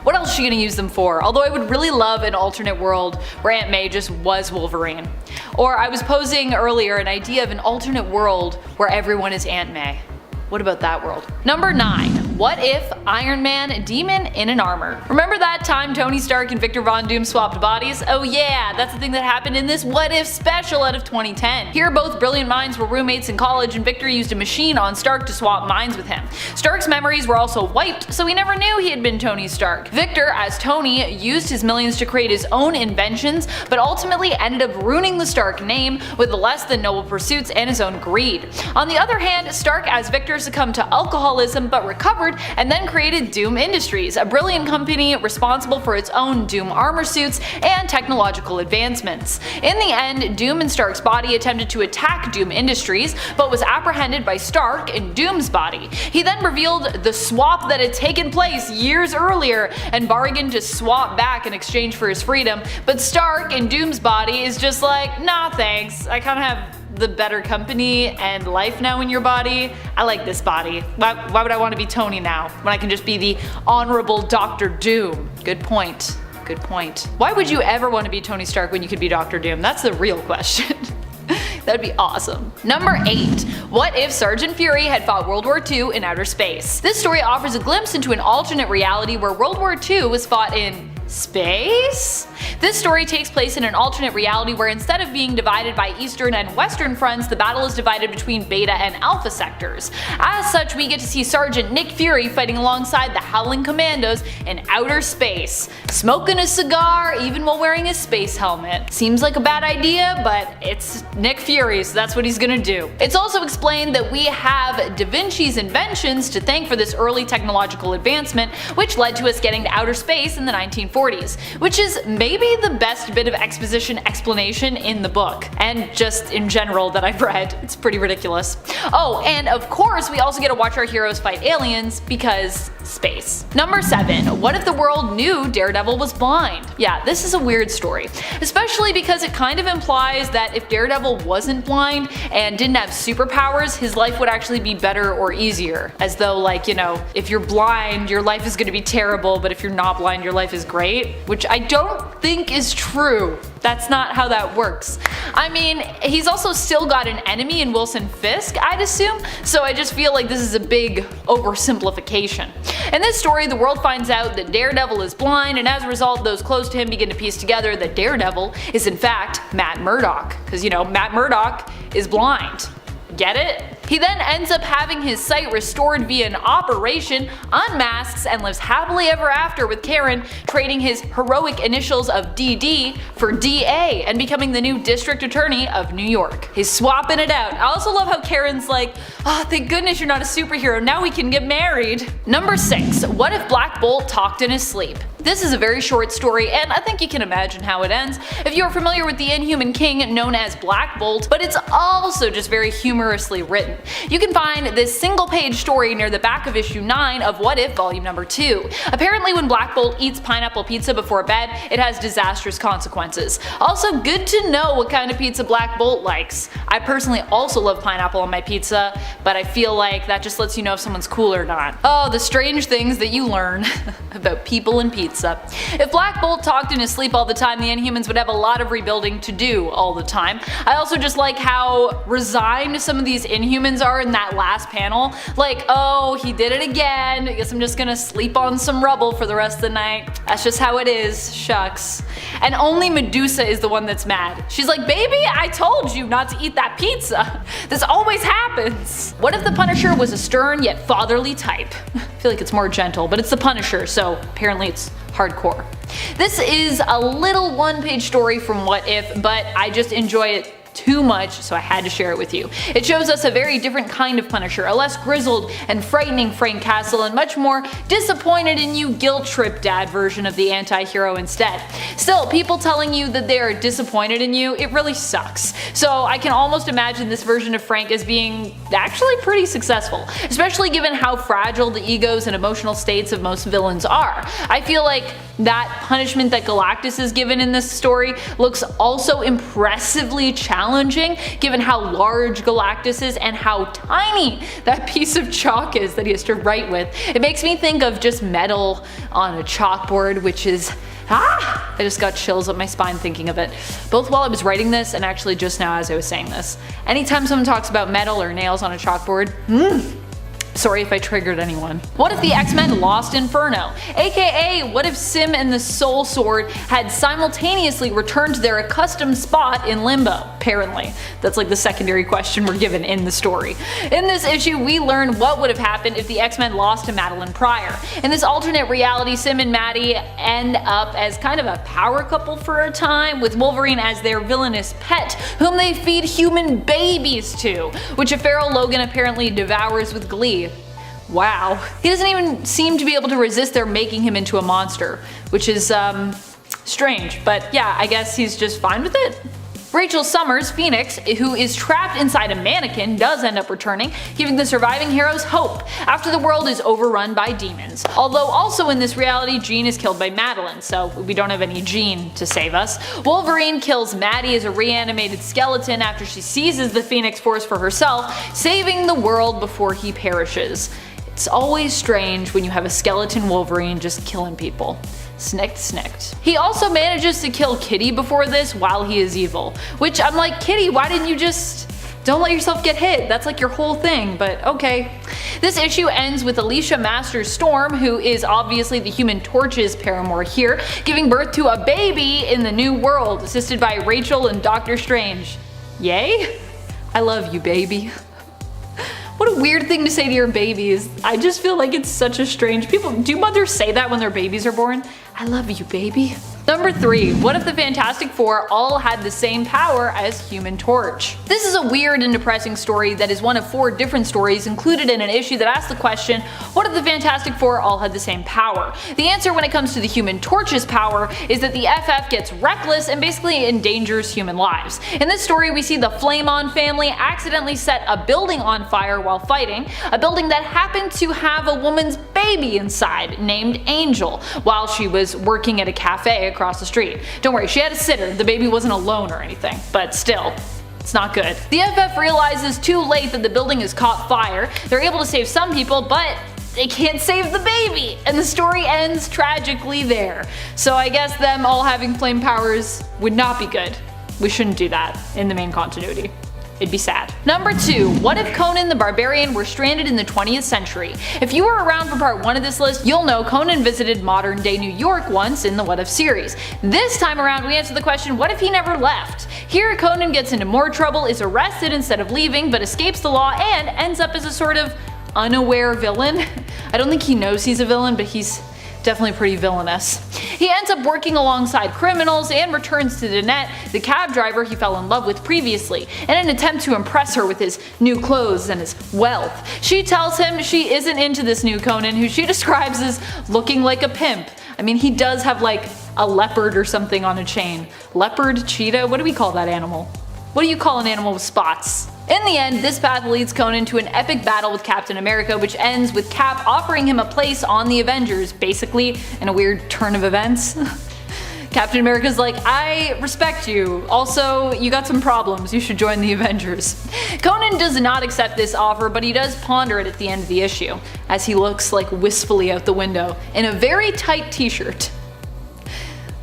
What else is she gonna use them for? Although I would really love an alternate world where Aunt May just was Wolverine. Or I was posing earlier an idea of an alternate world where everyone is Aunt May. What about that world? Number 9. What if Iron Man, a demon in an armor? Remember that time Tony Stark and Victor Von Doom swapped bodies? Oh yeah, that's the thing that happened in this What If special out of 2010. Here both brilliant minds were roommates in college and Victor used a machine on Stark to swap minds with him. Stark's memories were also wiped, so he never knew he had been Tony Stark. Victor, as Tony, used his millions to create his own inventions, but ultimately ended up ruining the Stark name with less than noble pursuits and his own greed. On the other hand, Stark as Victor succumbed to alcoholism but recovered onward and then created Doom Industries, a brilliant company responsible for its own Doom armor suits and technological advancements. In the end, Doom and Stark's body attempted to attack Doom Industries, but was apprehended by Stark in Doom's body. He then revealed the swap that had taken place years earlier and bargained to swap back in exchange for his freedom, but Stark in Doom's body is just like, nah thanks, I kinda have the better company and life now in your body. I like this body. Why would I want to be Tony now when I can just be the honorable Dr. Doom? Good point. Good point. Why would you ever want to be Tony Stark when you could be Dr. Doom? That's the real question. That'd be awesome. Number 8. What if Sergeant Fury had fought World War II in outer space? This story offers a glimpse into an alternate reality where World War II was fought in space? This story takes place in an alternate reality where instead of being divided by eastern and western fronts, the battle is divided between beta and alpha sectors. As such, we get to see Sergeant Nick Fury fighting alongside the Howling Commandos in outer space, smoking a cigar even while wearing a space helmet. Seems like a bad idea, but it's Nick Fury, so that's what he's gonna do. It's also explained that we have Da Vinci's inventions to thank for this early technological advancement, which led to us getting to outer space in the 1940s, which is maybe the best bit of exposition explanation in the book, and just in general that I've read. It's pretty ridiculous. Oh, and of course we also get to watch our heroes fight aliens, because space. Number 7. What if the world knew Daredevil was blind? Yeah, this is a weird story, especially because it kind of implies that if Daredevil wasn't blind and didn't have superpowers, his life would actually be better or easier. As though, like, you know, if you're blind, your life is going to be terrible, but if you're not blind, your life is great, which I don't think is true. That's not how that works. I mean, he's also still got an enemy in Wilson Fisk, I'd assume, so I just feel like this is a big oversimplification. In this story, the world finds out that Daredevil is blind, and as a result, those close to him begin to piece together that Daredevil is in fact Matt Murdock, because you know, Matt Murdock is blind. Get it? He then ends up having his sight restored via an operation, unmasks, and lives happily ever after with Karen, trading his heroic initials of DD for DA and becoming the new district attorney of New York. He's swapping it out. I also love how Karen's like, oh, thank goodness you're not a superhero, now we can get married. Number 6. What if Black Bolt talked in his sleep? This is a very short story, and I think you can imagine how it ends if you are familiar with the Inhuman King known as Black Bolt, but it's also just very humorously written. You can find this single-page story near the back of issue 9 of What If Volume Number 2. Apparently when Black Bolt eats pineapple pizza before bed, it has disastrous consequences. Also, good to know what kind of pizza Black Bolt likes. I personally also love pineapple on my pizza, but I feel like that just lets you know if someone's cool or not. Oh, the strange things that you learn about people and pizza. If Black Bolt talked in his sleep all the time, the Inhumans would have a lot of rebuilding to do all the time. I also just like how resigned some of these Inhumans are in that last panel. Like, oh, he did it again, I guess I'm just gonna sleep on some rubble for the rest of the night. That's just how it is, shucks. And only Medusa is the one that's mad. She's like, baby, I told you not to eat that pizza. This always happens. What if the Punisher was a stern yet fatherly type? I feel like it's more gentle, but it's the Punisher, so apparently it's hardcore. This is a little one-page story from What If, but I just enjoy it too much, so I had to share it with you. It shows us a very different kind of Punisher, a less grizzled and frightening Frank Castle, and much more disappointed in you guilt-trip dad version of the anti-hero instead. Still, people telling you that they are disappointed in you, it really sucks. So I can almost imagine this version of Frank as being actually pretty successful, especially given how fragile the egos and emotional states of most villains are. I feel like that punishment that Galactus is given in this story looks also impressively challenging given how large Galactus is and how tiny that piece of chalk is that he has to write with. It makes me think of just metal on a chalkboard, which is I just got chills up my spine thinking of it, both while I was writing this and actually just now as I was saying this. Anytime someone talks about metal or nails on a chalkboard, sorry if I triggered anyone. What if the X-Men lost Inferno? AKA, what if Sim and the Soul Sword had simultaneously returned to their accustomed spot in Limbo? Apparently. That's like the secondary question we're given in the story. In this issue, we learn what would have happened if the X-Men lost to Madeline Pryor. In this alternate reality, Sim and Maddie end up as kind of a power couple for a time, with Wolverine as their villainous pet, whom they feed human babies to, which a feral Logan apparently devours with glee. Wow. He doesn't even seem to be able to resist their making him into a monster, which is, strange, but yeah, I guess he's just fine with it. Rachel Summers, Phoenix, who is trapped inside a mannequin, does end up returning, giving the surviving heroes hope after the world is overrun by demons. Although also in this reality, Jean is killed by Madeline, so we don't have any Jean to save us. Wolverine kills Maddie as a reanimated skeleton after she seizes the Phoenix Force for herself, saving the world before he perishes. It's always strange when you have a skeleton Wolverine just killing people. Snicked, snicked. He also manages to kill Kitty before this while he is evil. Which I'm like, Kitty, why didn't you just... Don't let yourself get hit, that's like your whole thing, but okay. This issue ends with Alicia Masters Storm, who is obviously the Human Torch's paramour here, giving birth to a baby in the new world, assisted by Rachel and Doctor Strange. Yay? I love you, baby. What a weird thing to say to your babies. I just feel like it's such a strange... Do mothers say that when their babies are born? I love you, baby. Number 3. What if the Fantastic Four all had the same power as Human Torch? This is a weird and depressing story that is one of 4 different stories included in an issue that asks the question, what if the Fantastic Four all had the same power? The answer when it comes to the Human Torch's power is that the FF gets reckless and basically endangers human lives. In this story we see the Flame-On family accidentally set a building on fire while fighting, a building that happened to have a woman's baby inside named Angel while she was working at a cafe across the street. Don't worry, she had a sitter, the baby wasn't alone or anything, but still. It's not good. The FF realizes too late that the building has caught fire. They're able to save some people, but they can't save the baby, and the story ends tragically there. So I guess them all having flame powers would not be good. We shouldn't do that in the main continuity. It'd be sad. Number 2. What if Conan the Barbarian were stranded in the 20th century? If you were around for part 1 of this list, you'll know Conan visited modern day New York once in the What If series. This time around we answer the question, what if he never left? Here Conan gets into more trouble, is arrested instead of leaving, but escapes the law and ends up as a sort of unaware villain. I don't think he knows he's a villain, but he's definitely pretty villainous. He ends up working alongside criminals and returns to Danette, the cab driver he fell in love with previously, in an attempt to impress her with his new clothes and his wealth. She tells him she isn't into this new Conan, who she describes as looking like a pimp. I mean, he does have like a leopard or something on a chain. Leopard? Cheetah? What do we call that animal? What do you call an animal with spots? In the end, this path leads Conan to an epic battle with Captain America, which ends with Cap offering him a place on the Avengers, basically in a weird turn of events. Captain America's like, I respect you, also you got some problems, you should join the Avengers. Conan does not accept this offer, but he does ponder it at the end of the issue, as he looks like wistfully out the window, in a very tight t-shirt.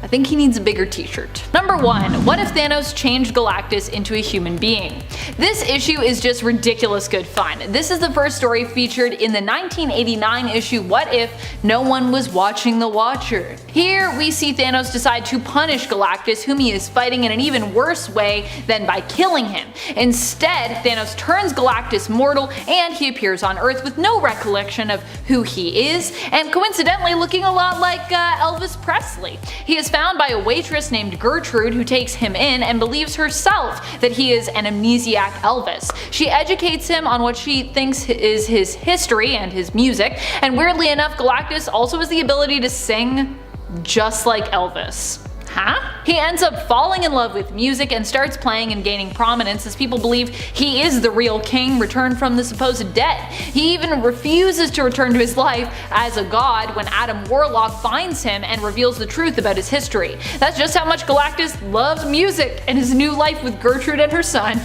I think he needs a bigger t-shirt. Number 1. What if Thanos changed Galactus into a human being? This issue is just ridiculous good fun. This is the first story featured in the 1989 issue What If No One Was Watching the Watcher. Here we see Thanos decide to punish Galactus, whom he is fighting in an even worse way than by killing him. Instead, Thanos turns Galactus mortal and he appears on Earth with no recollection of who he is, and coincidentally looking a lot like Elvis Presley. He is found by a waitress named Gertrude who takes him in and believes herself that he is an amnesiac Elvis. She educates him on what she thinks is his history and his music, and weirdly enough Galactus also has the ability to sing just like Elvis. Huh? He ends up falling in love with music and starts playing and gaining prominence as people believe he is the real king returned from the supposed dead. He even refuses to return to his life as a god when Adam Warlock finds him and reveals the truth about his history. That's just how much Galactus loves music and his new life with Gertrude and her son.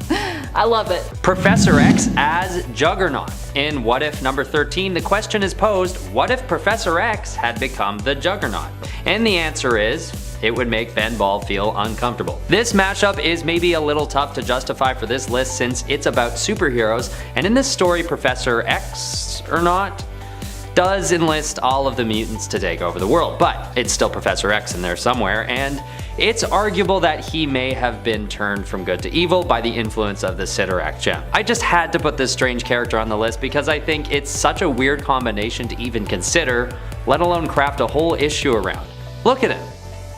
I love it. Professor X as Juggernaut. In What If number 13, the question is posed, what if Professor X had become the Juggernaut? And the answer is, it would make Ben Ball feel uncomfortable. This mashup is maybe a little tough to justify for this list since it's about superheroes, and in this story Professor X, or not, does enlist all of the mutants to take over the world, but it's still Professor X in there somewhere, and it's arguable that he may have been turned from good to evil by the influence of the Sidorak gem. I just had to put this strange character on the list because I think it's such a weird combination to even consider, let alone craft a whole issue around. Look at him.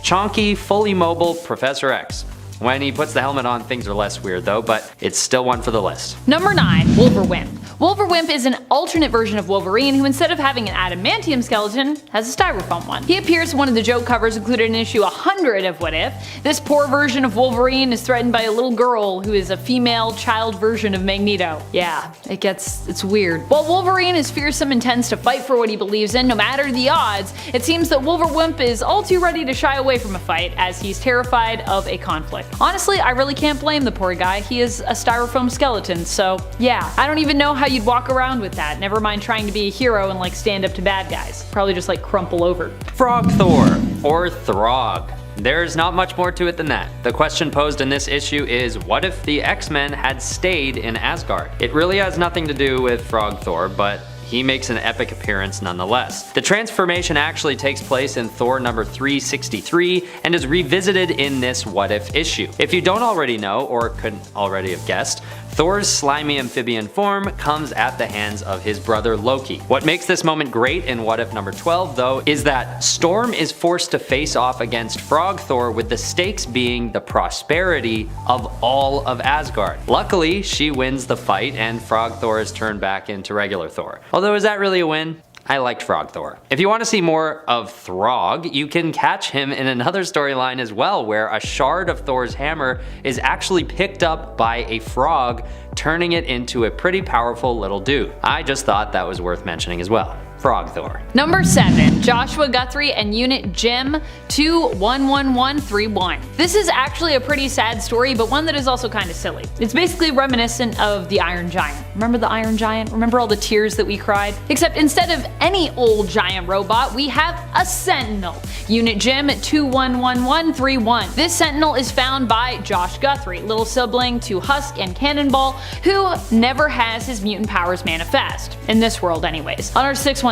Chonky, fully mobile Professor X. When he puts the helmet on, things are less weird though, but it's still one for the list. Number 9. Wolverine. Wolverwimp is an alternate version of Wolverine who, instead of having an adamantium skeleton, has a styrofoam one. He appears in one of the joke covers included in issue 100 of What If. This poor version of Wolverine is threatened by a little girl who is a female child version of Magneto. Yeah, it's weird. While Wolverine is fearsome and tends to fight for what he believes in no matter the odds, it seems that Wolverwimp is all too ready to shy away from a fight as he's terrified of a conflict. Honestly, I really can't blame the poor guy. He is a styrofoam skeleton, so yeah. I don't even know how you'd walk around with that, never mind trying to be a hero and like stand up to bad guys. Probably just like crumple over. Frog Thor, or Throg. There's not much more to it than that. The question posed in this issue is, what if the X-Men had stayed in Asgard? It really has nothing to do with Frog Thor, but he makes an epic appearance nonetheless. The transformation actually takes place in Thor number 363 and is revisited in this What If issue. If you don't already know, or couldn't already have guessed, Thor's slimy amphibian form comes at the hands of his brother Loki. What makes this moment great in What If number 12 though is that Storm is forced to face off against Frog Thor, with the stakes being the prosperity of all of Asgard. Luckily, she wins the fight and Frog Thor is turned back into regular Thor. Although, is that really a win? I liked Frog Thor. If you want to see more of Throg, you can catch him in another storyline as well, where a shard of Thor's hammer is actually picked up by a frog, turning it into a pretty powerful little dude. I just thought that was worth mentioning as well. Frog Thor. Number 7, Joshua Guthrie and Unit Jim 211131. This is actually a pretty sad story, but one that is also kind of silly. It's basically reminiscent of the Iron Giant. Remember the Iron Giant? Remember all the tears that we cried? Except instead of any old giant robot, we have a Sentinel. Unit Jim 211131. This Sentinel is found by Josh Guthrie, little sibling to Husk and Cannonball, who never has his mutant powers manifest. In this world anyways. On our 616,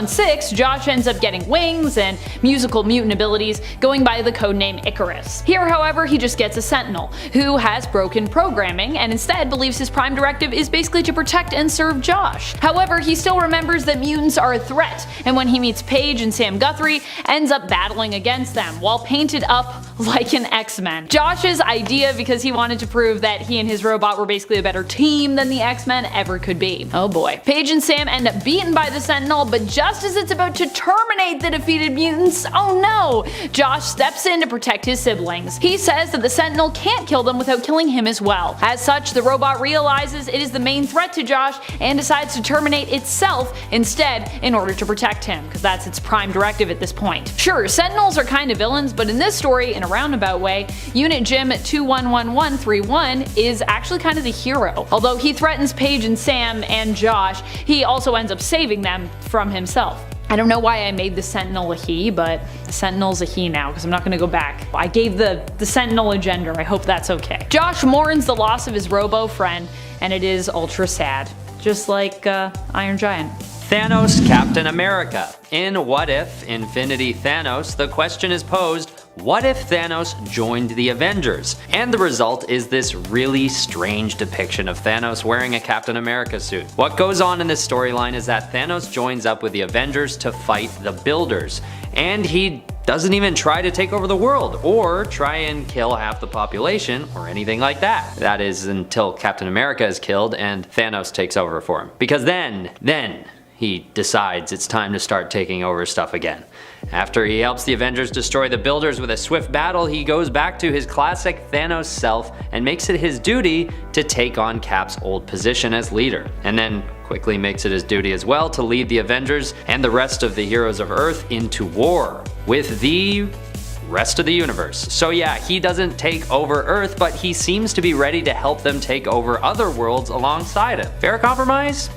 Josh ends up getting wings and musical mutant abilities, going by the codename Icarus. Here, however, he just gets a Sentinel, who has broken programming and instead believes his prime directive is basically to protect and serve Josh. However, he still remembers that mutants are a threat, and when he meets Paige and Sam Guthrie, ends up battling against them, while painted up like an X-Men. Josh's idea, because he wanted to prove that he and his robot were basically a better team than the X-Men ever could be. Oh boy. Paige and Sam end up beaten by the Sentinel, but just as it's about to terminate the defeated mutants, oh no! Josh steps in to protect his siblings. He says that the Sentinel can't kill them without killing him as well. As such, the robot realizes it is the main threat to Josh and decides to terminate itself instead in order to protect him, because that's its prime directive at this point. Sure, Sentinels are kind of villains, but in this story, in a roundabout way, Unit Jim 211131 is actually kind of the hero. Although he threatens Paige and Sam and Josh, he also ends up saving them from himself. I don't know why I made the Sentinel a he, but the Sentinel's a he now, because I'm not going to go back. I gave the Sentinel a gender, I hope that's okay. Josh mourns the loss of his robo friend, and it is ultra sad. Just like Iron Giant. Thanos Captain America. In What If Infinity Thanos, the question is posed, what if Thanos joined the Avengers? And the result is this really strange depiction of Thanos wearing a Captain America suit. What goes on in this storyline is that Thanos joins up with the Avengers to fight the Builders, and he doesn't even try to take over the world, or try and kill half the population, or anything like that. That is until Captain America is killed and Thanos takes over for him. Because then he decides it's time to start taking over stuff again. After he helps the Avengers destroy the Builders with a swift battle, he goes back to his classic Thanos self and makes it his duty to take on Cap's old position as leader, and then quickly makes it his duty as well to lead the Avengers and the rest of the heroes of Earth into war with the rest of the universe. So yeah, he doesn't take over Earth, but he seems to be ready to help them take over other worlds alongside him. Fair compromise?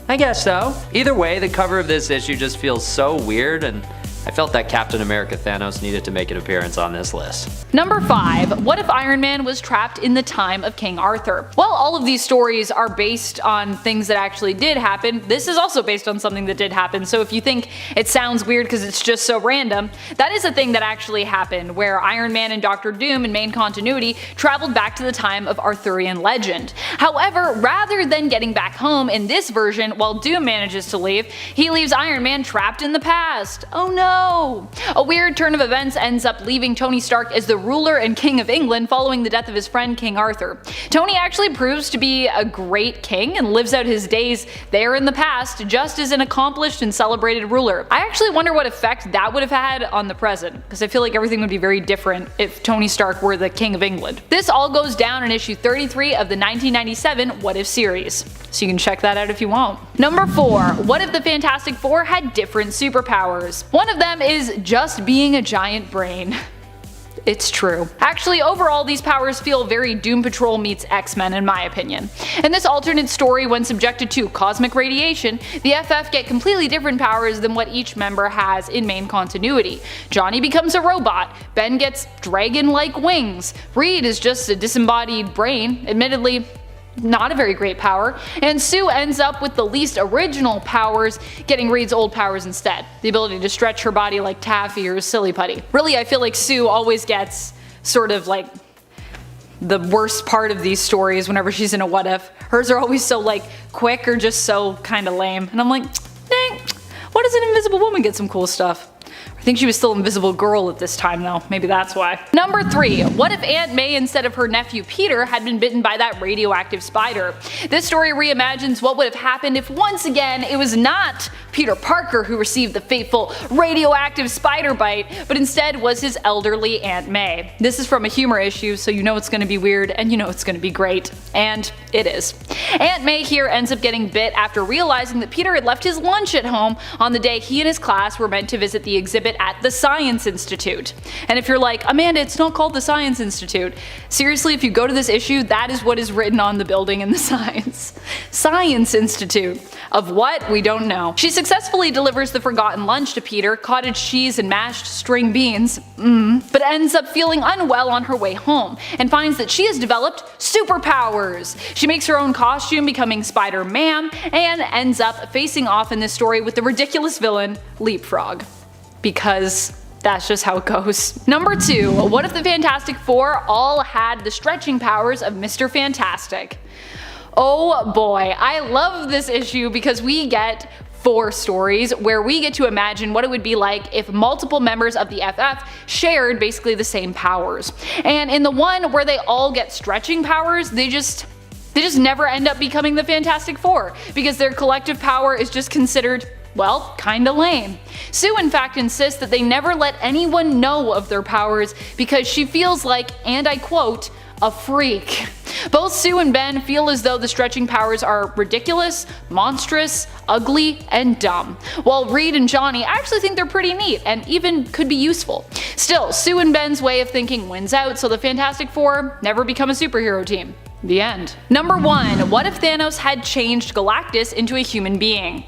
I guess so. Either way, the cover of this issue just feels so weird, and I felt that Captain America Thanos needed to make an appearance on this list. Number 5. What if Iron Man was trapped in the time of King Arthur? Well, all of these stories are based on things that actually did happen. This is also based on something that did happen, so if you think it sounds weird because it's just so random, that is a thing that actually happened, where Iron Man and Doctor Doom in main continuity traveled back to the time of Arthurian legend. However, rather than getting back home in this version, while Doom manages to leave, he leaves Iron Man trapped in the past. Oh no! no! A weird turn of events ends up leaving Tony Stark as the ruler and king of England following the death of his friend King Arthur. Tony actually proves to be a great king and lives out his days there in the past just as an accomplished and celebrated ruler. I actually wonder what effect that would have had on the present, because I feel like everything would be very different if Tony Stark were the king of England. This all goes down in issue 33 of the 1997 What If series, so you can check that out if you want. Number 4. What if the Fantastic Four had different superpowers? One of them is just being a giant brain. It's true. Actually, overall, these powers feel very Doom Patrol meets X-Men in my opinion. In this alternate story, when subjected to cosmic radiation, the FF get completely different powers than what each member has in main continuity. Johnny becomes a robot, Ben gets dragon-like wings, Reed is just a disembodied brain, admittedly not a very great power, and Sue ends up with the least original powers, getting Reed's old powers instead, the ability to stretch her body like Taffy or Silly Putty. Really, I feel like Sue always gets sort of like the worst part of these stories whenever she's in a What If. Hers are always so like quick or just so kinda lame, and I'm like, dang, why does an Invisible Woman get some cool stuff? I think she was still Invisible Girl at this time though, maybe that's why. Number 3. What if Aunt May instead of her nephew Peter had been bitten by that radioactive spider? This story reimagines what would have happened if once again it was not Peter Parker who received the fateful radioactive spider bite, but instead was his elderly Aunt May. This is from a humor issue, so you know it's gonna be weird and you know it's gonna be great. And it is. Aunt May here ends up getting bit after realizing that Peter had left his lunch at home on the day he and his class were meant to visit the exhibit at the Science Institute. And if you're like, Amanda, it's not called the Science Institute. Seriously, if you go to this issue, that is what is written on the building in the Science Institute. Of what? We don't know. She successfully delivers the forgotten lunch to Peter, cottage cheese and mashed string beans, but ends up feeling unwell on her way home, and finds that she has developed superpowers. She makes her own costume, becoming Spider-Man, and ends up facing off in this story with the ridiculous villain, Leapfrog. Because that's just how it goes. Number 2. What if the Fantastic Four all had the stretching powers of Mr. Fantastic? Oh boy, I love this issue because we get 4 stories where we get to imagine what it would be like if multiple members of the FF shared basically the same powers. And in the one where they all get stretching powers, they just never end up becoming the Fantastic Four because their collective power is just considered, well, kinda lame. Sue in fact insists that they never let anyone know of their powers because she feels like, and I quote, a freak. Both Sue and Ben feel as though the stretching powers are ridiculous, monstrous, ugly, and dumb, while Reed and Johnny actually think they're pretty neat and even could be useful. Still, Sue and Ben's way of thinking wins out, so the Fantastic Four never become a superhero team. The end. Number 1. What if Thanos had changed Galactus into a human being?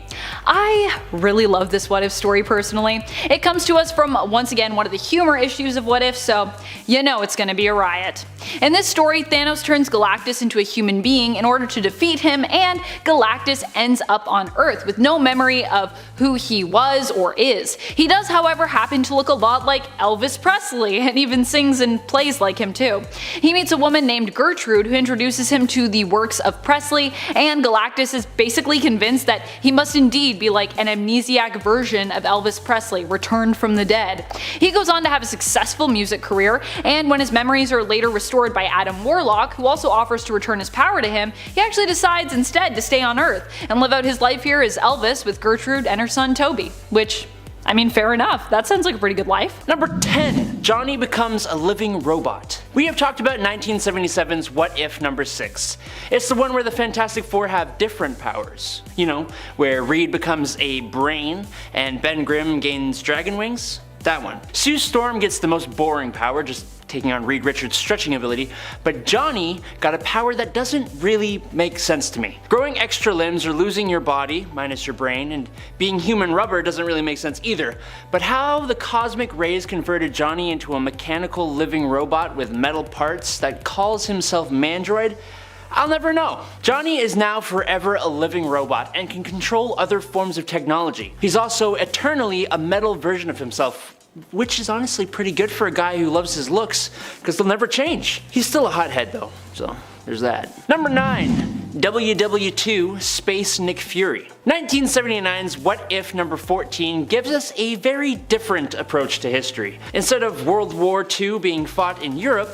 I really love this What If story personally. It comes to us from, once again, one of the humor issues of What If, so you know it's gonna be a riot. In this story, Thanos turns Galactus into a human being in order to defeat him, and Galactus ends up on Earth with no memory of who he was or is. He does, however, happen to look a lot like Elvis Presley, and even sings and plays like him too. He meets a woman named Gertrude who introduces him to the works of Presley, and Galactus is basically convinced that he must indeed be like an amnesiac version of Elvis Presley, returned from the dead. He goes on to have a successful music career, and when his memories are later restored by Adam Warlock, who also offers to return his power to him, he actually decides instead to stay on Earth and live out his life here as Elvis with Gertrude and her son Toby, which, I mean, fair enough. That sounds like a pretty good life. Number 10. Johnny becomes a living robot. We have talked about 1977's What If number 6. It's the one where the Fantastic Four have different powers. You know, where Reed becomes a brain and Ben Grimm gains dragon wings. That one. Sue Storm gets the most boring power, just taking on Reed Richards' stretching ability, but Johnny got a power that doesn't really make sense to me. Growing extra limbs or losing your body, minus your brain, and being human rubber doesn't really make sense either. But how the cosmic rays converted Johnny into a mechanical living robot with metal parts that calls himself Mandroid, I'll never know. Johnny is now forever a living robot and can control other forms of technology. He's also eternally a metal version of himself, which is honestly pretty good for a guy who loves his looks, because they'll never change. He's still a hothead though, so there's that. Number 9. WW2 Space Nick Fury. 1979's What If number 14 gives us a very different approach to history. Instead of World War II being fought in Europe,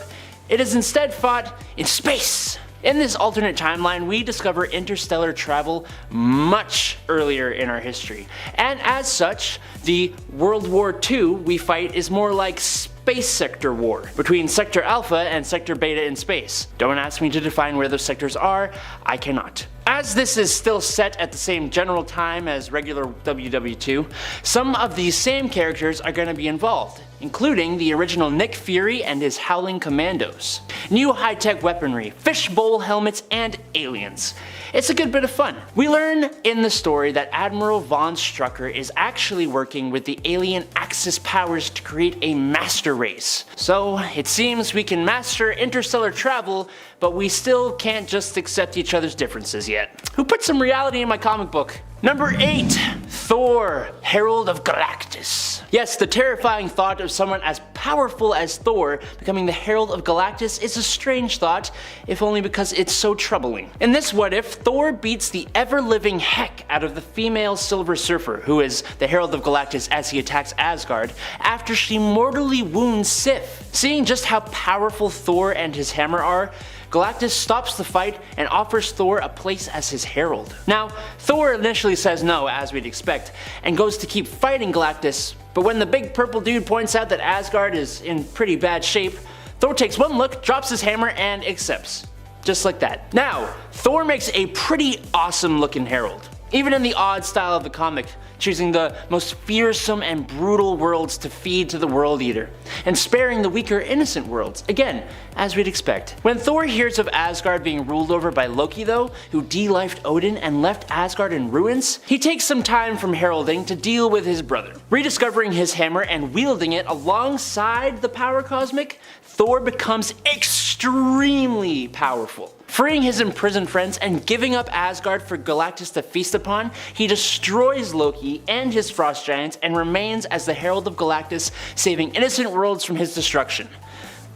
it is instead fought in space. In this alternate timeline, we discover interstellar travel much earlier in our history, and as such, the World War II we fight is more like Space Sector War, between Sector Alpha and Sector Beta in space. Don't ask me to define where those sectors are, I cannot. As this is still set at the same general time as regular WW2, some of these same characters are going to be involved, including the original Nick Fury and his Howling Commandos, new high-tech weaponry, fishbowl helmets, and aliens. It's a good bit of fun. We learn in the story that Admiral Von Strucker is actually working with the alien Axis powers to create a master race. So it seems we can master interstellar travel, but we still can't just accept each other's differences yet. Who put some reality in my comic book? Number 8. Thor, Herald of Galactus. Yes, the terrifying thought of someone as powerful as Thor becoming the Herald of Galactus is a strange thought, if only because it's so troubling. In this What If, Thor beats the ever-living heck out of the female Silver Surfer, who is the Herald of Galactus as he attacks Asgard, after she mortally wounds Sif. Seeing just how powerful Thor and his hammer are, Galactus stops the fight and offers Thor a place as his herald. Now, Thor initially says no, as we'd expect, and goes to keep fighting Galactus, but when the big purple dude points out that Asgard is in pretty bad shape, Thor takes one look, drops his hammer, and accepts. Just like that. Now, Thor makes a pretty awesome looking herald, even in the odd style of the comic, choosing the most fearsome and brutal worlds to feed to the World Eater, and sparing the weaker innocent worlds, again, as we'd expect. When Thor hears of Asgard being ruled over by Loki though, who de-lifed Odin and left Asgard in ruins, he takes some time from heralding to deal with his brother. Rediscovering his hammer and wielding it alongside the power cosmic, Thor becomes extremely powerful. Freeing his imprisoned friends and giving up Asgard for Galactus to feast upon, he destroys Loki and his frost giants and remains as the Herald of Galactus, saving innocent worlds from his destruction.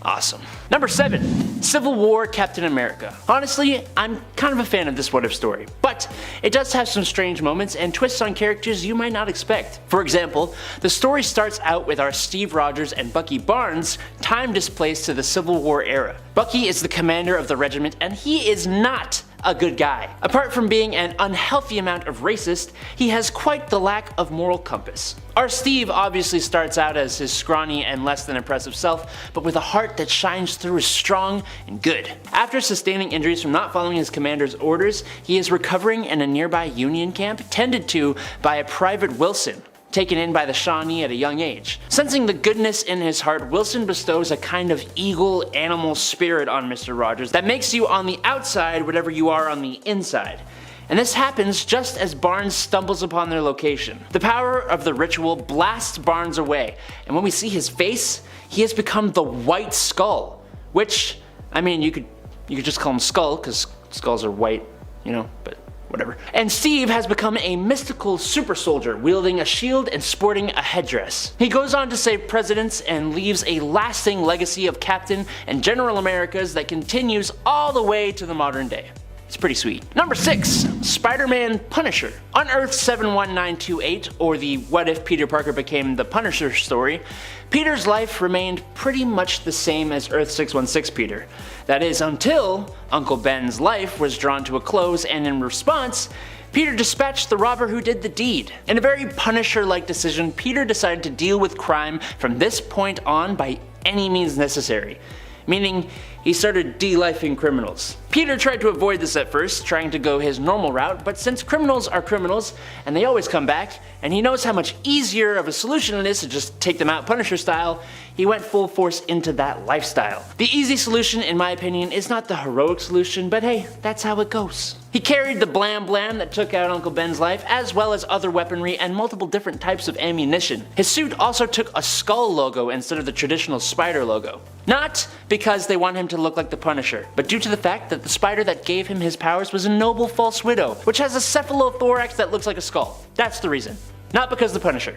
Awesome. Number 7. Civil War Captain America. Honestly, I'm kind of a fan of this What If story, but it does have some strange moments and twists on characters you might not expect. For example, the story starts out with our Steve Rogers and Bucky Barnes time displaced to the Civil War era. Bucky is the commander of the regiment and he is not a good guy. Apart from being an unhealthy amount of racist, he has quite the lack of moral compass. Our Steve obviously starts out as his scrawny and less than impressive self, but with a heart that shines through as strong and good. After sustaining injuries from not following his commander's orders, he is recovering in a nearby Union camp tended to by a Private Wilson, taken in by the Shawnee at a young age. Sensing the goodness in his heart, Wilson bestows a kind of eagle animal spirit on Mr. Rogers that makes you on the outside whatever you are on the inside. And this happens just as Barnes stumbles upon their location. The power of the ritual blasts Barnes away, and when we see his face, he has become the White Skull, which, I mean, you could just call him Skull, because skulls are white, you know, but whatever. And Steve has become a mystical super soldier, wielding a shield and sporting a headdress. He goes on to save presidents and leaves a lasting legacy of Captain and General Americas that continues all the way to the modern day. It's pretty sweet. Number 6. Spider-Man Punisher. On Earth 71928, or the What If Peter Parker Became the Punisher story, Peter's life remained pretty much the same as Earth 616 Peter. That is, until Uncle Ben's life was drawn to a close, and in response, Peter dispatched the robber who did the deed. In a very Punisher-like decision, Peter decided to deal with crime from this point on by any means necessary, meaning he started de-lifing criminals. Peter tried to avoid this at first, trying to go his normal route, but since criminals are criminals, and they always come back, and he knows how much easier of a solution it is to just take them out Punisher style, he went full force into that lifestyle. The easy solution, in my opinion, is not the heroic solution, but hey, that's how it goes. He carried the blam blam that took out Uncle Ben's life, as well as other weaponry and multiple different types of ammunition. His suit also took a skull logo instead of the traditional spider logo. Not because they want him to look like the Punisher, but due to the fact that the spider that gave him his powers was a noble false widow, which has a cephalothorax that looks like a skull. That's the reason. Not because the Punisher.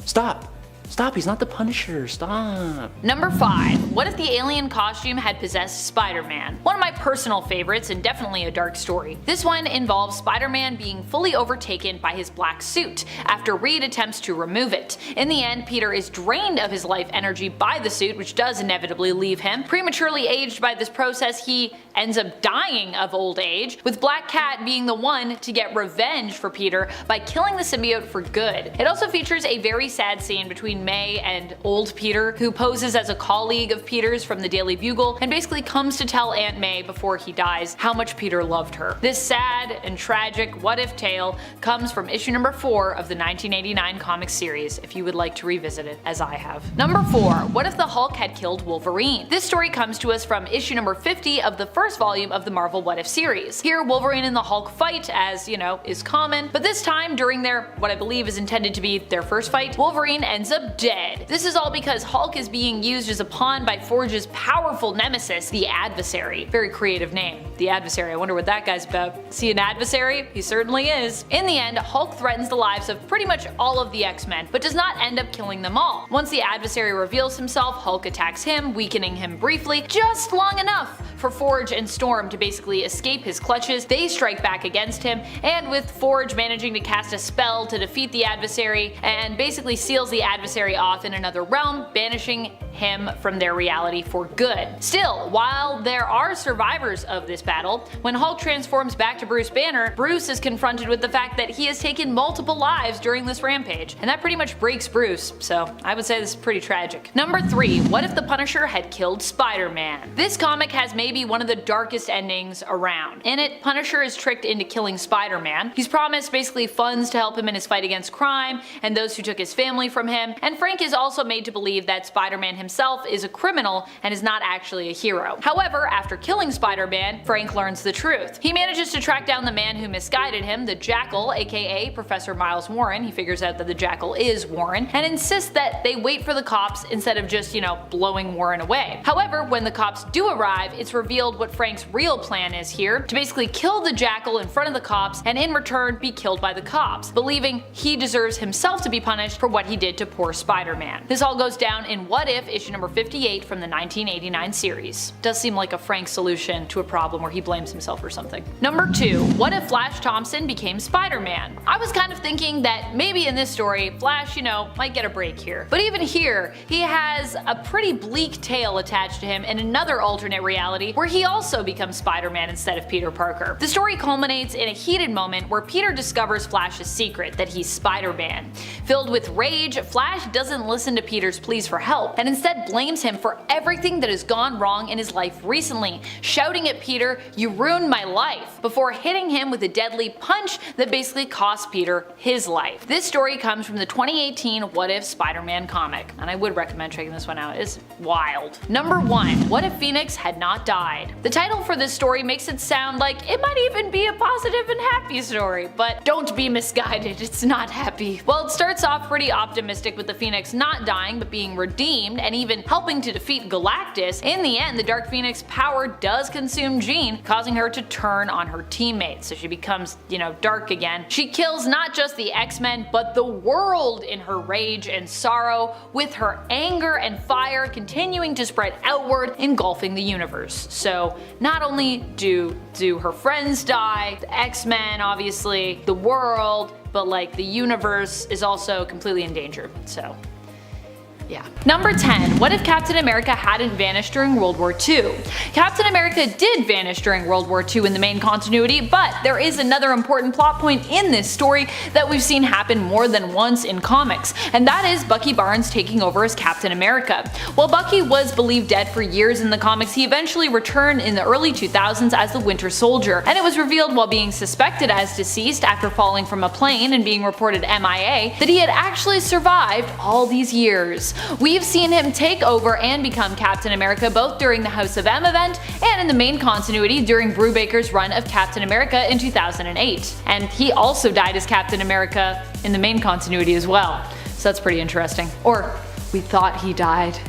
Stop. Stop, he's not the Punisher, stop. Number 5. What if the alien costume had possessed Spider-Man? One of my personal favorites and definitely a dark story. This one involves Spider-Man being fully overtaken by his black suit after Reed attempts to remove it. In the end, Peter is drained of his life energy by the suit, which does inevitably leave him. Prematurely aged by this process, he ends up dying of old age, with Black Cat being the one to get revenge for Peter by killing the symbiote for good. It also features a very sad scene between May and old Peter, who poses as a colleague of Peter's from the Daily Bugle and basically comes to tell Aunt May before he dies how much Peter loved her. This sad and tragic what-if tale comes from issue number 4 of the 1989 comic series, if you would like to revisit it, as I have. Number 4. What if the Hulk had killed Wolverine? This story comes to us from issue number 50 of the first volume of the Marvel What If series. Here, Wolverine and the Hulk fight, as, you know, is common, but this time, during their, what I believe is intended to be their first fight, Wolverine ends up dead. This is all because Hulk is being used as a pawn by Forge's powerful nemesis, the Adversary. Very creative name, the Adversary. I wonder what that guy's about. Is he an adversary? He certainly is. In the end, Hulk threatens the lives of pretty much all of the X-Men, but does not end up killing them all. Once the Adversary reveals himself, Hulk attacks him, weakening him briefly, just long enough for Forge and Storm to basically escape his clutches. They strike back against him, and with Forge managing to cast a spell to defeat the Adversary and basically seals the Adversary off in another realm, banishing him from their reality for good. Still, while there are survivors of this battle, when Hulk transforms back to Bruce Banner, Bruce is confronted with the fact that he has taken multiple lives during this rampage, and that pretty much breaks Bruce, so I would say this is pretty tragic. Number 3. What if the Punisher had killed Spider-Man? This comic has maybe one of the darkest endings around. In it, Punisher is tricked into killing Spider-Man. He's promised basically funds to help him in his fight against crime and those who took his family from him, and Frank is also made to believe that Spider-Man himself is a criminal and is not actually a hero. However, after killing Spider-Man, Frank learns the truth. He manages to track down the man who misguided him, the Jackal, aka Professor Miles Warren. He figures out that the Jackal is Warren, and insists that they wait for the cops instead of just, blowing Warren away. However, when the cops do arrive, it's revealed what Frank's real plan is here, to basically kill the Jackal in front of the cops and in return be killed by the cops, believing he deserves himself to be punished for what he did to poor Spider-Man. This all goes down in What If issue number 58 from the 1989 series. Does seem like a Frank solution to a problem where he blames himself for something. Number 2. What if Flash Thompson became Spider-Man? I was kind of thinking that maybe in this story, Flash, might get a break here. But even here, he has a pretty bleak tale attached to him in another alternate reality where he also becomes Spider-Man instead of Peter Parker. The story culminates in a heated moment where Peter discovers Flash's secret, that he's Spider-Man. Filled with rage, Flash doesn't listen to Peter's pleas for help and instead blames him for everything that has gone wrong in his life recently, shouting at Peter, "You ruined my life," before hitting him with a deadly punch that basically costs Peter his life. This story comes from the 2018 What If Spider-Man comic, and I would recommend checking this one out. It's wild. Number 1. What if Phoenix had not died? The title for this story makes it sound like it might even be a positive and happy story, but don't be misguided, it's not happy. Well, it starts off pretty optimistic with the Phoenix not dying but being redeemed and even helping to defeat Galactus. In the end, the Dark Phoenix power does consume Jean, causing her to turn on her teammates, so she becomes, dark again. She kills not just the X-Men, but the world in her rage and sorrow, with her anger and fire continuing to spread outward, engulfing the universe. So not only do her friends die, the X-Men obviously, the world, but the universe is also completely in danger. So yeah. Number 10. What if Captain America hadn't vanished during World War II? Captain America did vanish during World War II in the main continuity, but there is another important plot point in this story that we've seen happen more than once in comics, and that is Bucky Barnes taking over as Captain America. While Bucky was believed dead for years in the comics, he eventually returned in the early 2000s as the Winter Soldier, and it was revealed while being suspected as deceased after falling from a plane and being reported MIA that he had actually survived all these years. We've seen him take over and become Captain America both during the House of M event and in the main continuity during Brubaker's run of Captain America in 2008. And he also died as Captain America in the main continuity as well. So that's pretty interesting. Or we thought he died.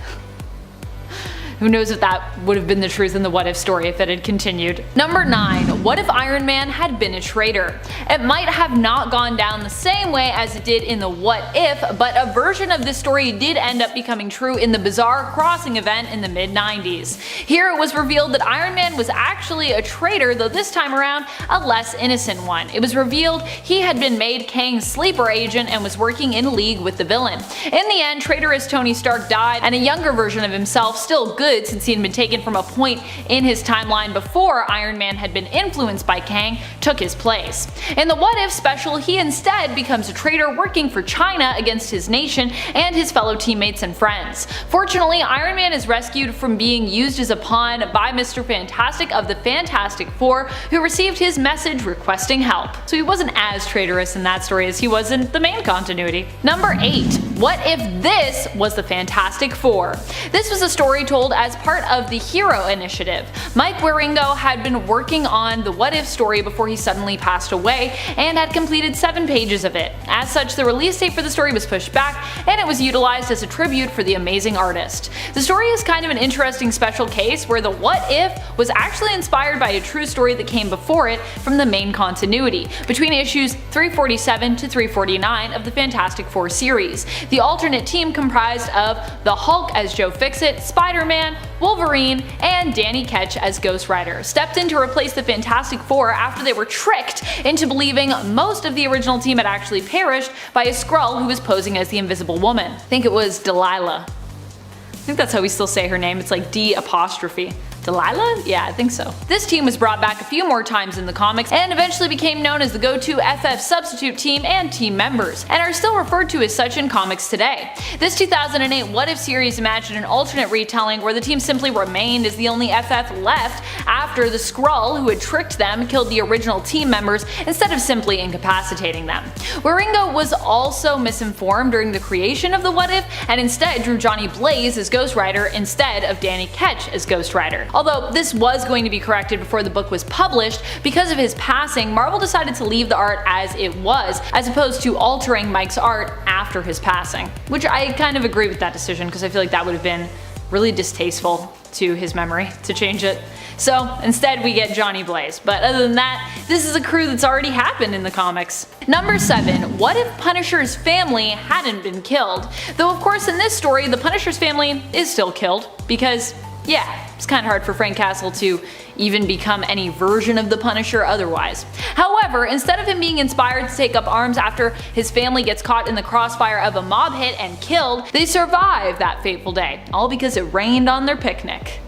Who knows if that would have been the truth in the What If story if it had continued. Number 9. What if Iron Man had been a traitor? It might have not gone down the same way as it did in the What If, but a version of this story did end up becoming true in the bizarre crossing event in the mid-90s. Here it was revealed that Iron Man was actually a traitor, though this time around a less innocent one. It was revealed he had been made Kang's sleeper agent and was working in league with the villain. In the end, traitorous Tony Stark died, and a younger version of himself, still good since he had been taken from a point in his timeline before Iron Man had been influenced by Kang, took his place. In the What If special, he instead becomes a traitor working for China against his nation and his fellow teammates and friends. Fortunately, Iron Man is rescued from being used as a pawn by Mr. Fantastic of the Fantastic Four, who received his message requesting help. So he wasn't as traitorous in that story as he was in the main continuity. Number 8. What if this was the Fantastic Four? This was a story told as part of the Hero Initiative. Mike Wieringo had been working on the What If story before he suddenly passed away and had completed 7 pages of it. As such, the release date for the story was pushed back and it was utilized as a tribute for the amazing artist. The story is kind of an interesting special case where the What If was actually inspired by a true story that came before it from the main continuity, between issues 347 to 349 of the Fantastic Four series. The alternate team comprised of the Hulk as Joe Fixit, Spider-Man, Wolverine, and Danny Ketch as Ghost Rider stepped in to replace the Fantastic Four after they were tricked into believing most of the original team had actually perished by a Skrull who was posing as the Invisible Woman. I think it was Delilah. I think that's how we still say her name. It's like D apostrophe. Delilah? Yeah, I think so. This team was brought back a few more times in the comics and eventually became known as the go-to FF substitute team and team members, and are still referred to as such in comics today. This 2008 What If series imagined an alternate retelling where the team simply remained as the only FF left after the Skrull who had tricked them killed the original team members instead of simply incapacitating them. Wieringo was also misinformed during the creation of the What If and instead drew Johnny Blaze as Ghost Rider instead of Danny Ketch as Ghost Rider. Although this was going to be corrected before the book was published, because of his passing, Marvel decided to leave the art as it was, as opposed to altering Mike's art after his passing. Which I kind of agree with that decision, because I feel like that would have been really distasteful to his memory to change it. So instead we get Johnny Blaze, but other than that, this is a crew that's already happened in the comics. Number 7. What if Punisher's family hadn't been killed? Though of course in this story the Punisher's family is still killed, because yeah, it's kind of hard for Frank Castle to even become any version of the Punisher otherwise. However, instead of him being inspired to take up arms after his family gets caught in the crossfire of a mob hit and killed, they survive that fateful day, all because it rained on their picnic.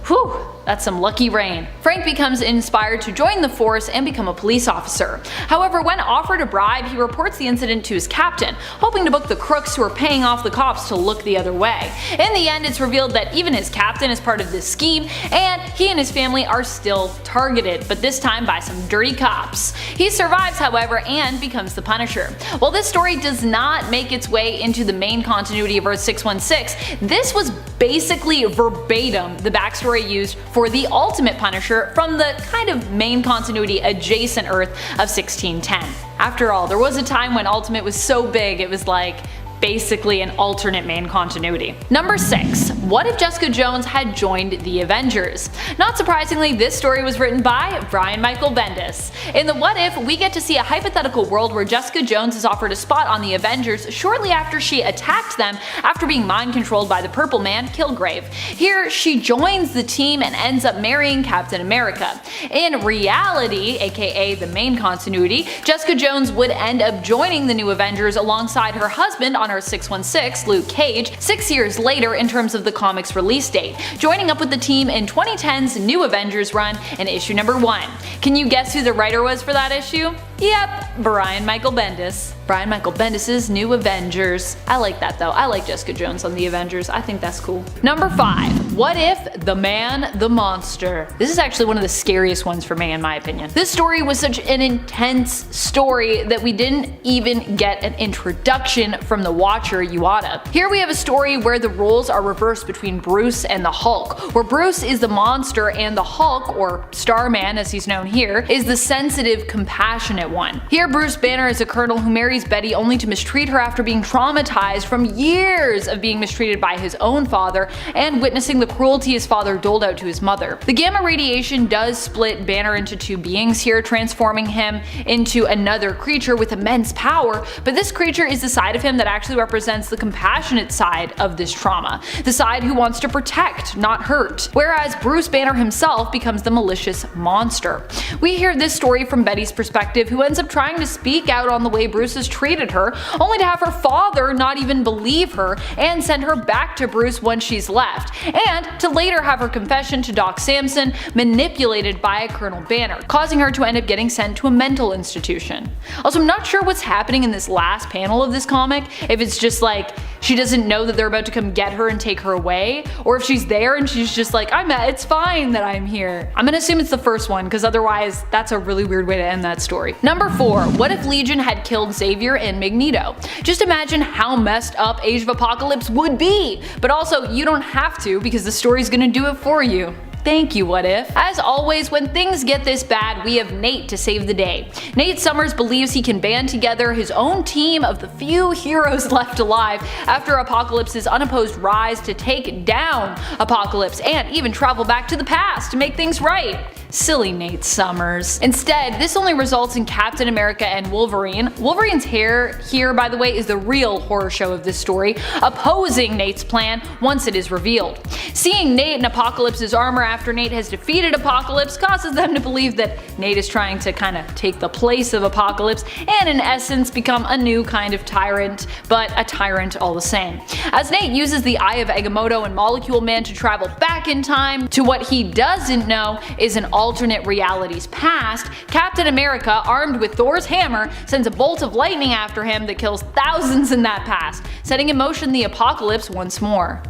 Whew, that's some lucky rain. Frank becomes inspired to join the force and become a police officer. However, when offered a bribe, he reports the incident to his captain, hoping to book the crooks who are paying off the cops to look the other way. In the end, it's revealed that even his captain is part of this scheme, and he and his family are still targeted, but this time by some dirty cops. He survives, however, and becomes the Punisher. While this story does not make its way into the main continuity of Earth 616, this was basically verbatim the backstory used for the Ultimate Punisher from the kind of main continuity adjacent Earth of 1610. After all, there was a time when Ultimate was so big it was like basically an alternate main continuity. Number 6. What if Jessica Jones had joined the Avengers? Not surprisingly, this story was written by Brian Michael Bendis. In the What If, we get to see a hypothetical world where Jessica Jones is offered a spot on the Avengers shortly after she attacked them after being mind controlled by the Purple Man, Kilgrave. Here, she joins the team and ends up marrying Captain America. In reality, aka the main continuity, Jessica Jones would end up joining the new Avengers alongside her husband on her 616, Luke Cage, 6 years later in terms of the comic's release date, joining up with the team in 2010's New Avengers run in issue number 1. Can you guess who the writer was for that issue? Yep, Brian Michael Bendis. Brian Michael Bendis' New Avengers. I like that though. I like Jessica Jones on the Avengers. I think that's cool. Number 5. What if the Man, the Monster? This is actually one of the scariest ones for me in my opinion. This story was such an intense story that we didn't even get an introduction from the Watcher Uada. Here we have a story where the roles are reversed between Bruce and the Hulk, where Bruce is the monster and the Hulk, or Starman as he's known here, is the sensitive, compassionate one. Here Bruce Banner is a colonel who marries marries Betty only to mistreat her after being traumatized from years of being mistreated by his own father and witnessing the cruelty his father doled out to his mother. The gamma radiation does split Banner into two beings here, transforming him into another creature with immense power, but this creature is the side of him that actually represents the compassionate side of this trauma, the side who wants to protect, not hurt, whereas Bruce Banner himself becomes the malicious monster. We hear this story from Betty's perspective, who ends up trying to speak out on the way Bruce has treated her, only to have her father not even believe her and send her back to Bruce once she's left, and to later have her confession to Doc Samson manipulated by Colonel Banner, causing her to end up getting sent to a mental institution. Also, I'm not sure what's happening in this last panel of this comic, if it's just like she doesn't know that they're about to come get her and take her away, or if she's there and she's just like, it's fine that I'm here. I'm gonna assume it's the first one, because otherwise that's a really weird way to end that story. Number 4. What if Legion had killed Xavier and Magneto? Just imagine how messed up Age of Apocalypse would be, but also you don't have to, because the story's gonna do it for you. Thank you, What If. As always, when things get this bad, we have Nate to save the day. Nate Summers believes he can band together his own team of the few heroes left alive after Apocalypse's unopposed rise to take down Apocalypse and even travel back to the past to make things right. Silly Nate Summers. Instead, this only results in Captain America and Wolverine. Wolverine's hair here, by the way, is the real horror show of this story, opposing Nate's plan once it is revealed. Seeing Nate in Apocalypse's armor after Nate has defeated Apocalypse causes them to believe that Nate is trying to kind of take the place of Apocalypse and in essence become a new kind of tyrant, but a tyrant all the same. As Nate uses the Eye of Agamotto and Molecule Man to travel back in time to what he doesn't know is an alternate reality's past, Captain America, armed with Thor's hammer, sends a bolt of lightning after him that kills thousands in that past, setting in motion the apocalypse once more.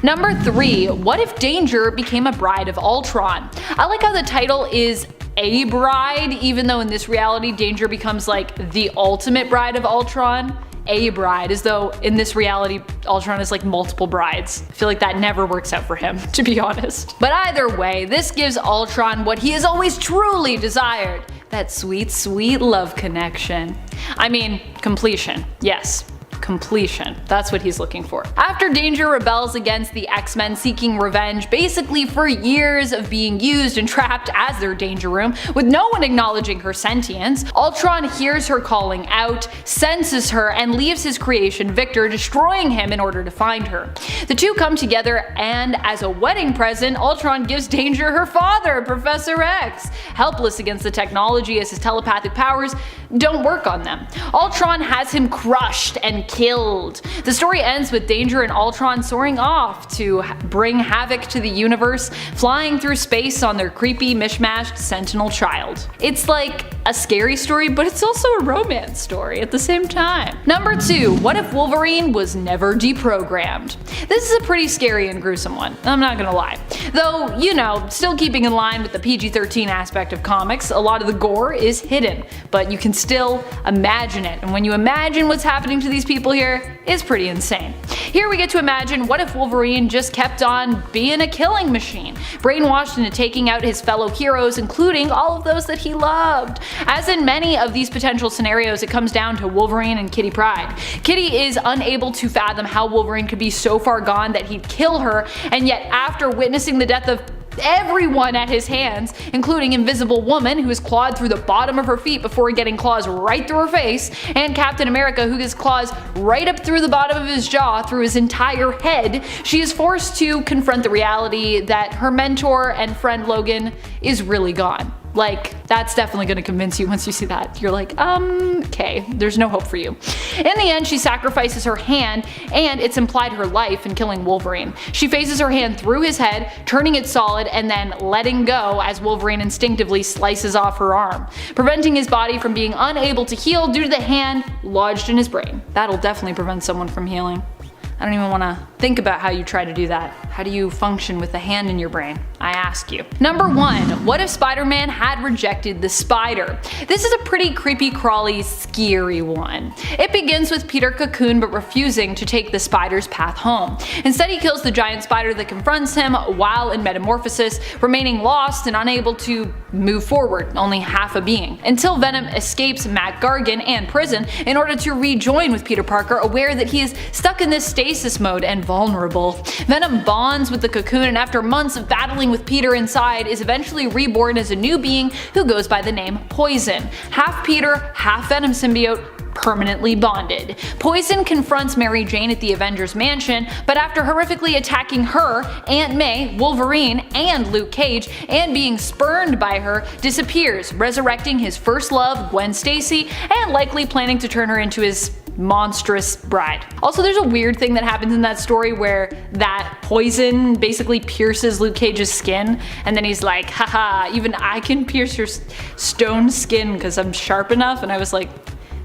Number 3. What if Danger became a bride of Ultron? I like how the title is a bride, even though in this reality Danger becomes like the ultimate bride of Ultron. A bride, as though in this reality Ultron is like multiple brides. I feel like that never works out for him, to be honest. But either way, this gives Ultron what he has always truly desired. That sweet, sweet love connection. I mean, completion. Yes. Completion. That's what he's looking for. After Danger rebels against the X-Men seeking revenge basically for years of being used and trapped as their danger room with no one acknowledging her sentience, Ultron hears her calling out, senses her, and leaves his creation Victor, destroying him in order to find her. The two come together, and as a wedding present, Ultron gives Danger her father, Professor X, helpless against the technology as his telepathic powers don't work on them. Ultron has him crushed and killed. The story ends with Danger and Ultron soaring off to bring havoc to the universe, flying through space on their creepy mishmashed Sentinel child. It's like a scary story, but it's also a romance story at the same time. Number 2. What if Wolverine was never deprogrammed? This is a pretty scary and gruesome one, I'm not gonna lie. Though, you know, still keeping in line with the PG-13 aspect of comics, a lot of the gore is hidden, but you can still imagine it, and when you imagine what's happening to these people here, it's pretty insane. Here we get to imagine what if Wolverine just kept on being a killing machine, brainwashed into taking out his fellow heroes, including all of those that he loved. As in many of these potential scenarios, it comes down to Wolverine and Kitty Pryde. Kitty is unable to fathom how Wolverine could be so far gone that he'd kill her, and yet after witnessing the death of everyone at his hands, including Invisible Woman, who is clawed through the bottom of her feet before getting claws right through her face, and Captain America, who gets claws right up through the bottom of his jaw through his entire head, she is forced to confront the reality that her mentor and friend Logan is really gone. Like, that's definitely gonna convince you once you see that. You're like, okay, there's no hope for you. In the end, she sacrifices her hand, and it's implied her life in killing Wolverine. She phases her hand through his head, turning it solid, and then letting go as Wolverine instinctively slices off her arm, preventing his body from being unable to heal due to the hand lodged in his brain. That'll definitely prevent someone from healing. I don't even want to think about how you try to do that. How do you function with a hand in your brain? I ask you. Number 1. What if Spider-Man had rejected the spider? This is a pretty creepy crawly, scary one. It begins with Peter Cocoon but refusing to take the spider's path home. Instead he kills the giant spider that confronts him while in metamorphosis, remaining lost and unable to move forward, only half a being, until Venom escapes Matt Gargan and prison in order to rejoin with Peter Parker, aware that he is stuck in this stasis mode and vulnerable. Venom bonds with the Cocoon and after months of battling with Peter inside is eventually reborn as a new being who goes by the name Poison. Half Peter, half Venom symbiote, permanently bonded. Poison confronts Mary Jane at the Avengers mansion, but after horrifically attacking her, Aunt May, Wolverine, and Luke Cage, and being spurned by her, disappears, resurrecting his first love, Gwen Stacy, and likely planning to turn her into his monstrous bride. Also, there's a weird thing that happens in that story where that poison basically pierces Luke Cage's skin, and then he's like, haha, even I can pierce your stone skin because I'm sharp enough, and I was like,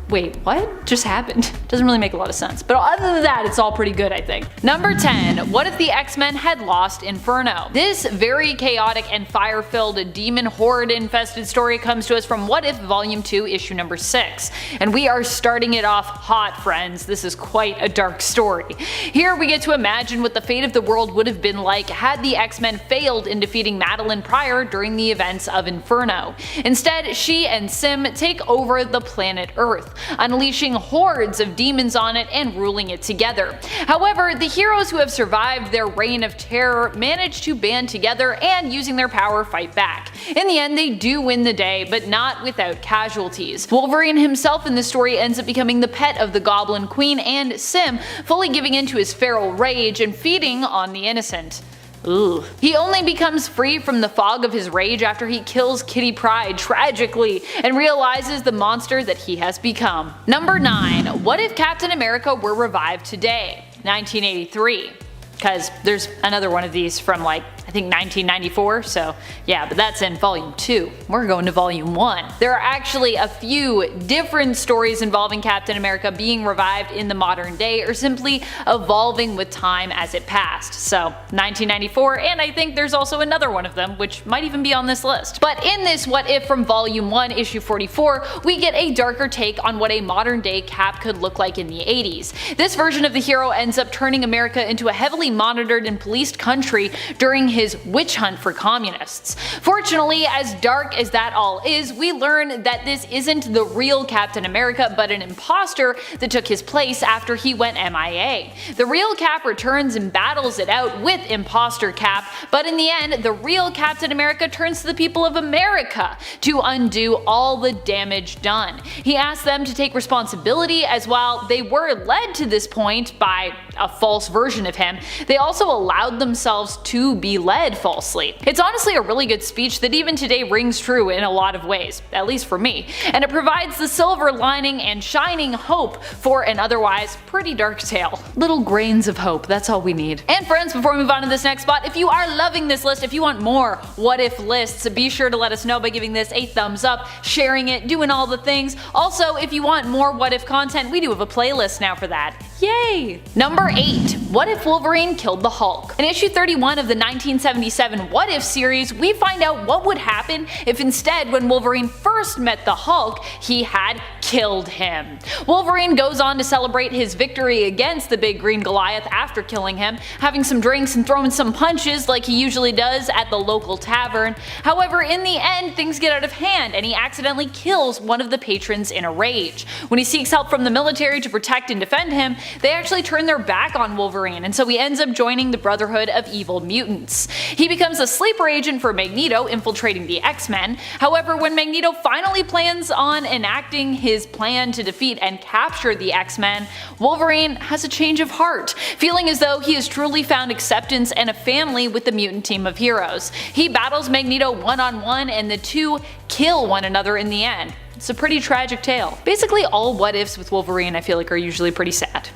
wait, what just happened? Doesn't really make a lot of sense. But other than that, it's all pretty good, I think. Number 10. What if the X-Men had lost Inferno? This very chaotic and fire-filled demon horde-infested story comes to us from What If Volume 2, issue number 6. And we are starting it off hot, friends. This is quite a dark story. Here we get to imagine what the fate of the world would have been like had the X-Men failed in defeating Madeline Pryor during the events of Inferno. Instead, she and Sim take over the planet Earth, unleashing hordes of demons on it and ruling it together. However, the heroes who have survived their reign of terror manage to band together and, using their power, fight back. In the end, they do win the day, but not without casualties. Wolverine himself in the story ends up becoming the pet of the Goblin Queen, and Sim fully giving into his feral rage and feeding on the innocent. Ooh. He only becomes free from the fog of his rage after he kills Kitty Pryde tragically and realizes the monster that he has become. Number 9. What if Captain America were revived today? 1983. Because there's another one of these from like, I think 1994, so yeah, but that's in volume 2. We're going to volume 1. There are actually a few different stories involving Captain America being revived in the modern day or simply evolving with time as it passed. So 1994, and I think there's also another one of them which might even be on this list. But in this What If from volume 1, issue 44, we get a darker take on what a modern day Cap could look like in the 80s. This version of the hero ends up turning America into a heavily monitored and policed country during his witch hunt for communists. Fortunately, as dark as that all is, we learn that this isn't the real Captain America but an imposter that took his place after he went MIA. The real Cap returns and battles it out with imposter Cap, but in the end, the real Captain America turns to the people of America to undo all the damage done. He asks them to take responsibility, as while they were led to this point by a false version of him, they also allowed themselves to be led falsely. It's honestly a really good speech that even today rings true in a lot of ways, at least for me, and it provides the silver lining and shining hope for an otherwise pretty dark tale. Little grains of hope, that's all we need. And friends, before we move on to this next spot, if you are loving this list, if you want more What If lists, be sure to let us know by giving this a thumbs up, sharing it, doing all the things. Also, if you want more What If content, we do have a playlist now for that. Yay! Number 8. What if Wolverine killed the Hulk? In issue 31 of the 1977 What If series, we find out what would happen if instead, when Wolverine first met the Hulk, he had killed him. Wolverine goes on to celebrate his victory against the big green Goliath after killing him, having some drinks and throwing some punches like he usually does at the local tavern. However, in the end, things get out of hand and he accidentally kills one of the patrons in a rage. When he seeks help from the military to protect and defend him, they actually turn their back on Wolverine, and so he ends up joining the Brotherhood of Evil Mutants. He becomes a sleeper agent for Magneto, infiltrating the X-Men. However, when Magneto finally plans on enacting his plan to defeat and capture the X-Men, Wolverine has a change of heart, feeling as though he has truly found acceptance and a family with the mutant team of heroes. He battles Magneto one-on-one, and the two kill one another in the end. It's a pretty tragic tale. Basically, all what ifs with Wolverine I feel like are usually pretty sad.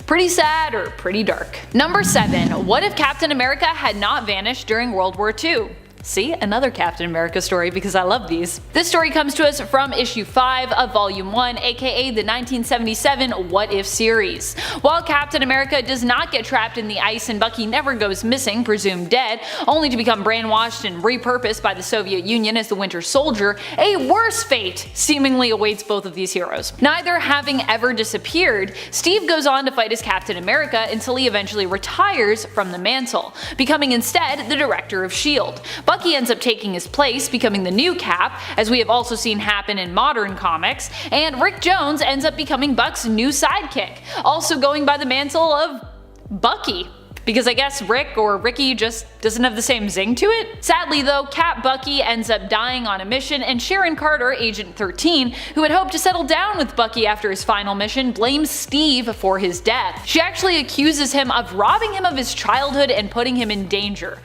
Pretty sad or pretty dark. Number 7. What if Captain America had not vanished during World War II? See, another Captain America story because I love these. This story comes to us from issue 5 of volume 1, aka the 1977 What If series. While Captain America does not get trapped in the ice and Bucky never goes missing, presumed dead, only to become brainwashed and repurposed by the Soviet Union as the Winter Soldier, a worse fate seemingly awaits both of these heroes. Neither having ever disappeared, Steve goes on to fight as Captain America until he eventually retires from the mantle, becoming instead the director of S.H.I.E.L.D. Bucky ends up taking his place, becoming the new Cap, as we have also seen happen in modern comics, and Rick Jones ends up becoming Buck's new sidekick, also going by the mantle of Bucky. Because I guess Rick or Ricky just doesn't have the same zing to it? Sadly though, Cap Bucky ends up dying on a mission, and Sharon Carter, Agent 13, who had hoped to settle down with Bucky after his final mission, blames Steve for his death. She actually accuses him of robbing him of his childhood and putting him in danger.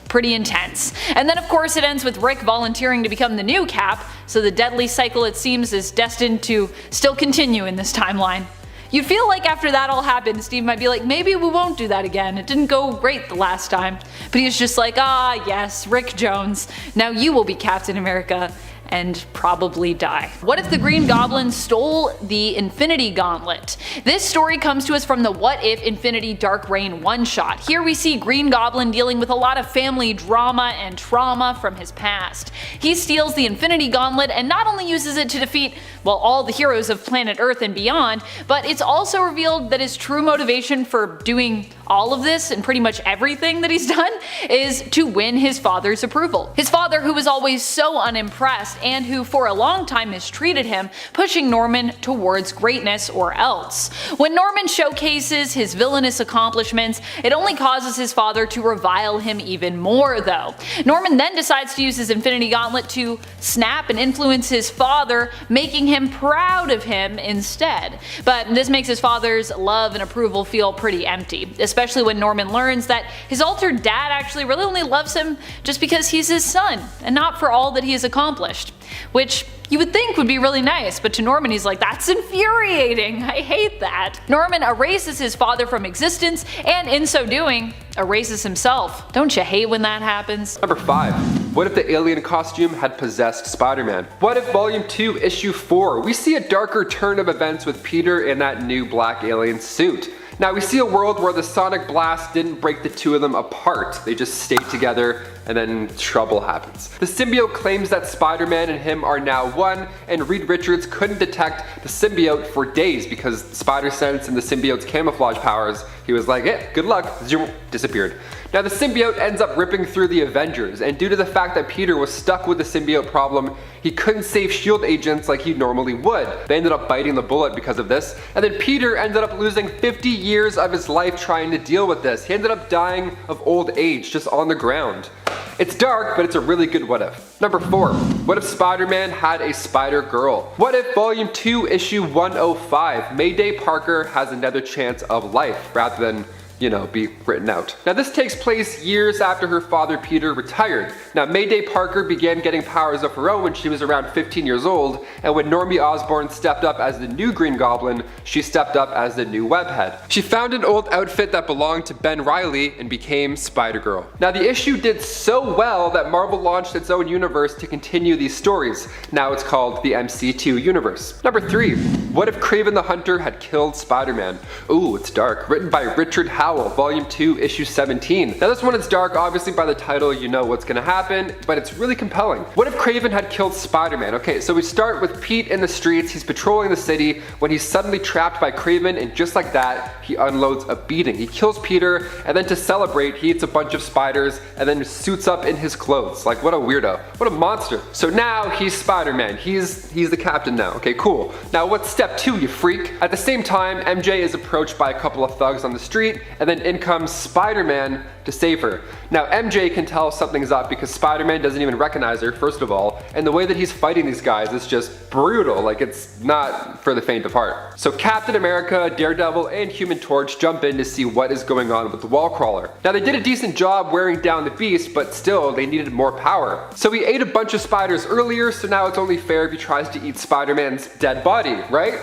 Pretty intense. And then of course it ends with Rick volunteering to become the new Cap, so the deadly cycle it seems is destined to still continue in this timeline. You'd feel like after that all happened, Steve might be like, maybe we won't do that again, it didn't go great the last time. But he's just like, ah yes, Rick Jones, now you will be Captain America and probably die. What if the Green Goblin stole the Infinity Gauntlet? This story comes to us from the What If Infinity Dark Reign one-shot. Here we see Green Goblin dealing with a lot of family drama and trauma from his past. He steals the Infinity Gauntlet and not only uses it to defeat, well, all the heroes of planet Earth and beyond, but it's also revealed that his true motivation for doing all of this and pretty much everything that he's done is to win his father's approval. His father, who was always so unimpressed and who for a long time mistreated him, pushing Norman towards greatness or else. When Norman showcases his villainous accomplishments, it only causes his father to revile him even more though. Norman then decides to use his Infinity Gauntlet to snap and influence his father, making him proud of him instead. But this makes his father's love and approval feel pretty empty, especially when Norman learns that his altered dad actually really only loves him just because he's his son, and not for all that he has accomplished. Which you would think would be really nice, but to Norman he's like, that's infuriating, I hate that. Norman erases his father from existence, and in so doing, erases himself. Don't you hate when that happens? Number 5. What if the alien costume had possessed Spider-Man? What if Volume 2, Issue 4? We see a darker turn of events with Peter in that new black alien suit. Now we see a world where the sonic blast didn't break the two of them apart, they just stayed together and then trouble happens. The symbiote claims that Spider-Man and him are now one, and Reed Richards couldn't detect the symbiote for days because spider sense and the symbiote's camouflage powers, he was like, good luck, zoom, disappeared. Now the symbiote ends up ripping through the Avengers, and due to the fact that Peter was stuck with the symbiote problem, he couldn't save S.H.I.E.L.D. agents like he normally would. They ended up biting the bullet because of this, and then Peter ended up losing 50 years of his life trying to deal with this. He ended up dying of old age just on the ground. It's dark, but it's a really good what if. Number 4. What if Spider-Man had a Spider-Girl? What if Volume 2, Issue 105, Mayday Parker has another chance of life, rather than, you know, be written out. Now this takes place years after her father Peter retired. Now Mayday Parker began getting powers of her own when she was around 15 years old, and when Normie Osborn stepped up as the new Green Goblin, she stepped up as the new Webhead. She found an old outfit that belonged to Ben Reilly and became Spider-Girl. Now the issue did so well that Marvel launched its own universe to continue these stories. Now it's called the MC2 universe. Number 3. What if Kraven the Hunter had killed Spider-Man? Ooh, it's dark. Written by Richard Howell, Volume 2, Issue 17. Now this one is dark, obviously by the title you know what's gonna happen, but it's really compelling. What if Kraven had killed Spider-Man? Okay, so we start with Pete in the streets, he's patrolling the city when he's suddenly trapped by Kraven, and just like that, he unloads a beating. He kills Peter, and then to celebrate, he eats a bunch of spiders, and then suits up in his clothes. Like, what a weirdo. What a monster. So now he's Spider-Man. He's the captain now. Okay, cool. Now what's step 2, you freak? At the same time, MJ is approached by a couple of thugs on the street, and then in comes Spider-Man to save her. Now MJ can tell something's up because Spider-Man doesn't even recognize her, first of all, and the way that he's fighting these guys is just brutal, like it's not for the faint of heart. So Captain America, Daredevil, and Human Torch jump in to see what is going on with the wall crawler. Now they did a decent job wearing down the beast, but still they needed more power. So he ate a bunch of spiders earlier, so now it's only fair if he tries to eat Spider-Man's dead body, right?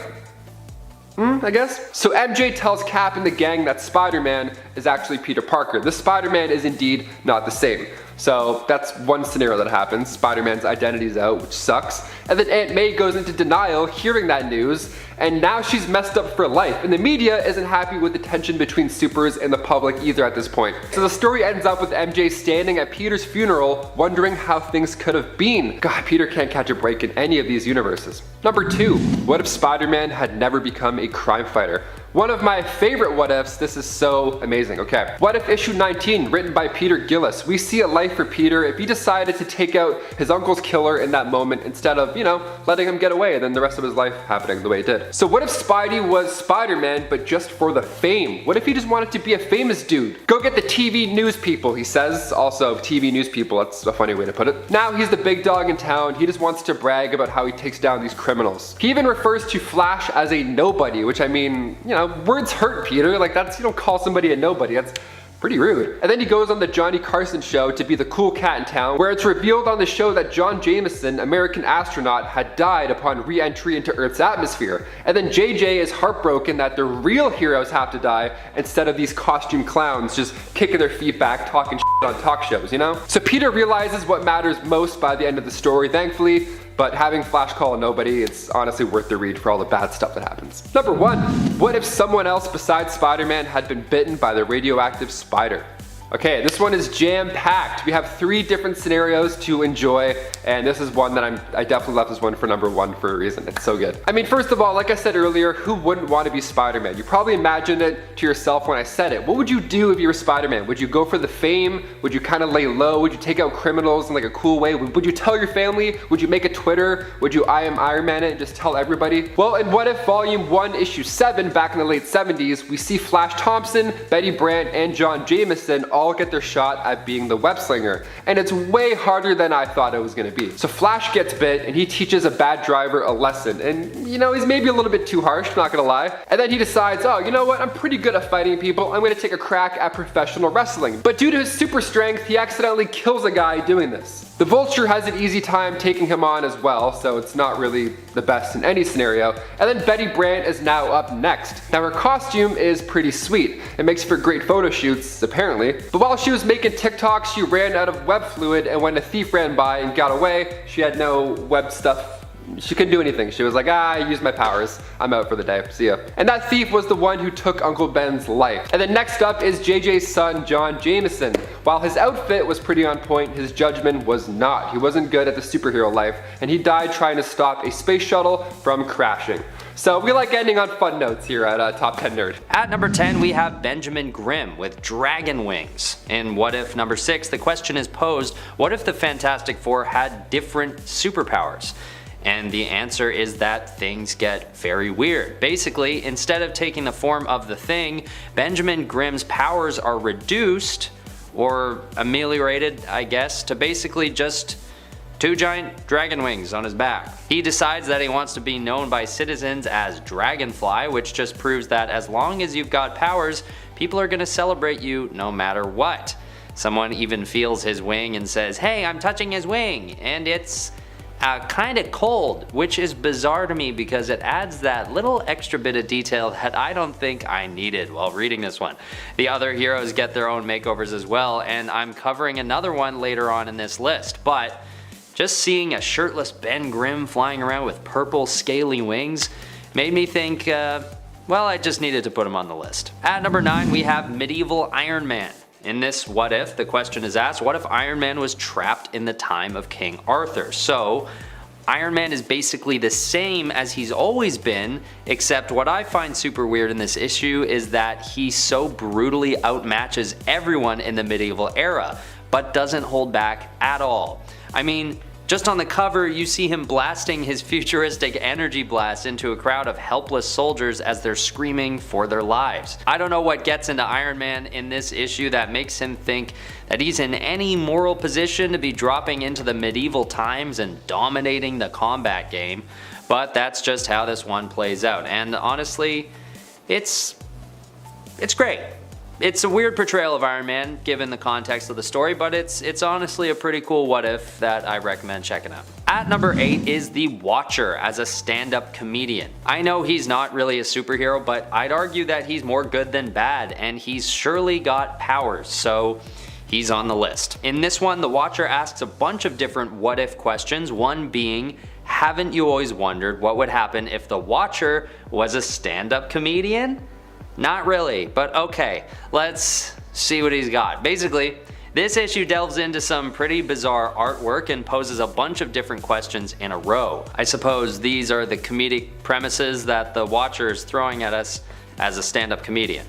I guess? So MJ tells Cap and the gang that Spider-Man is actually Peter Parker. This Spider-Man is indeed not the same. So that's one scenario that happens. Spider-Man's identity's out, which sucks. And then Aunt May goes into denial hearing that news, and now she's messed up for life. And the media isn't happy with the tension between supers and the public either at this point. So the story ends up with MJ standing at Peter's funeral, wondering how things could have been. God, Peter can't catch a break in any of these universes. Number 2, what if Spider-Man had never become a crime fighter? One of my favorite what ifs. This is so amazing. Okay. What if issue 19, written by Peter Gillis? We see a life for Peter if he decided to take out his uncle's killer in that moment instead of, letting him get away and then the rest of his life happening the way it did. So what if Spidey was Spider-Man but just for the fame? What if he just wanted to be a famous dude? Go get the TV news people, he says. Also, TV news people, that's a funny way to put it. Now he's the big dog in town. He just wants to brag about how he takes down these criminals. He even refers to Flash as a nobody, which I mean, words hurt, Peter. Like, that's, you don't call somebody a nobody. That's pretty rude. And then he goes on the Johnny Carson show to be the cool cat in town, where it's revealed on the show that John Jameson, American astronaut, had died upon re-entry into Earth's atmosphere. And then JJ is heartbroken that the real heroes have to die instead of these costume clowns just kicking their feet back, talking shit on talk shows, So Peter realizes what matters most by the end of the story, thankfully. But having Flash call a nobody, it's honestly worth the read for all the bad stuff that happens. Number 1, what if someone else besides Spider-Man had been bitten by the radioactive spider? Okay, this one is jam-packed. We have 3 different scenarios to enjoy, and this is one that I definitely left this one for number 1 for a reason. It's so good. I mean, first of all, like I said earlier, who wouldn't want to be Spider-Man? You probably imagined it to yourself when I said it. What would you do if you were Spider-Man? Would you go for the fame? Would you kind of lay low? Would you take out criminals in like a cool way? Would you tell your family? Would you make a Twitter? Would you I am Iron Man it and just tell everybody? Well, in What If Volume 1, Issue 7, back in the late 70s, we see Flash Thompson, Betty Brant, and John Jameson all get their shot at being the web slinger, and it's way harder than I thought it was gonna be. So Flash gets bit and he teaches a bad driver a lesson, and he's maybe a little bit too harsh, not gonna lie. And then he decides, oh, you know what, I'm pretty good at fighting people, I'm gonna take a crack at professional wrestling. But due to his super strength, he accidentally kills a guy doing this. The Vulture has an easy time taking him on as well, so it's not really the best in any scenario. And then Betty Brant is now up next. Now her costume is pretty sweet. It makes for great photo shoots, apparently. But while she was making TikToks, she ran out of web fluid, and when a thief ran by and got away, she had no web stuff. She couldn't do anything. She was like, I used my powers. I'm out for the day. See ya. And that thief was the one who took Uncle Ben's life. And then next up is JJ's son, John Jameson. While his outfit was pretty on point, his judgment was not. He wasn't good at the superhero life, and he died trying to stop a space shuttle from crashing. So we like ending on fun notes here at Top 10 Nerd. At number 10, we have Benjamin Grimm with dragon wings. In What If number 6, the question is posed, what if the Fantastic Four had different superpowers? And the answer is that things get very weird. Basically, instead of taking the form of the Thing, Benjamin Grimm's powers are reduced, or ameliorated, I guess, to basically just 2 giant dragon wings on his back. He decides that he wants to be known by citizens as Dragonfly, which just proves that as long as you've got powers, people are gonna celebrate you no matter what. Someone even feels his wing and says, hey, I'm touching his wing, and it's kind of cold, which is bizarre to me because it adds that little extra bit of detail that I don't think I needed while reading this one. The other heroes get their own makeovers as well, and I'm covering another one later on in this list, but just seeing a shirtless Ben Grimm flying around with purple scaly wings made me think, well, I just needed to put him on the list. At number 9, we have Medieval Iron Man. In this What If, the question is asked, what if Iron Man was trapped in the time of King Arthur? So, Iron Man is basically the same as he's always been, except what I find super weird in this issue is that he so brutally outmatches everyone in the medieval era, but doesn't hold back at all. I mean, just on the cover, you see him blasting his futuristic energy blast into a crowd of helpless soldiers as they're screaming for their lives. I don't know what gets into Iron Man in this issue that makes him think that he's in any moral position to be dropping into the medieval times and dominating the combat game, but that's just how this one plays out, and honestly, it's great. It's a weird portrayal of Iron Man given the context of the story, but it's honestly a pretty cool what if that I recommend checking out. At number 8 is The Watcher as a stand-up comedian. I know he's not really a superhero, but I'd argue that he's more good than bad, and he's surely got powers, so he's on the list. In this one, the Watcher asks a bunch of different what if questions, one being, haven't you always wondered what would happen if the Watcher was a stand-up comedian? Not really, but okay, let's see what he's got. Basically, this issue delves into some pretty bizarre artwork and poses a bunch of different questions in a row. I suppose these are the comedic premises that the Watcher is throwing at us as a stand-up comedian.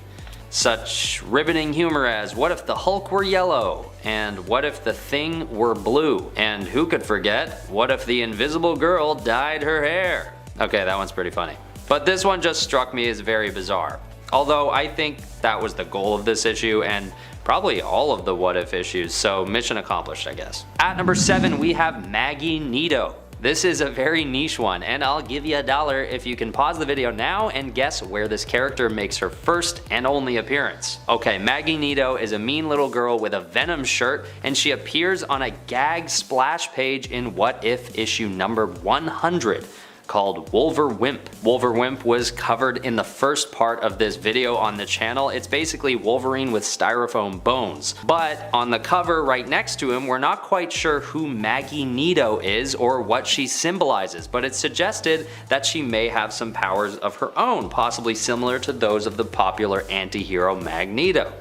Such riveting humor as, what if the Hulk were yellow? And what if the Thing were blue? And who could forget, what if the Invisible Girl dyed her hair? Okay, that one's pretty funny. But this one just struck me as very bizarre. Although I think that was the goal of this issue and probably all of the what if issues, so mission accomplished, I guess. At number 7, we have Magneto. This is a very niche one, and I'll give you $1 if you can pause the video now and guess where this character makes her first and only appearance. Okay, Magneto is a mean little girl with a Venom shirt, and she appears on a gag splash page in What If issue number 100. Called Wolverwimp. Wolverwimp was covered in the first part of this video on the channel. It's basically Wolverine with styrofoam bones. But on the cover right next to him, we're not quite sure who Magneto is or what she symbolizes, but it's suggested that she may have some powers of her own, possibly similar to those of the popular anti-hero Magneto.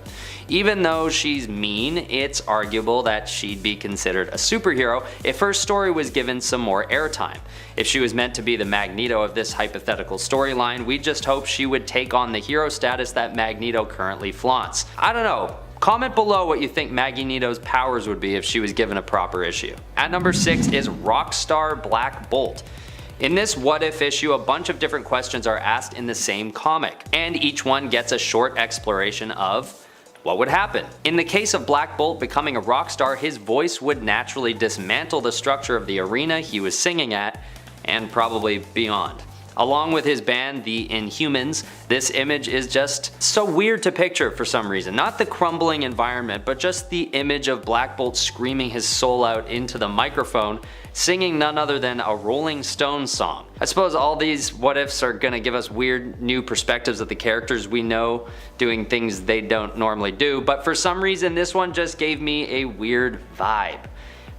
Even though she's mean, it's arguable that she'd be considered a superhero if her story was given some more airtime. If she was meant to be the Magneto of this hypothetical storyline, we just hope she would take on the hero status that Magneto currently flaunts. I don't know. Comment below what you think Magneto's powers would be if she was given a proper issue. At number 6 is Rockstar Black Bolt. In this what if issue, a bunch of different questions are asked in the same comic, and each one gets a short exploration of what would happen. In the case of Black Bolt becoming a rock star, his voice would naturally dismantle the structure of the arena he was singing at, and probably beyond. Along with his band, the Inhumans, this image is just so weird to picture for some reason. Not the crumbling environment, but just the image of Black Bolt screaming his soul out into the microphone, singing none other than a Rolling Stones song. I suppose all these what ifs are gonna give us weird new perspectives of the characters we know doing things they don't normally do, but for some reason this one just gave me a weird vibe.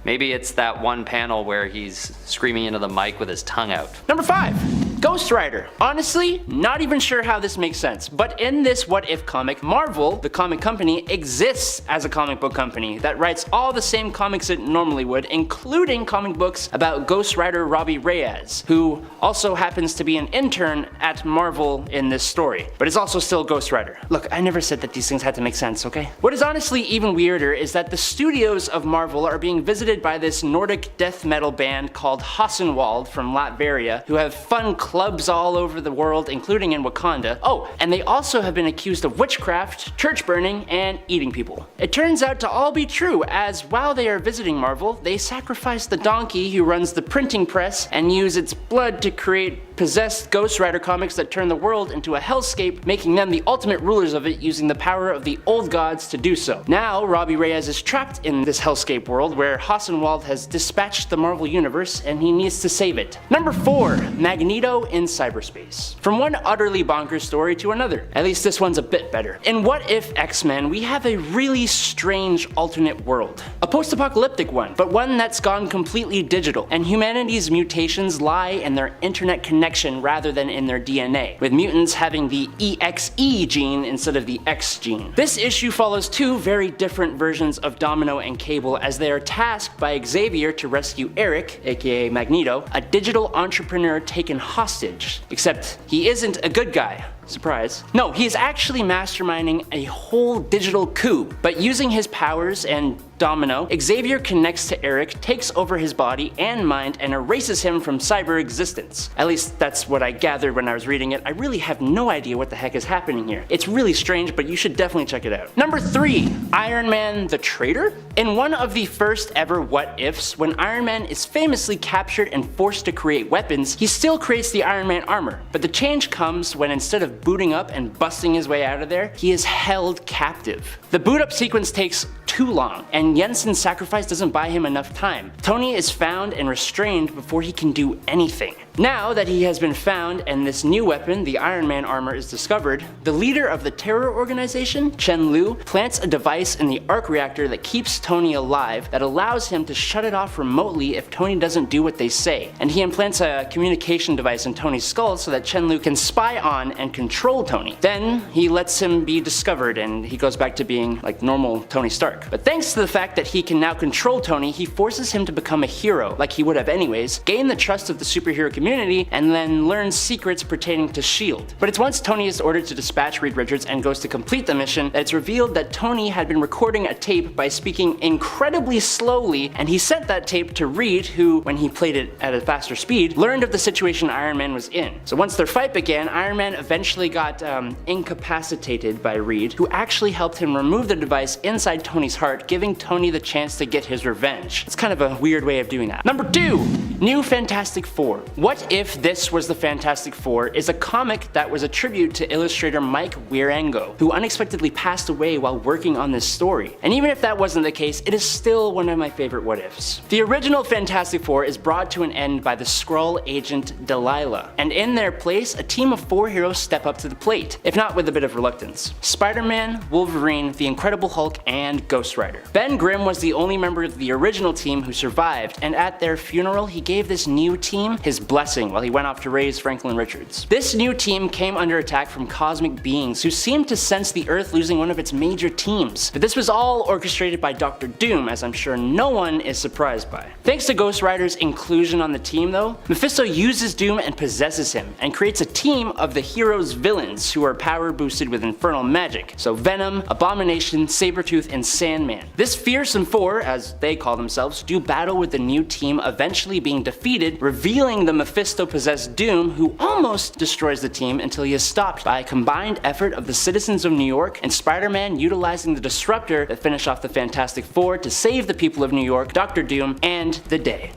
Maybe it's that one panel where he's screaming into the mic with his tongue out. Number 5, Ghost Rider. Honestly, not even sure how this makes sense, but in this what if comic, Marvel, the comic company, exists as a comic book company that writes all the same comics it normally would, including comic books about Ghost Rider Robbie Reyes, who also happens to be an intern at Marvel in this story, but is also still Ghost Rider. Look, I never said that these things had to make sense, okay? What is honestly even weirder is that the studios of Marvel are being visited by this Nordic death metal band called Hassenwald from Latveria, who have fun clubs all over the world, including in Wakanda. Oh, and they also have been accused of witchcraft, church burning, and eating people. It turns out to all be true, as while they are visiting Marvel, they sacrifice the donkey who runs the printing press and use its blood to create possessed Ghost Rider comics that turn the world into a hellscape, making them the ultimate rulers of it using the power of the old gods to do so. Now, Robbie Reyes is trapped in this hellscape world where Hassenwald has dispatched the Marvel Universe and he needs to save it. Number 4, Magneto in cyberspace. From one utterly bonkers story to another. At least this one's a bit better. In What If X-Men, we have a really strange alternate world. A post-apocalyptic one, but one that's gone completely digital, and humanity's mutations lie in their internet connection rather than in their DNA, with mutants having the EXE gene instead of the X gene. This issue follows two very different versions of Domino and Cable as they are tasked by Xavier to rescue Eric, aka Magneto, a digital entrepreneur taken hostage. Except he isn't a good guy. Surprise. No, he's actually masterminding a whole digital coup, but using his powers and Domino, Xavier connects to Eric, takes over his body and mind, and erases him from cyber existence. At least that's what I gathered when I was reading it. I really have no idea what the heck is happening here. It's really strange, but you should definitely check it out. Number 3, Iron Man the Traitor? In one of the first ever what ifs, when Iron Man is famously captured and forced to create weapons, he still creates the Iron Man armor, but the change comes when instead of booting up and busting his way out of there, he is held captive. The boot up sequence takes too long, and Jensen's sacrifice doesn't buy him enough time. Tony is found and restrained before he can do anything. Now that he has been found and this new weapon, the Iron Man armor, is discovered, the leader of the terror organization, Chen Lu, plants a device in the arc reactor that keeps Tony alive that allows him to shut it off remotely if Tony doesn't do what they say. And he implants a communication device in Tony's skull so that Chen Lu can spy on and control Tony. Then he lets him be discovered and he goes back to being like normal Tony Stark. But thanks to the fact that he can now control Tony, he forces him to become a hero, like he would have anyways, gain the trust of the superhero community, and then learn secrets pertaining to S.H.I.E.L.D. But it's once Tony is ordered to dispatch Reed Richards and goes to complete the mission that it's revealed that Tony had been recording a tape by speaking incredibly slowly, and he sent that tape to Reed, who, when he played it at a faster speed, learned of the situation Iron Man was in. So once their fight began, Iron Man eventually got incapacitated by Reed, who actually helped him remove the device inside Tony's heart, giving Tony the chance to get his revenge. It's kind of a weird way of doing that. Number 2, New Fantastic Four. What If This Was the Fantastic Four is a comic that was a tribute to illustrator Mike Wieringo, who unexpectedly passed away while working on this story. And even if that wasn't the case, it is still one of my favorite what ifs. The original Fantastic Four is brought to an end by the Skrull agent Delilah, and in their place, a team of 4 heroes step up to the plate, if not with a bit of reluctance. Spider-Man, Wolverine, the Incredible Hulk, and Ghost Rider. Ben Grimm was the only member of the original team who survived, and at their funeral he gave this new team his blessing while he went off to raise Franklin Richards. This new team came under attack from cosmic beings who seemed to sense the Earth losing one of its major teams. But this was all orchestrated by Dr. Doom, as I'm sure no one is surprised by. Thanks to Ghost Rider's inclusion on the team though, Mephisto uses Doom and possesses him, and creates a team of the hero's villains who are power boosted with infernal magic. So Venom, Abomination, Sabretooth, and Sandman. This fearsome four, as they call themselves, do battle with the new team, eventually being defeated, revealing the Mephisto-possessed Doom, who almost destroys the team until he is stopped by a combined effort of the citizens of New York and Spider-Man utilizing the Disruptor that finish off the Fantastic Four to save the people of New York, Dr. Doom, and the day.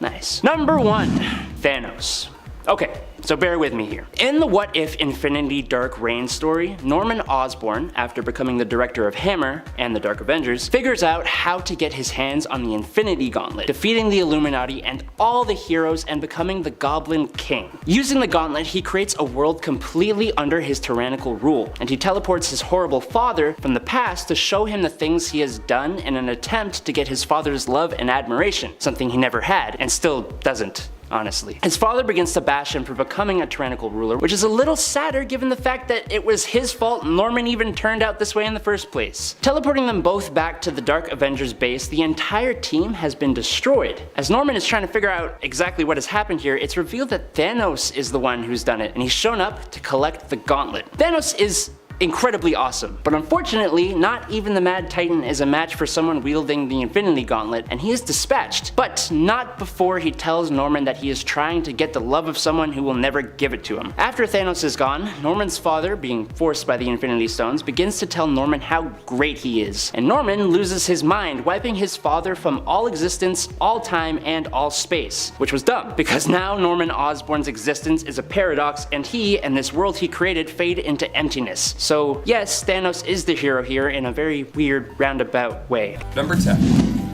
Nice. Number 1, Thanos. Okay, so bear with me here. In the What If Infinity Dark Reign story, Norman Osborn, after becoming the director of Hammer and the Dark Avengers, figures out how to get his hands on the Infinity Gauntlet, defeating the Illuminati and all the heroes and becoming the Goblin King. Using the gauntlet, he creates a world completely under his tyrannical rule, and he teleports his horrible father from the past to show him the things he has done in an attempt to get his father's love and admiration, something he never had and still doesn't. Honestly. His father begins to bash him for becoming a tyrannical ruler, which is a little sadder given the fact that it was his fault Norman even turned out this way in the first place. Teleporting them both back to the Dark Avengers base, the entire team has been destroyed. As Norman is trying to figure out exactly what has happened here, it's revealed that Thanos is the one who's done it, and he's shown up to collect the gauntlet. Thanos is incredibly awesome, but unfortunately not even the Mad Titan is a match for someone wielding the Infinity Gauntlet, and he is dispatched, but not before he tells Norman that he is trying to get the love of someone who will never give it to him. After Thanos is gone, Norman's father, being forced by the Infinity Stones, begins to tell Norman how great he is, and Norman loses his mind, wiping his father from all existence, all time, and all space, which was dumb, because now Norman Osborn's existence is a paradox, and he and this world he created fade into emptiness. So yes, Thanos is the hero here in a very weird roundabout way. Number 10.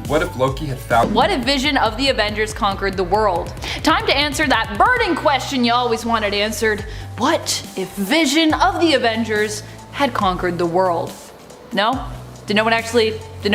What if Loki had found... What if Vision of the Avengers conquered the world? Time to answer that burning question you always wanted answered. What if Vision of the Avengers had conquered the world? No? Did no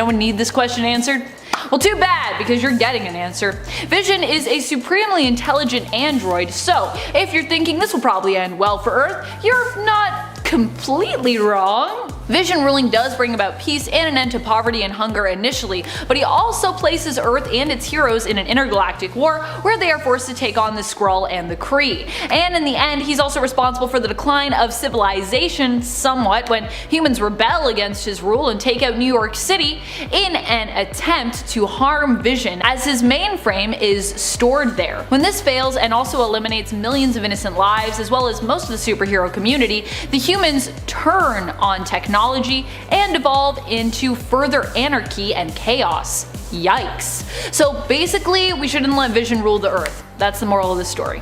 one need this question answered? Well, too bad, because you're getting an answer. Vision is a supremely intelligent android, so if you're thinking this will probably end well for Earth, you're not completely wrong. Vision ruling does bring about peace and an end to poverty and hunger initially, but he also places Earth and its heroes in an intergalactic war where they are forced to take on the Skrull and the Kree. And in the end, he's also responsible for the decline of civilization somewhat when humans rebel against his rule and take out New York City in an attempt to harm Vision, as his mainframe is stored there. When this fails and also eliminates millions of innocent lives as well as most of the superhero community, the humans turn on technology and evolve into further anarchy and chaos. Yikes. So basically, we shouldn't let Vision rule the Earth. That's the moral of the story.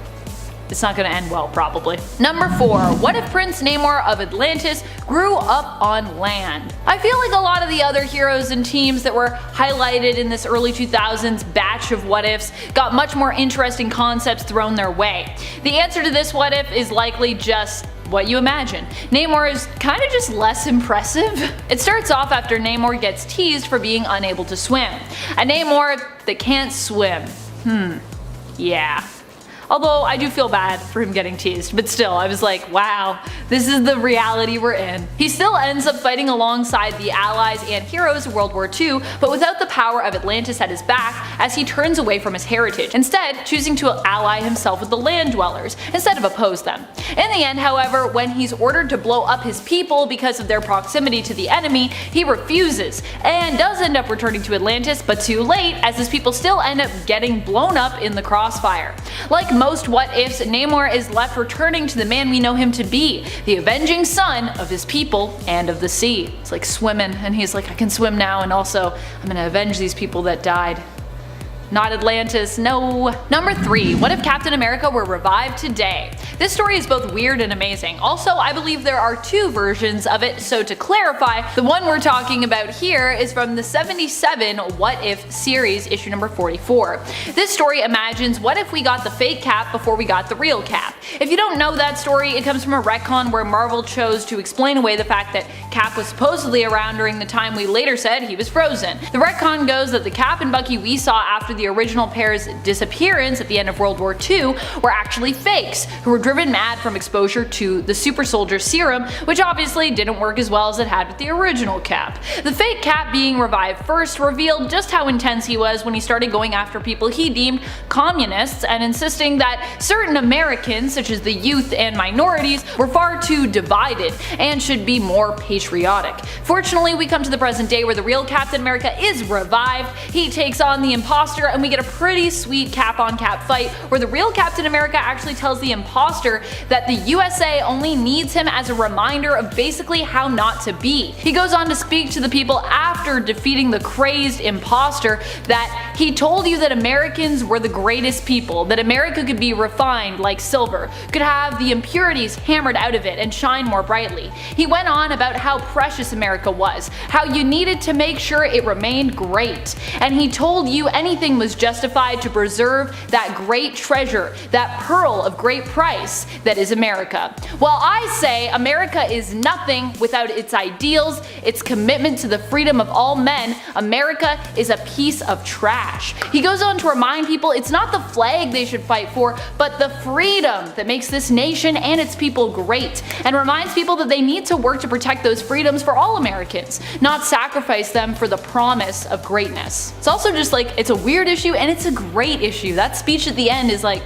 it's not gonna end well, probably. Number 4. What if Prince Namor of Atlantis grew up on land? I feel like a lot of the other heroes and teams that were highlighted in this early 2000s batch of what ifs got much more interesting concepts thrown their way. The answer to this what if is likely just what you imagine. Namor is kind of just less impressive. It starts off after Namor gets teased for being unable to swim. A Namor that can't swim. Yeah. Although I do feel bad for him getting teased, but still, I was like, wow, this is the reality we're in. He still ends up fighting alongside the allies and heroes of World War II, but without the power of Atlantis at his back, as he turns away from his heritage, instead choosing to ally himself with the land dwellers, instead of oppose them. In the end, however, when he's ordered to blow up his people because of their proximity to the enemy, he refuses, and does end up returning to Atlantis, but too late, as his people still end up getting blown up in the crossfire. Like most what-ifs, Namor is left returning to the man we know him to be, the avenging son of his people and of the sea. It's like swimming, and he's like, I can swim now, and also I'm gonna avenge these people that died. Not Atlantis, no. Number 3. What if Captain America were revived today? This story is both weird and amazing. Also, I believe there are 2 versions of it, so to clarify, the one we're talking about here is from the 77 What If series, issue number 44. This story imagines what if we got the fake Cap before we got the real Cap. If you don't know that story, it comes from a retcon where Marvel chose to explain away the fact that Cap was supposedly around during the time we later said he was frozen. The retcon goes that the Cap and Bucky we saw after the original pair's disappearance at the end of World War II were actually fakes, who were driven mad from exposure to the super soldier serum, which obviously didn't work as well as it had with the original Cap. The fake Cap being revived first revealed just how intense he was when he started going after people he deemed communists and insisting that certain Americans, such as the youth and minorities, were far too divided and should be more patriotic. Fortunately, we come to the present day where the real Captain America is revived, he takes on the imposter, and we get a pretty sweet cap-on-cap fight where the real Captain America actually tells the imposter that the USA only needs him as a reminder of basically how not to be. He goes on to speak to the people after defeating the crazed imposter that he told you that Americans were the greatest people, that America could be refined like silver, could have the impurities hammered out of it and shine more brightly. He went on about how precious America was, how you needed to make sure it remained great, and he told you anything was justified to preserve that great treasure, that pearl of great price that is America. While I say America is nothing without its ideals, its commitment to the freedom of all men, America is a piece of trash. He goes on to remind people it's not the flag they should fight for, but the freedom that makes this nation and its people great, and reminds people that they need to work to protect those freedoms for all Americans, not sacrifice them for the promise of greatness. It's also just like, it's a weird issue and it's a great issue. That speech at the end is like,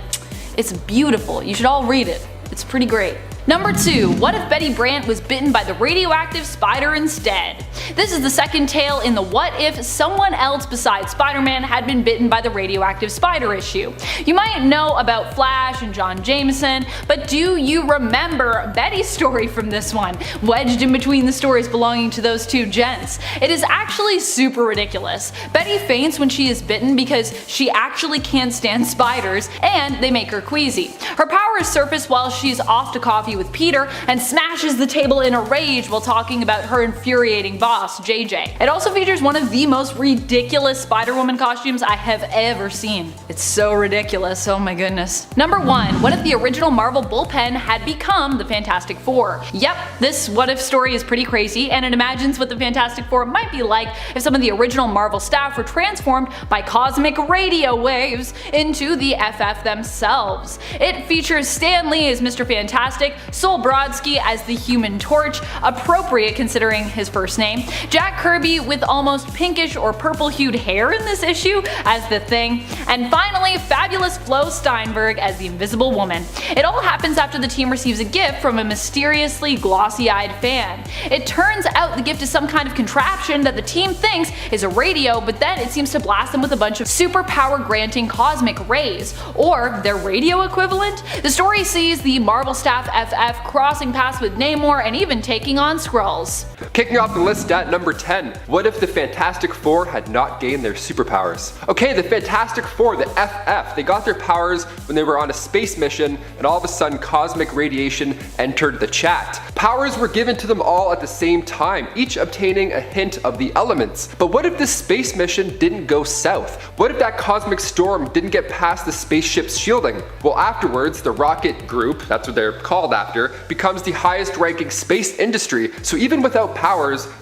it's beautiful. You should all read it. It's pretty great. Number 2. What if Betty Brant was bitten by the radioactive spider instead? This is the second tale in the what if someone else besides Spider-Man had been bitten by the radioactive spider issue. You might know about Flash and John Jameson, but do you remember Betty's story from this one, wedged in between the stories belonging to those 2 gents? It is actually super ridiculous. Betty faints when she is bitten because she actually can't stand spiders, and they make her queasy. Her powers surface while she's off to coffee with Peter and smashes the table in a rage while talking about her infuriating boss, JJ. It also features one of the most ridiculous Spider-Woman costumes I have ever seen. It's so ridiculous, oh my goodness. Number 1. What if the original Marvel Bullpen had become the Fantastic Four? Yep, this what if story is pretty crazy, and it imagines what the Fantastic Four might be like if some of the original Marvel staff were transformed by cosmic radio waves into the FF themselves. It features Stan Lee as Mr. Fantastic, Sol Brodsky as the Human Torch, appropriate considering his first name, Jack Kirby with almost pinkish or purple-hued hair in this issue as the Thing, and finally fabulous Flo Steinberg as the Invisible Woman. It all happens after the team receives a gift from a mysteriously glossy-eyed fan. It turns out the gift is some kind of contraption that the team thinks is a radio, but then it seems to blast them with a bunch of superpower-granting cosmic rays, or their radio equivalent. The story sees the Marvel staff FF crossing paths with Namor and even taking on Skrulls. Kicking off the list at number 10, what if the Fantastic Four had not gained their superpowers? Okay, the Fantastic Four, the FF, they got their powers when they were on a space mission, and all of a sudden cosmic radiation entered the chat. Powers were given to them all at the same time, each obtaining a hint of the elements. But what if this space mission didn't go south? What if that cosmic storm didn't get past the spaceship's shielding? Well, afterwards, the rocket group, that's what they're called after, becomes the highest ranking space industry, so even without powers,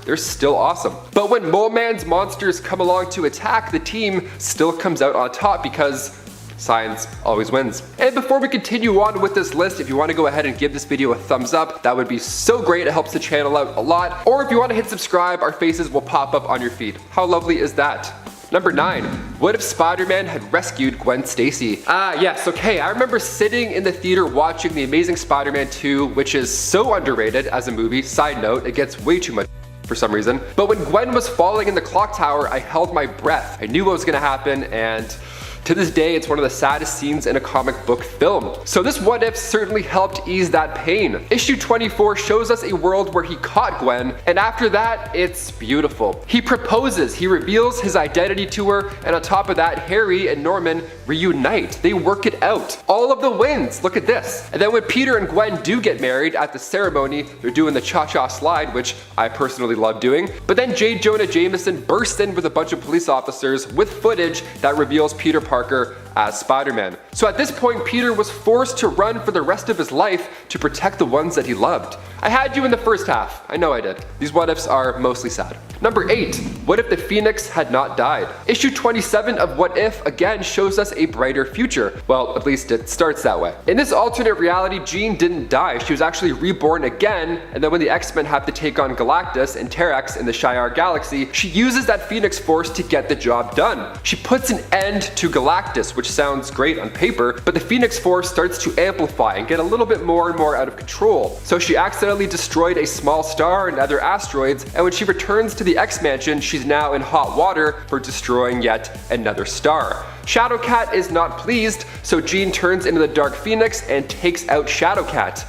they're still awesome. But when Mole Man's monsters come along to attack, the team still comes out on top because science always wins. And before we continue on with this list, if you want to go ahead and give this video a thumbs up, that would be so great. It helps the channel out a lot. Or if you want to hit subscribe, our faces will pop up on your feed. How lovely is that? Number 9, what if Spider-Man had rescued Gwen Stacy? Yes, okay, I remember sitting in the theater watching The Amazing Spider-Man 2, which is so underrated as a movie. Side note, it gets way too much for some reason. But when Gwen was falling in the clock tower, I held my breath. I knew what was gonna happen, and to this day, it's one of the saddest scenes in a comic book film. So this what if certainly helped ease that pain. Issue 24 shows us a world where he caught Gwen, and after that, it's beautiful. He proposes, he reveals his identity to her, and on top of that, Harry and Norman reunite. They work it out. All of the wins, look at this. And then when Peter and Gwen do get married at the ceremony, they're doing the cha-cha slide, which I personally love doing. But then J. Jonah Jameson bursts in with a bunch of police officers with footage that reveals Peter Parker as Spider-Man. So at this point, Peter was forced to run for the rest of his life to protect the ones that he loved. I had you in the first half. I know I did. These what ifs are mostly sad. Number 8, what if the Phoenix had not died? Issue 27 of What If again shows us a brighter future. Well, at least it starts that way. In this alternate reality, Jean didn't die. She was actually reborn again, and then when the X-Men have to take on Galactus and Terex in the Shi'ar Galaxy, she uses that Phoenix Force to get the job done. She puts an end to Galactus, which sounds great on paper, but the Phoenix Force starts to amplify and get a little bit more and more out of control. So she accidentally destroyed a small star and other asteroids, and when she returns to the X-Mansion, she's now in hot water for destroying yet another star. Shadowcat is not pleased, so Jean turns into the Dark Phoenix and takes out Shadowcat,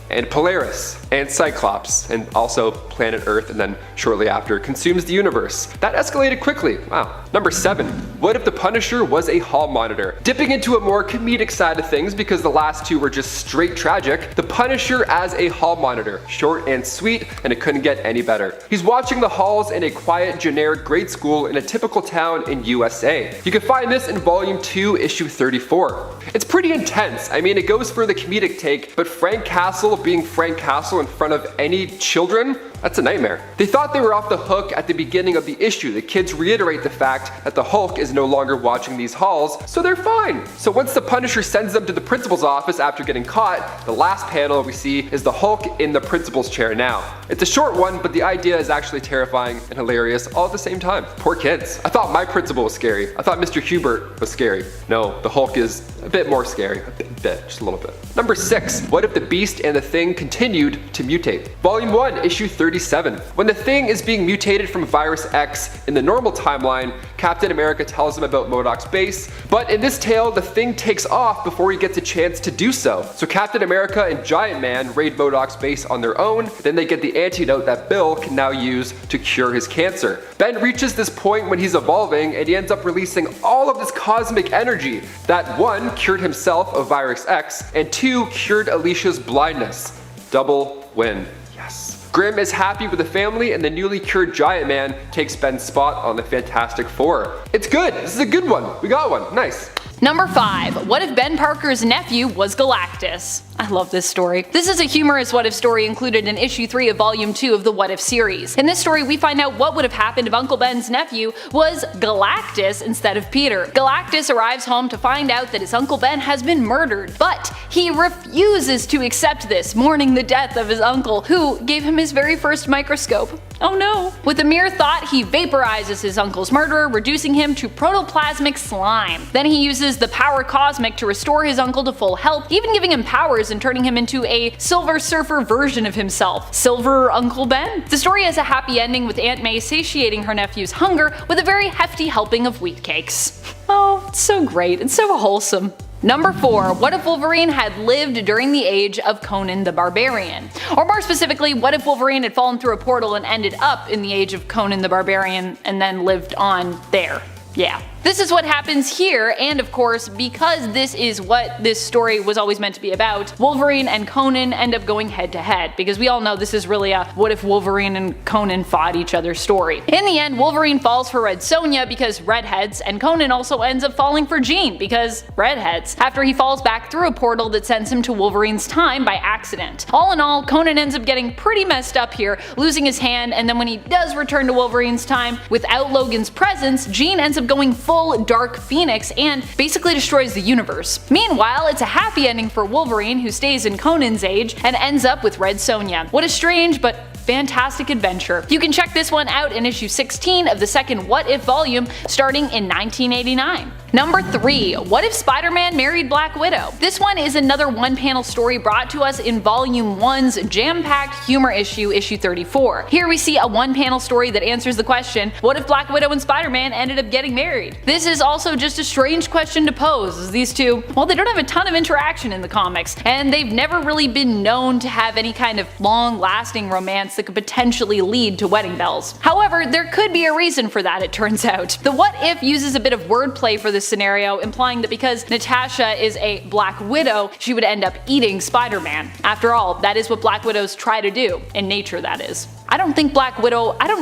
and Polaris, and Cyclops, and also planet Earth, and then shortly after consumes the universe. That escalated quickly, wow. Number 7, what if the Punisher was a hall monitor? Dipping into a more comedic side of things because the last two were just straight tragic, the Punisher as a hall monitor, short and sweet, and it couldn't get any better. He's watching the halls in a quiet, generic grade school in a typical town in USA. You can find this in volume 2, issue 34. It's pretty intense. I mean, it goes for the comedic take, but Frank Castle being Frank Castle in front of any children, that's a nightmare. They thought they were off the hook at the beginning of the issue. The kids reiterate the fact that the Hulk is no longer watching these halls, so they're fine. So once the Punisher sends them to the principal's office after getting caught, the last panel we see is the Hulk in the principal's chair now. It's a short one, but the idea is actually terrifying and hilarious all at the same time. Poor kids. I thought my principal was scary. I thought Mr. Hubert was scary. No, the Hulk is a bit more scary. A bit, just a little bit. Number 6, what if the Beast and the Thing continued to mutate? Volume 1, issue 37. When the Thing is being mutated from Virus X in the normal timeline, Captain America tells him about MODOK's base, but in this tale, the Thing takes off before he gets a chance to do so. So Captain America and Giant Man raid MODOK's base on their own, then they get the antidote that Bill can now use to cure his cancer. Ben reaches this point when he's evolving, and he ends up releasing all of this cosmic energy that 1, cured himself of Virus X, and 2, cured Alicia's blindness. Double win. Yes. Grimm is happy with the family, and the newly cured Giant Man takes Ben's spot on the Fantastic Four. It's good. This is a good one. We got one. Nice. Number 5, what if Ben Parker's nephew was Galactus? I love this story. This is a humorous what if story included in issue 3 of volume 2 of the What If series. In this story, we find out what would have happened if Uncle Ben's nephew was Galactus instead of Peter. Galactus arrives home to find out that his Uncle Ben has been murdered, but he refuses to accept this, mourning the death of his uncle, who gave him his very first microscope. Oh no. With a mere thought, he vaporizes his uncle's murderer, reducing him to protoplasmic slime. Then he uses the power cosmic to restore his uncle to full health, even giving him powers and turning him into a Silver Surfer version of himself. Silver Uncle Ben? The story has a happy ending with Aunt May satiating her nephew's hunger with a very hefty helping of wheat cakes. Oh, it's so great. It's so wholesome. Number 4. What if Wolverine had lived during the age of Conan the Barbarian? Or more specifically, what if Wolverine had fallen through a portal and ended up in the age of Conan the Barbarian and then lived on there? Yeah. This is what happens here, and of course, because this is what this story was always meant to be about, Wolverine and Conan end up going head to head, because we all know this is really a what if Wolverine and Conan fought each other story. In the end, Wolverine falls for Red Sonja because redheads, and Conan also ends up falling for Jean because redheads, after he falls back through a portal that sends him to Wolverine's time by accident. All in all, Conan ends up getting pretty messed up here, losing his hand, and then when he does return to Wolverine's time, without Logan's presence, Jean ends up going full Dark Phoenix and basically destroys the universe. Meanwhile, it's a happy ending for Wolverine, who stays in Conan's age and ends up with Red Sonja. What a strange but fantastic adventure. You can check this one out in issue 16 of the second What If volume, starting in 1989. Number 3. What if Spider-Man married Black Widow? This one is another one-panel story brought to us in Volume 1's jam-packed humor issue, issue 34. Here we see a one-panel story that answers the question, what if Black Widow and Spider-Man ended up getting married? This is also just a strange question to pose, as these two, well, they don't have a ton of interaction in the comics, and they've never really been known to have any kind of long-lasting romance that could potentially lead to wedding bells. However, there could be a reason for that, it turns out. The What If uses a bit of wordplay for this scenario, implying that because Natasha is a Black Widow, she would end up eating Spider-Man. After all, that is what Black Widows try to do, in nature that is. I don't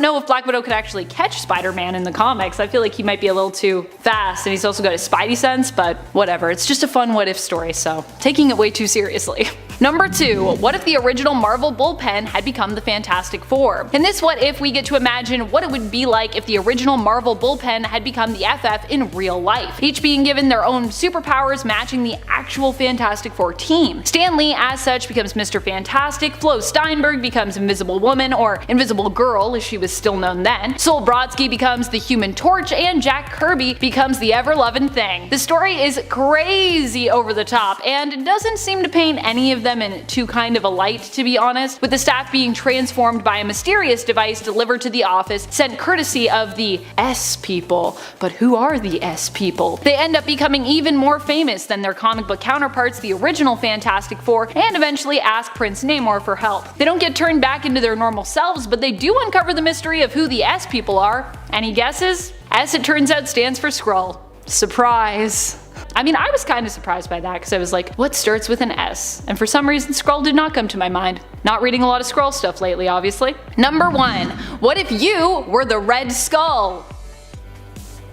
know if Black Widow could actually catch Spider-Man in the comics. I feel like he might be a little too fast, and he's also got a Spidey sense, but whatever, it's just a fun what if story, so taking it way too seriously. Number 2. What if the original Marvel Bullpen had become the Fantastic Four? In this what if, we get to imagine what it would be like if the original Marvel Bullpen had become the FF in real life, each being given their own superpowers matching the actual Fantastic Four team. Stan Lee, as such, becomes Mr. Fantastic, Flo Steinberg becomes Invisible Woman, or Invisible Girl as she was still known then, Sol Brodsky becomes the Human Torch, and Jack Kirby becomes the ever-loving Thing. The story is crazy over the top, and it doesn't seem to paint any of them in too kind of a light, to be honest, with the staff being transformed by a mysterious device delivered to the office, sent courtesy of the S people. But who are the S people? They end up becoming even more famous than their comic book counterparts, the original Fantastic Four, and eventually ask Prince Namor for help. They don't get turned back into their normal selves, but they do uncover the mystery of who the S people are. Any guesses? S, it turns out, stands for Skrull. Surprise. I mean, I was kind of surprised by that, because I was like, what starts with an S? And for some reason, Skrull did not come to my mind. Not reading a lot of Skrull stuff lately, obviously. Number 1. What if you were the Red Skull?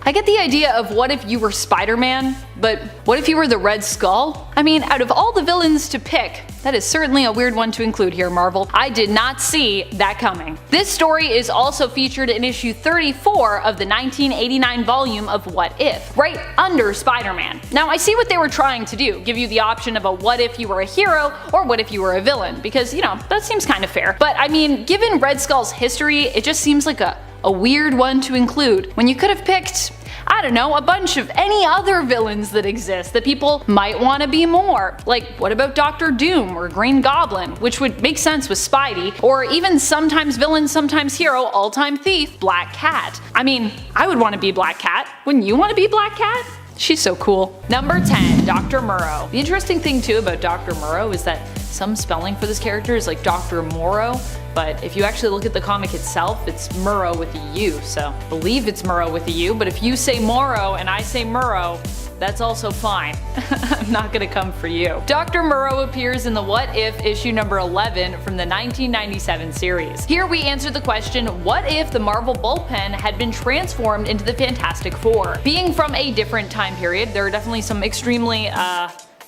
I get the idea of what if you were Spider-Man, but what if you were the Red Skull? I mean, out of all the villains to pick, that is certainly a weird one to include here, Marvel. I did not see that coming. This story is also featured in issue 34 of the 1989 volume of What If, right under Spider-Man. Now, I see what they were trying to do, give you the option of a what if you were a hero or what if you were a villain, because, you know, that seems kind of fair. But I mean, given Red Skull's history, it just seems like a weird one to include, when you could have picked, I don't know, a bunch of any other villains that exist that people might want to be more. Like, what about Doctor Doom or Green Goblin, which would make sense with Spidey, or even sometimes villain, sometimes hero, all-time thief, Black Cat. I mean, I would want to be Black Cat. Wouldn't you want to be Black Cat? She's so cool. Number 10. Dr. Murrow. The interesting thing too about Dr. Murrow is that some spelling for this character is like Dr. Morrow, but if you actually look at the comic itself, it's Murrow with a U, so I believe it's Murrow with a U, but if you say Morrow and I say Murrow, that's also fine. I'm not gonna come for you. Dr. Murrow appears in the What If issue number 11 from the 1997 series. Here we answer the question, what if the Marvel Bullpen had been transformed into the Fantastic Four? Being from a different time period, there are definitely some extremely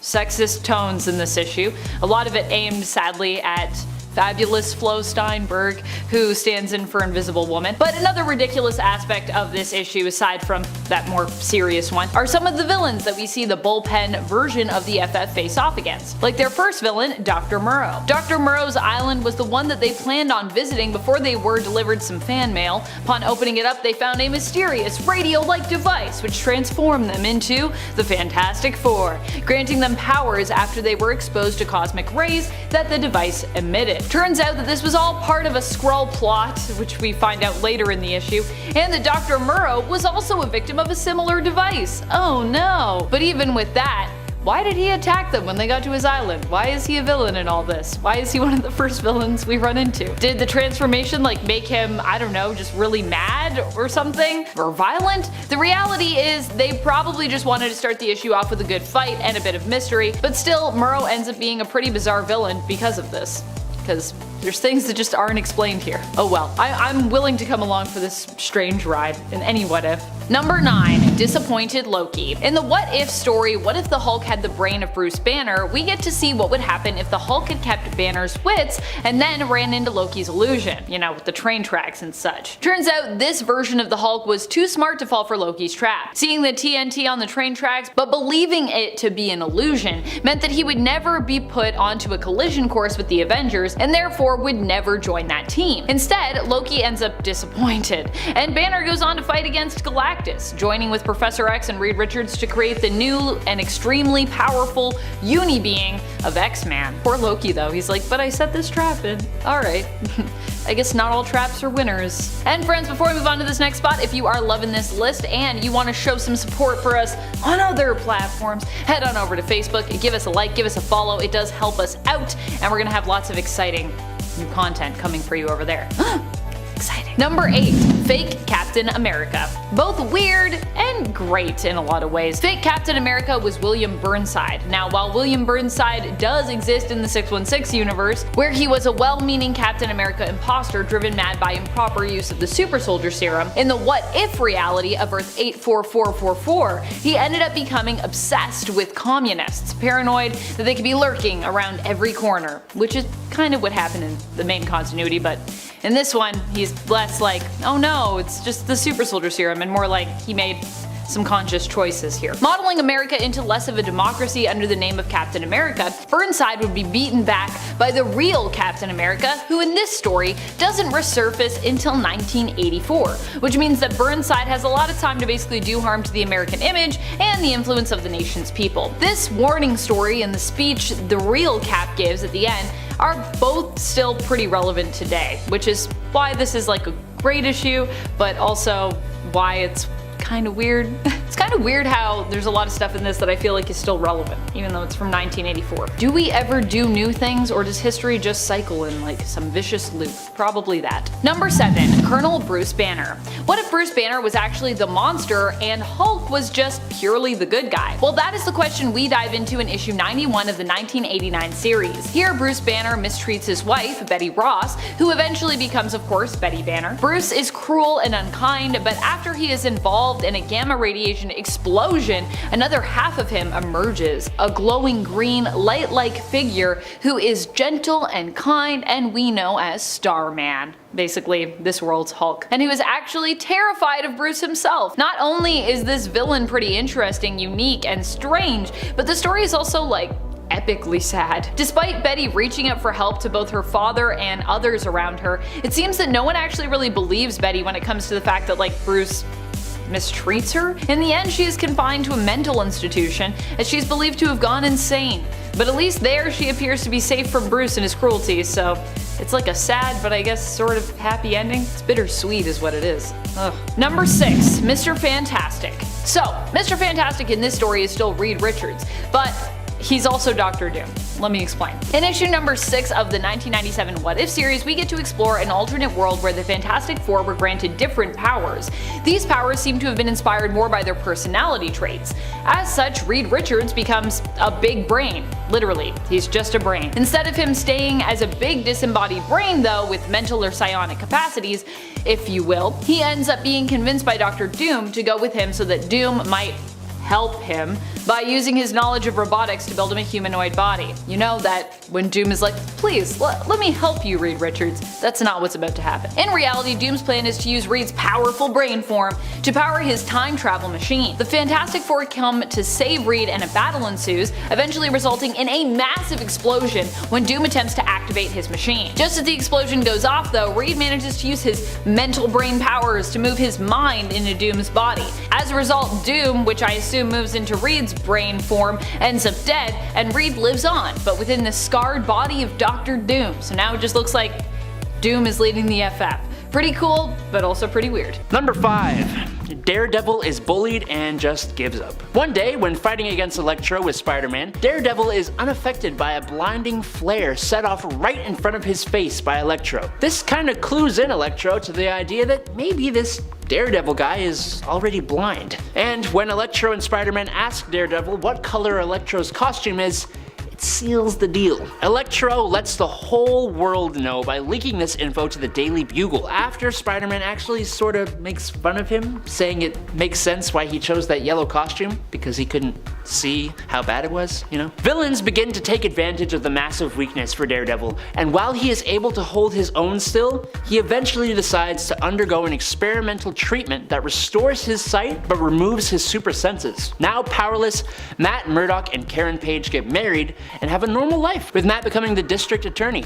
sexist tones in this issue. A lot of it aimed, sadly, at fabulous Flo Steinberg, who stands in for Invisible Woman. But another ridiculous aspect of this issue, aside from that more serious one, are some of the villains that we see the Bullpen version of the FF face off against. Like their first villain, Dr. Murrow. Dr. Murrow's island was the one that they planned on visiting before they were delivered some fan mail. Upon opening it up, they found a mysterious radio-like device which transformed them into the Fantastic Four, granting them powers after they were exposed to cosmic rays that the device emitted. Turns out that this was all part of a Skrull plot, which we find out later in the issue, and that Dr. Murrow was also a victim of a similar device. Oh no! But even with that, Why did he attack them when they got to his island? Why is he a villain in all this? Why is he one of the first villains we run into? Did the transformation like make him, I don't know, just really mad or something? Or violent? The reality is they probably just wanted to start the issue off with a good fight and a bit of mystery, but still Murrow ends up being a pretty bizarre villain because of this. Because there's things that just aren't explained here. Oh well, I'm willing to come along for this strange ride in any what if. Number 9. Disappointed Loki. In the What If story, What If the Hulk Had the Brain of Bruce Banner, we get to see what would happen if the Hulk had kept Banner's wits and then ran into Loki's illusion, you know, with the train tracks and such. Turns out this version of the Hulk was too smart to fall for Loki's trap. Seeing the TNT on the train tracks, but believing it to be an illusion, meant that he would never be put onto a collision course with the Avengers and therefore would never join that team. Instead, Loki ends up disappointed, and Banner goes on to fight against Galactus, joining with Professor X and Reed Richards to create the new and extremely powerful uni-being of X-Man. Poor Loki though, he's like, but I set this trap in. Alright. I guess not all traps are winners. And friends, before we move on to this next spot, if you are loving this list and you want to show some support for us on other platforms, head on over to Facebook, give us a like, give us a follow, it does help us out, and we're gonna have lots of exciting new content coming for you over there. Exciting. Number 8. Fake Captain America. Both weird and great in a lot of ways. Fake Captain America was William Burnside. Now, while William Burnside does exist in the 616 universe, where he was a well-meaning Captain America imposter driven mad by improper use of the super soldier serum, in the What If reality of Earth 84444, he ended up becoming obsessed with communists, paranoid that they could be lurking around every corner, which is kind of what happened in the main continuity, but in this one, he's less like, oh no, it's just the super soldier serum, and more like he made some conscious choices here. Modeling America into less of a democracy under the name of Captain America, Burnside would be beaten back by the real Captain America, who in this story doesn't resurface until 1984, which means that Burnside has a lot of time to basically do harm to the American image and the influence of the nation's people. This warning story and the speech the real Cap gives at the end are both still pretty relevant today, which is why this is like a great issue, but also why it's kind of weird. It's kind of weird how there's a lot of stuff in this that I feel like is still relevant, even though it's from 1984. Do we ever do new things, or does history just cycle in like some vicious loop? Probably that. Number 7. Colonel Bruce Banner. What if Bruce Banner was actually the monster and Hulk was just purely the good guy? Well, that is the question we dive into in issue 91 of the 1989 series. Here, Bruce Banner mistreats his wife, Betty Ross, who eventually becomes, of course, Betty Banner. Bruce is cruel and unkind, but after he is involved in a gamma radiation explosion, another half of him emerges, a glowing green, light-like figure who is gentle and kind and we know as Starman. Basically, this world's Hulk. And he was actually terrified of Bruce himself. Not only is this villain pretty interesting, unique, and strange, but the story is also like epically sad. Despite Betty reaching out for help to both her father and others around her, it seems that no one actually really believes Betty when it comes to the fact that like Bruce mistreats her. In the end, she is confined to a mental institution as she's believed to have gone insane. But at least there she appears to be safe from Bruce and his cruelty, so it's like a sad but I guess sort of happy ending. It's bittersweet is what it is. Ugh. Number 6. Mr. Fantastic. So, Mr. Fantastic in this story is still Reed Richards, but he's also Doctor Doom. Let me explain. In issue number 6 of the 1997 What If series, we get to explore an alternate world where the Fantastic Four were granted different powers. These powers seem to have been inspired more by their personality traits. As such, Reed Richards becomes a big brain. Literally, he's just a brain. Instead of him staying as a big disembodied brain though, with mental or psionic capacities, if you will, he ends up being convinced by Dr. Doom to go with him so that Doom might help him by using his knowledge of robotics to build him a humanoid body. You know that when Doom is like, please, let me help you, Reed Richards, that's not what's about to happen. In reality, Doom's plan is to use Reed's powerful brain form to power his time travel machine. The Fantastic Four come to save Reed and a battle ensues, eventually resulting in a massive explosion when Doom attempts to activate his machine. Just as the explosion goes off though, Reed manages to use his mental brain powers to move his mind into Doom's body. As a result, Doom, which I assume moves into Reed's brain form, ends up dead, and Reed lives on, but within the scarred body of Dr. Doom. So now it just looks like Doom is leading the FF. Pretty cool, but also pretty weird. Number 5. Daredevil is bullied and just gives up. One day, when fighting against Elektra with Spider-Man, Daredevil is unaffected by a blinding flare set off right in front of his face by Elektra. This kinda clues in Elektra to the idea that maybe this Daredevil guy is already blind. And when Elektra and Spider-Man ask Daredevil what color Elektra's costume is, it seals the deal. Elektra lets the whole world know by leaking this info to the Daily Bugle after Spider-Man actually sort of makes fun of him, saying it makes sense why he chose that yellow costume, because he couldn't see how bad it was, you know? Villains begin to take advantage of the massive weakness for Daredevil, and while he is able to hold his own still, he eventually decides to undergo an experimental treatment that restores his sight but removes his super senses. Now powerless, Matt Murdock and Karen Page get married and have a normal life, with Matt becoming the district attorney.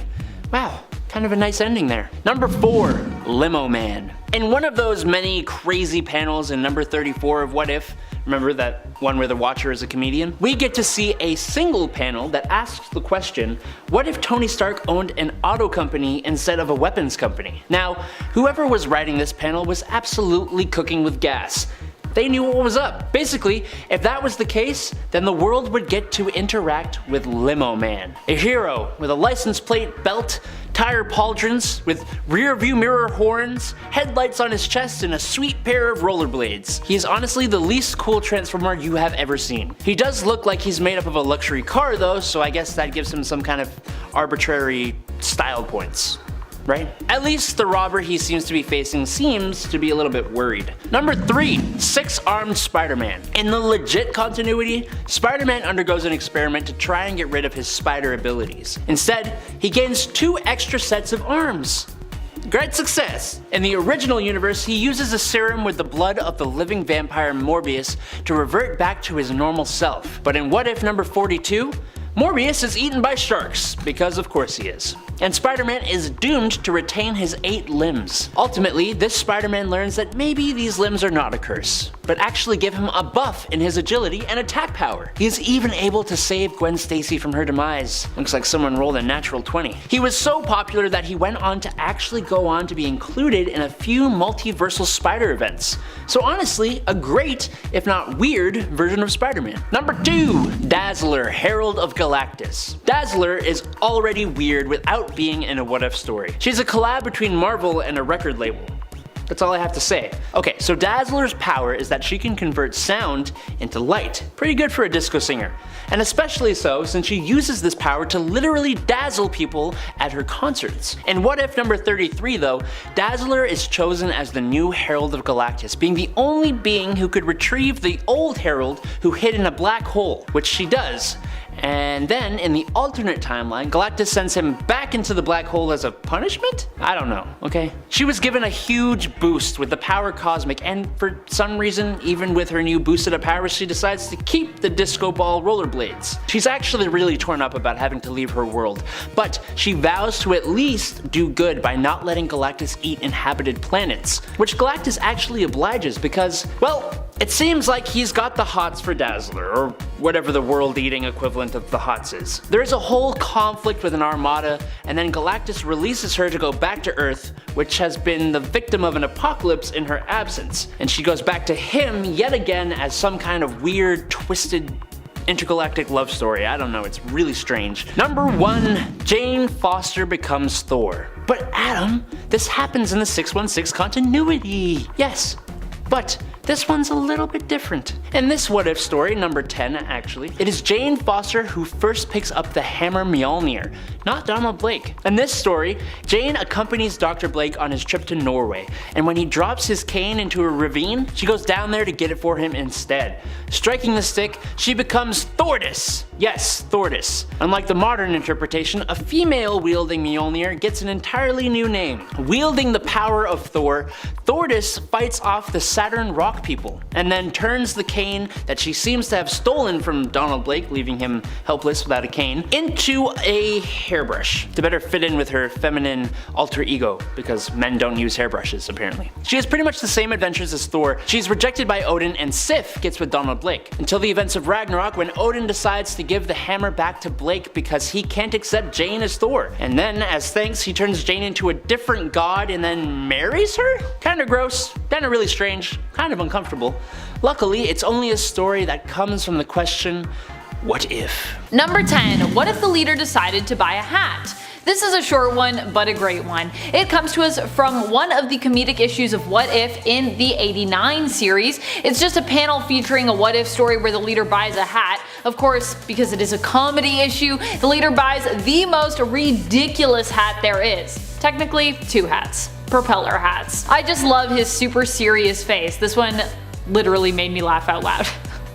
Wow, kind of a nice ending there. Number 4, Limo Man. In one of those many crazy panels in number 34 of What If, remember that one where the Watcher is a comedian? We get to see a single panel that asks the question, what if Tony Stark owned an auto company instead of a weapons company? Now, whoever was writing this panel was absolutely cooking with gas. They knew what was up. Basically, if that was the case, then the world would get to interact with Limo Man, a hero with a license plate, belt, tire pauldrons, with rear view mirror horns, headlights on his chest, and a sweet pair of rollerblades. He is honestly the least cool Transformer you have ever seen. He does look like he's made up of a luxury car though, so I guess that gives him some kind of arbitrary style points. Right? At least the robber he seems to be facing seems to be a little bit worried. Number 3, 6-armed Spider-Man. In the legit continuity, Spider-Man undergoes an experiment to try and get rid of his spider abilities. Instead, he gains 2 extra sets of arms. Great success! In the original universe, he uses a serum with the blood of the living vampire Morbius to revert back to his normal self. But in What If number 42, Morbius is eaten by sharks, because of course he is. And Spider-Man is doomed to retain his 8 limbs. Ultimately, this Spider-Man learns that maybe these limbs are not a curse, but actually give him a buff in his agility and attack power. He is even able to save Gwen Stacy from her demise. Looks like someone rolled a natural 20. He was so popular that he went on to actually go on to be included in a few multiversal Spider events. So honestly, a great, if not weird, version of Spider-Man. Number 2, Dazzler, Herald of Galactus. Dazzler is already weird without being in a What If story. She's a collab between Marvel and a record label. That's all I have to say. Okay, so Dazzler's power is that she can convert sound into light. Pretty good for a disco singer. And especially so since she uses this power to literally dazzle people at her concerts. In What If number 33 though, Dazzler is chosen as the new Herald of Galactus, being the only being who could retrieve the old Herald who hid in a black hole, which she does. And then, in the alternate timeline, Galactus sends him back into the black hole as a punishment? I don't know, okay? She was given a huge boost with the power cosmic, and for some reason, even with her new boosted up powers, she decides to keep the disco ball rollerblades. She's actually really torn up about having to leave her world, but she vows to at least do good by not letting Galactus eat inhabited planets, which Galactus actually obliges because, well, it seems like he's got the hots for Dazzler, or whatever the world-eating equivalent of the hots is. There is a whole conflict with an armada, and then Galactus releases her to go back to Earth, which has been the victim of an apocalypse in her absence. And she goes back to him yet again as some kind of weird, twisted, intergalactic love story. I don't know, it's really strange. Number 1, Jane Foster becomes Thor. But Adam, this happens in the 616 continuity. Yes, but this one's a little bit different. In this What If story, number 10 actually, it is Jane Foster who first picks up the hammer Mjolnir, not Donald Blake. In this story, Jane accompanies Dr. Blake on his trip to Norway, and when he drops his cane into a ravine, she goes down there to get it for him instead. Striking the stick, she becomes Thordis. Yes, Thordis. Unlike the modern interpretation, a female wielding Mjolnir gets an entirely new name. Wielding the power of Thor, Thordis fights off the Saturn rock shock people, and then turns the cane that she seems to have stolen from Donald Blake, leaving him helpless without a cane, into a hairbrush to better fit in with her feminine alter ego, because men don't use hairbrushes apparently. She has pretty much the same adventures as Thor. She's rejected by Odin, and Sif gets with Donald Blake, until the events of Ragnarok, when Odin decides to give the hammer back to Blake because he can't accept Jane as Thor. And then, as thanks, he turns Jane into a different god and then marries her? Kinda gross, kinda really strange, kind of uncomfortable. Luckily, it's only a story that comes from the question, what if? Number 10. What if the leader decided to buy a hat? This is a short one, but a great one. It comes to us from one of the comedic issues of What If in the '89 series. It's just a panel featuring a what if story where the leader buys a hat. Of course, because it is a comedy issue, the leader buys the most ridiculous hat there is. Technically, 2 hats. Propeller hats. I just love his super serious face. This one literally made me laugh out loud.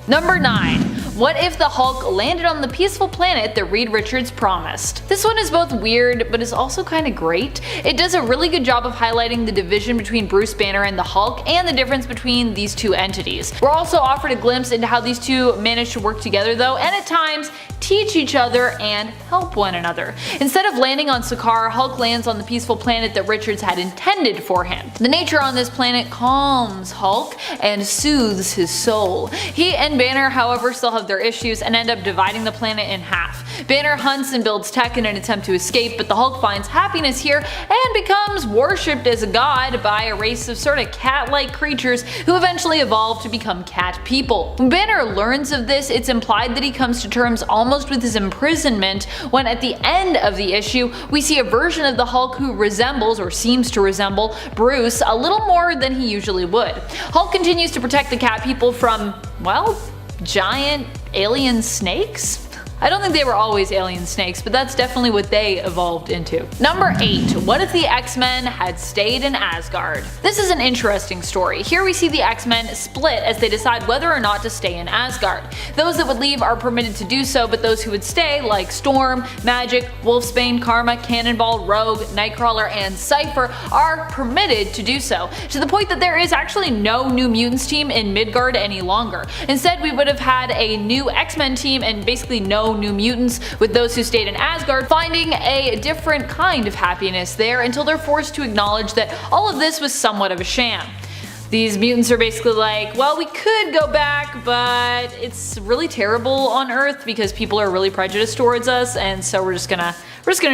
Number 9. What if the Hulk landed on the peaceful planet that Reed Richards promised? This one is both weird, but is also kinda great. It does a really good job of highlighting the division between Bruce Banner and the Hulk, and the difference between these two entities. We're also offered a glimpse into how these two manage to work together though, and at times teach each other and help one another. Instead of landing on Sakaar, Hulk lands on the peaceful planet that Richards had intended for him. The nature on this planet calms Hulk and soothes his soul. He and Banner, however, still have their issues and end up dividing the planet in half. Banner hunts and builds tech in an attempt to escape, but the Hulk finds happiness here and becomes worshipped as a god by a race of sorta cat-like creatures who eventually evolve to become cat people. When Banner learns of this, it's implied that he comes to terms almost with his imprisonment when at the end of the issue we see a version of the Hulk who resembles, or seems to resemble, Bruce a little more than he usually would. Hulk continues to protect the cat people from, well, giant alien snakes? I don't think they were always alien snakes, but that's definitely what they evolved into. Number 8. What if the X-Men had stayed in Asgard? This is an interesting story. Here we see the X-Men split as they decide whether or not to stay in Asgard. Those that would leave are permitted to do so, but those who would stay, like Storm, Magic, Wolfsbane, Karma, Cannonball, Rogue, Nightcrawler, and Cypher, are permitted to do so, to the point that there is actually no New Mutants team in Midgard any longer. Instead, we would have had a new X-Men team and basically no New Mutants, with those who stayed in Asgard finding a different kind of happiness there until they're forced to acknowledge that all of this was somewhat of a sham. These mutants are basically like, well, we could go back, but it's really terrible on Earth because people are really prejudiced towards us, and so we're just gonna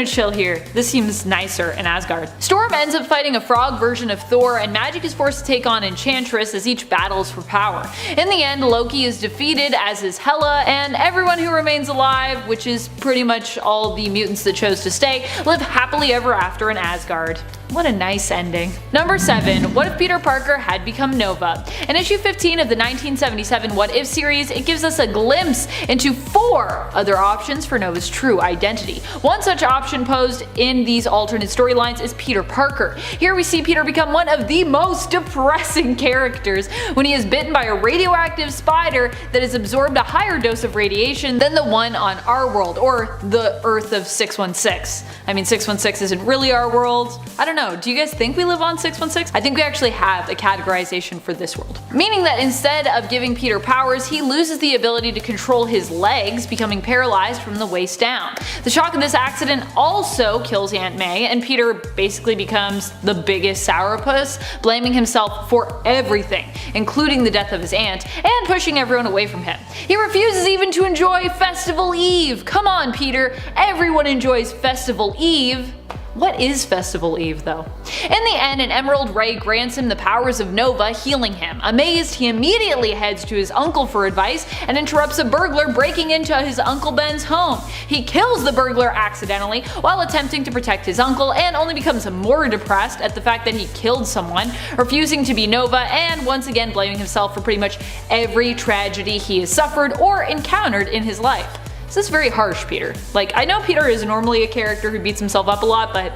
chill here. This seems nicer in Asgard. Storm ends up fighting a frog version of Thor, and Magic is forced to take on Enchantress as each battles for power. In the end, Loki is defeated, as is Hela, and everyone who remains alive, which is pretty much all the mutants that chose to stay, live happily ever after in Asgard. What a nice ending. Number 7. What if Peter Parker had become Nova? In issue 15 of the 1977 What If series, it gives us a glimpse into 4 other options for Nova's true identity. One such option posed in these alternate storylines is Peter Parker. Here we see Peter become one of the most depressing characters when he is bitten by a radioactive spider that has absorbed a higher dose of radiation than the one on our world, or the Earth of 616. I mean, 616 isn't really our world. I don't know. Do you guys think we live on 616? I think we actually have a categorization for this world. Meaning that instead of giving Peter powers, he loses the ability to control his legs, becoming paralyzed from the waist down. The shock of this accident also kills Aunt May, and Peter basically becomes the biggest sourpuss, blaming himself for everything, including the death of his aunt, and pushing everyone away from him. He refuses even to enjoy Festival Eve. Come on, Peter, everyone enjoys Festival Eve. What is Festival Eve though? In the end, an Emerald Ray grants him the powers of Nova, healing him. Amazed, he immediately heads to his uncle for advice and interrupts a burglar breaking into his Uncle Ben's home. He kills the burglar accidentally while attempting to protect his uncle, and only becomes more depressed at the fact that he killed someone, refusing to be Nova, and once again blaming himself for pretty much every tragedy he has suffered or encountered in his life. This is very harsh, Peter. Like, I know Peter is normally a character who beats himself up a lot, but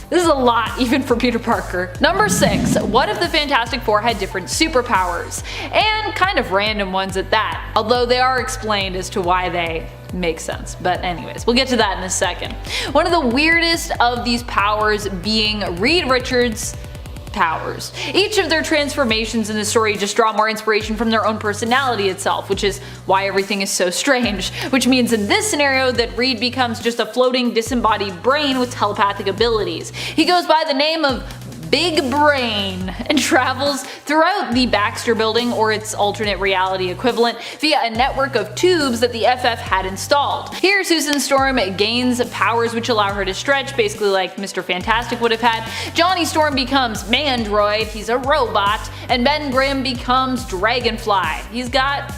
this is a lot even for Peter Parker. Number 6. What if the Fantastic Four had different superpowers? And kind of random ones at that. Although they are explained as to why they make sense. But anyways, we'll get to that in a second. One of the weirdest of these powers being Reed Richards' powers. Each of their transformations in the story just draw more inspiration from their own personality itself, which is why everything is so strange. Which means in this scenario that Reed becomes just a floating disembodied brain with telepathic abilities. He goes by the name of Big Brain and travels throughout the Baxter building, or its alternate reality equivalent, via a network of tubes that the FF had installed. Here Susan Storm gains powers which allow her to stretch, basically like Mr. Fantastic would have had. Johnny Storm becomes Mandroid, he's a robot, and Ben Grimm becomes Dragonfly. He's got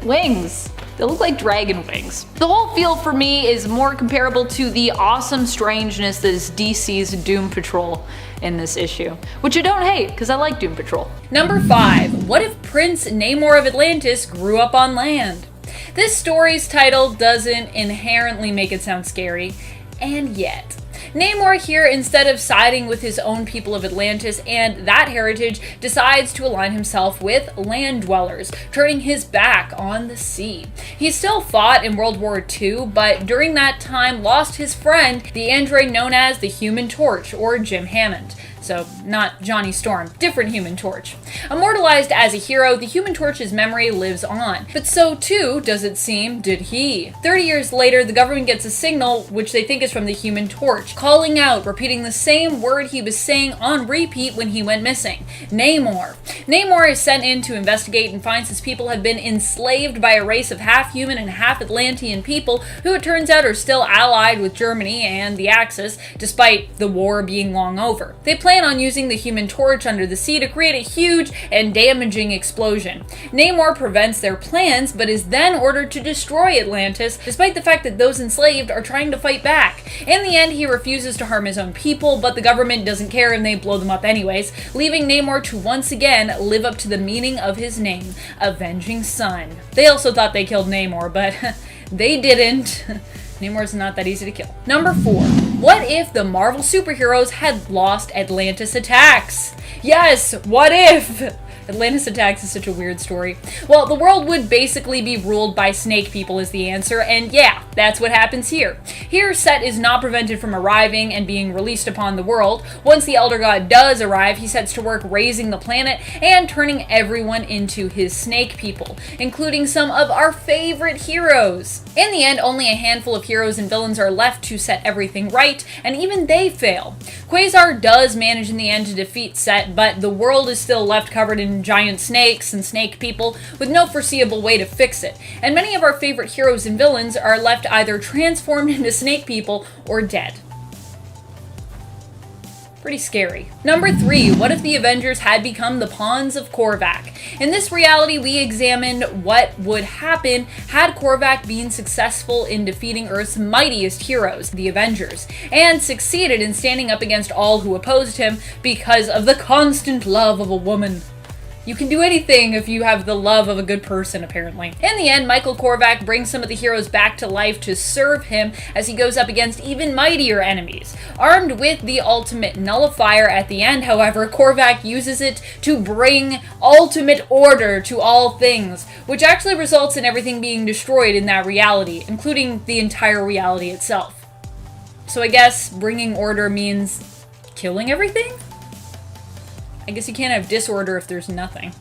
wings. They look like dragon wings. The whole feel for me is more comparable to the awesome strangeness that is DC's Doom Patrol in this issue, which I don't hate because I like Doom Patrol. Number 5. What if Prince Namor of Atlantis grew up on land? This story's title doesn't inherently make it sound scary, and yet. Namor here, instead of siding with his own people of Atlantis and that heritage, decides to align himself with land dwellers, turning his back on the sea. He still fought in World War II, but during that time lost his friend, the android known as the Human Torch, or Jim Hammond. So, not Johnny Storm, different Human Torch. Immortalized as a hero, the Human Torch's memory lives on, but so too, does it seem, did he. 30 years later, the government gets a signal, which they think is from the Human Torch, calling out, repeating the same word he was saying on repeat when he went missing: Namor. Namor is sent in to investigate and finds his people have been enslaved by a race of half-human and half-Atlantean people who it turns out are still allied with Germany and the Axis, despite the war being long over. They plan on using the Human Torch under the sea to create a huge and damaging explosion. Namor prevents their plans, but is then ordered to destroy Atlantis, despite the fact that those enslaved are trying to fight back. In the end, he refuses to harm his own people, but the government doesn't care and they blow them up anyways, leaving Namor to once again live up to the meaning of his name, Avenging Sun. They also thought they killed Namor, but they didn't. Namor's not that easy to kill. Number 4. What if the Marvel superheroes had lost Atlantis attacks? Yes, what if? Atlantis attacks is such a weird story. Well, the world would basically be ruled by snake people is the answer, and yeah, that's what happens here. Here, Set is not prevented from arriving and being released upon the world. Once the Elder God does arrive, he sets to work raising the planet and turning everyone into his snake people, including some of our favorite heroes. In the end, only a handful of heroes and villains are left to set everything right, and even they fail. Quasar does manage in the end to defeat Set, but the world is still left covered in giant snakes and snake people with no foreseeable way to fix it, and many of our favorite heroes and villains are left either transformed into snake people or dead. Pretty scary. Number 3. What if the Avengers had become the pawns of Korvac? In this reality, we examined what would happen had Korvac been successful in defeating Earth's mightiest heroes, the Avengers, and succeeded in standing up against all who opposed him because of the constant love of a woman. You can do anything if you have the love of a good person, apparently. In the end, Michael Korvac brings some of the heroes back to life to serve him as he goes up against even mightier enemies. Armed with the ultimate nullifier at the end, however, Korvac uses it to bring ultimate order to all things, which actually results in everything being destroyed in that reality, including the entire reality itself. So I guess bringing order means killing everything? I guess you can't have disorder if there's nothing.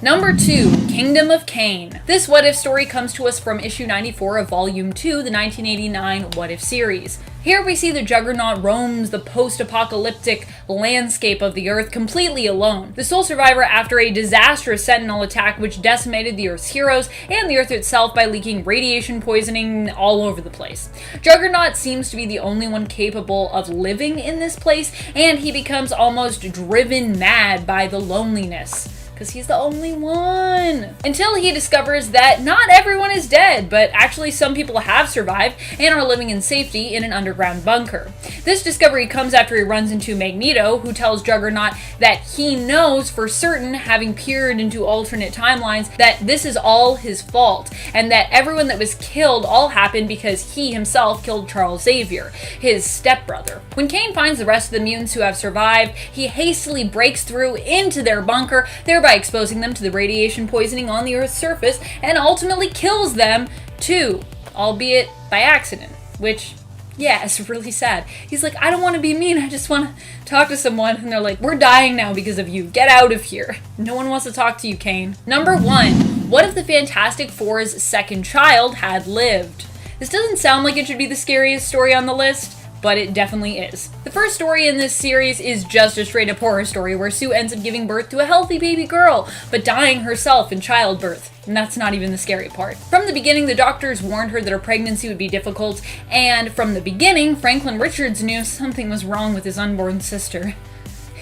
Number 2. Kingdom of Cain. This What If story comes to us from issue 94 of Volume 2, the 1989 What If series. Here we see the Juggernaut roams the post-apocalyptic landscape of the Earth completely alone, the sole survivor after a disastrous Sentinel attack which decimated the Earth's heroes and the Earth itself by leaking radiation poisoning all over the place. Juggernaut seems to be the only one capable of living in this place, and he becomes almost driven mad by the loneliness. Because he's the only one. Until he discovers that not everyone is dead, but actually some people have survived and are living in safety in an underground bunker. This discovery comes after he runs into Magneto, who tells Juggernaut that he knows for certain, having peered into alternate timelines, that this is all his fault, and that everyone that was killed all happened because he himself killed Charles Xavier, his stepbrother. When Cain finds the rest of the mutants who have survived, he hastily breaks through into their bunker, thereby exposing them to the radiation poisoning on the Earth's surface, and ultimately kills them too, albeit by accident, which Yeah, it's really sad. He's like, I don't want to be mean, I just want to talk to someone. And they're like, we're dying now because of you. Get out of here. No one wants to talk to you, Kane. Number 1. What if the Fantastic Four's second child had lived? This doesn't sound like it should be the scariest story on the list, but it definitely is. The first story in this series is just a straight up horror story where Sue ends up giving birth to a healthy baby girl, but dying herself in childbirth. And that's not even the scary part. From the beginning, the doctors warned her that her pregnancy would be difficult, and from the beginning, Franklin Richards knew something was wrong with his unborn sister.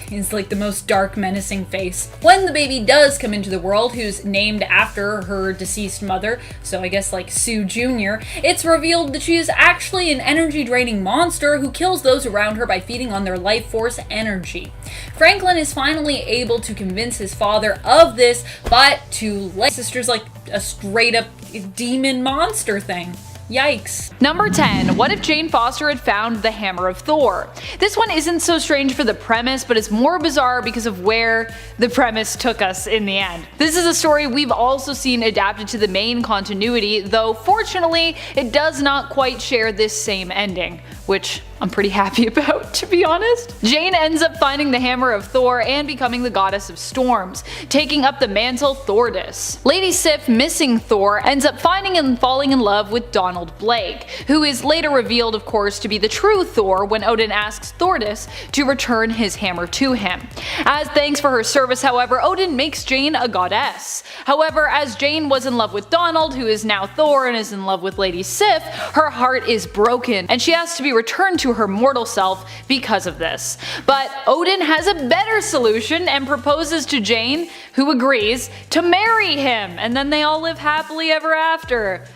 He's like the most dark, menacing face. When the baby does come into the world, who's named after her deceased mother, so I guess like Sue Jr., it's revealed that she is actually an energy-draining monster who kills those around her by feeding on their life force energy. Franklin is finally able to convince his father of this, but too late. Sister's like a straight-up demon monster thing. Yikes. Number 10. What if Jane Foster had found the Hammer of Thor? This one isn't so strange for the premise, but it's more bizarre because of where the premise took us in the end. This is a story we've also seen adapted to the main continuity, though fortunately it does not quite share this same ending, which I'm pretty happy about, to be honest. Jane ends up finding the Hammer of Thor and becoming the goddess of storms, taking up the mantle Thordis. Lady Sif, missing Thor, ends up finding and falling in love with Donald Blake, who is later revealed, of course, to be the true Thor when Odin asks Thordis to return his hammer to him. As thanks for her service, however, Odin makes Jane a goddess. However, as Jane was in love with Donald, who is now Thor and is in love with Lady Sif, her heart is broken, and she has to be returned to her mortal self because of this. But Odin has a better solution and proposes to Jane, who agrees, to marry him, and then they all live happily ever after.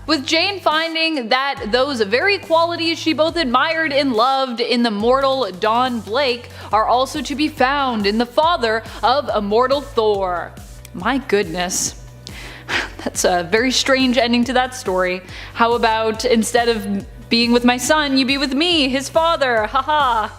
With Jane finding that those very qualities she both admired and loved in the mortal Don Blake are also to be found in the father of immortal Thor. My goodness. That's a very strange ending to that story. How about instead of being with my son, you be with me, his father, haha.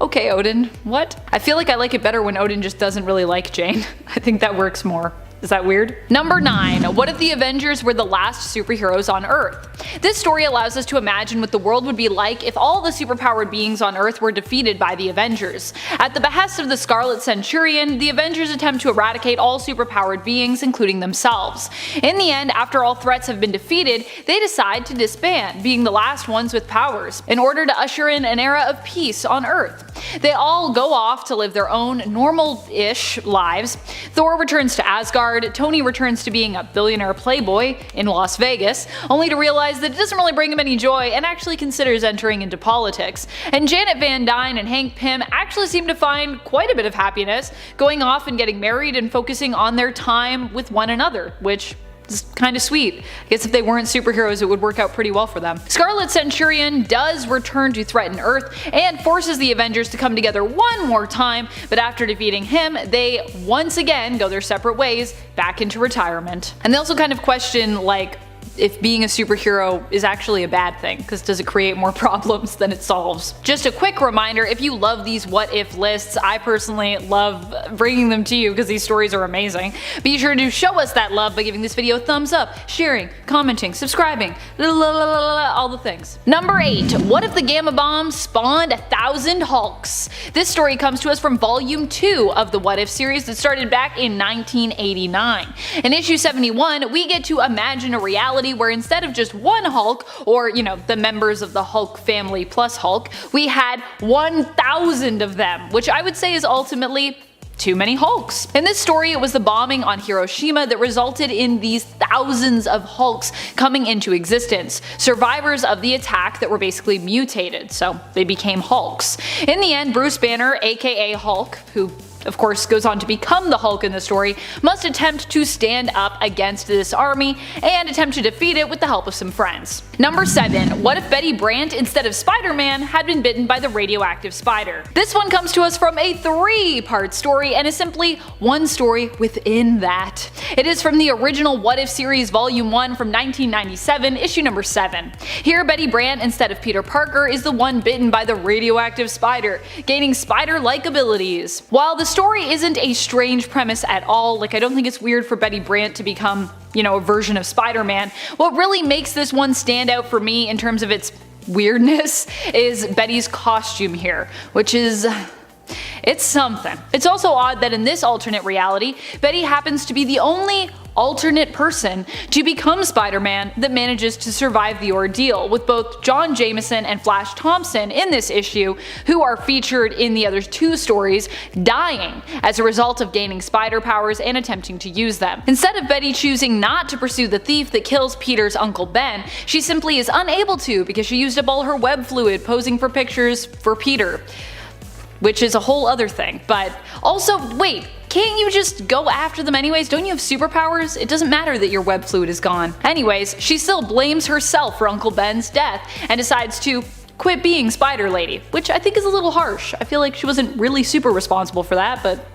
Okay, Odin, what? I feel like I like it better when Odin just doesn't really like Jane. I think that works more. Is that weird? Number 9. What if the Avengers were the last superheroes on Earth? This story allows us to imagine what the world would be like if all the superpowered beings on Earth were defeated by the Avengers. At the behest of the Scarlet Centurion, the Avengers attempt to eradicate all superpowered beings, including themselves. In the end, after all threats have been defeated, they decide to disband, being the last ones with powers, in order to usher in an era of peace on Earth. They all go off to live their own normal-ish lives. Thor returns to Asgard, Tony returns to being a billionaire playboy in Las Vegas, only to realize that it doesn't really bring him any joy and actually considers entering into politics. And Janet Van Dyne and Hank Pym actually seem to find quite a bit of happiness, going off and getting married and focusing on their time with one another, which is kind of sweet. I guess if they weren't superheroes it would work out pretty well for them. Scarlet Centurion does return to threaten Earth and forces the Avengers to come together one more time, but after defeating him, they once again go their separate ways back into retirement. And they also kind of question, like, if being a superhero is actually a bad thing, because does it create more problems than it solves? Just a quick reminder, if you love these what if lists, I personally love bringing them to you because these stories are amazing. Be sure to show us that love by giving this video a thumbs up, sharing, commenting, subscribing, all the things. Number 8. What if the Gamma Bomb spawned 1,000 Hulks? This story comes to us from volume 2 of the What If series that started back in 1989. In issue 71, we get to imagine a reality where instead of just one Hulk, or the members of the Hulk family plus Hulk, we had 1,000 of them, which I would say is ultimately too many Hulks. In this story, it was the bombing on Hiroshima that resulted in these thousands of Hulks coming into existence, survivors of the attack that were basically mutated, so they became Hulks. In the end, Bruce Banner, aka Hulk, who of course goes on to become the Hulk in the story, must attempt to stand up against this army and attempt to defeat it with the help of some friends. Number 7. What if Betty Brant, instead of Spider-Man, had been bitten by the radioactive spider? This one comes to us from a 3-part story and is simply one story within that. It is from the original What If series volume 1 from 1997, issue number 7. Here, Betty Brant, instead of Peter Parker, is the one bitten by the radioactive spider, gaining spider-like abilities. While the story isn't a strange premise at all, like I don't think it's weird for Betty Brant to become, a version of Spider-Man. What really makes this one stand out for me in terms of its weirdness is Betty's costume here, which is... it's something. It's also odd that in this alternate reality, Betty happens to be the only alternate person to become Spider-Man that manages to survive the ordeal, with both John Jameson and Flash Thompson in this issue, who are featured in the other two stories, dying as a result of gaining spider powers and attempting to use them. Instead of Betty choosing not to pursue the thief that kills Peter's Uncle Ben, she simply is unable to because she used up all her web fluid posing for pictures for Peter. Which is a whole other thing, but also, wait, can't you just go after them anyways? Don't you have superpowers? It doesn't matter that your web fluid is gone. Anyways, she still blames herself for Uncle Ben's death and decides to quit being Spider Lady, which I think is a little harsh. I feel like she wasn't really super responsible for that, but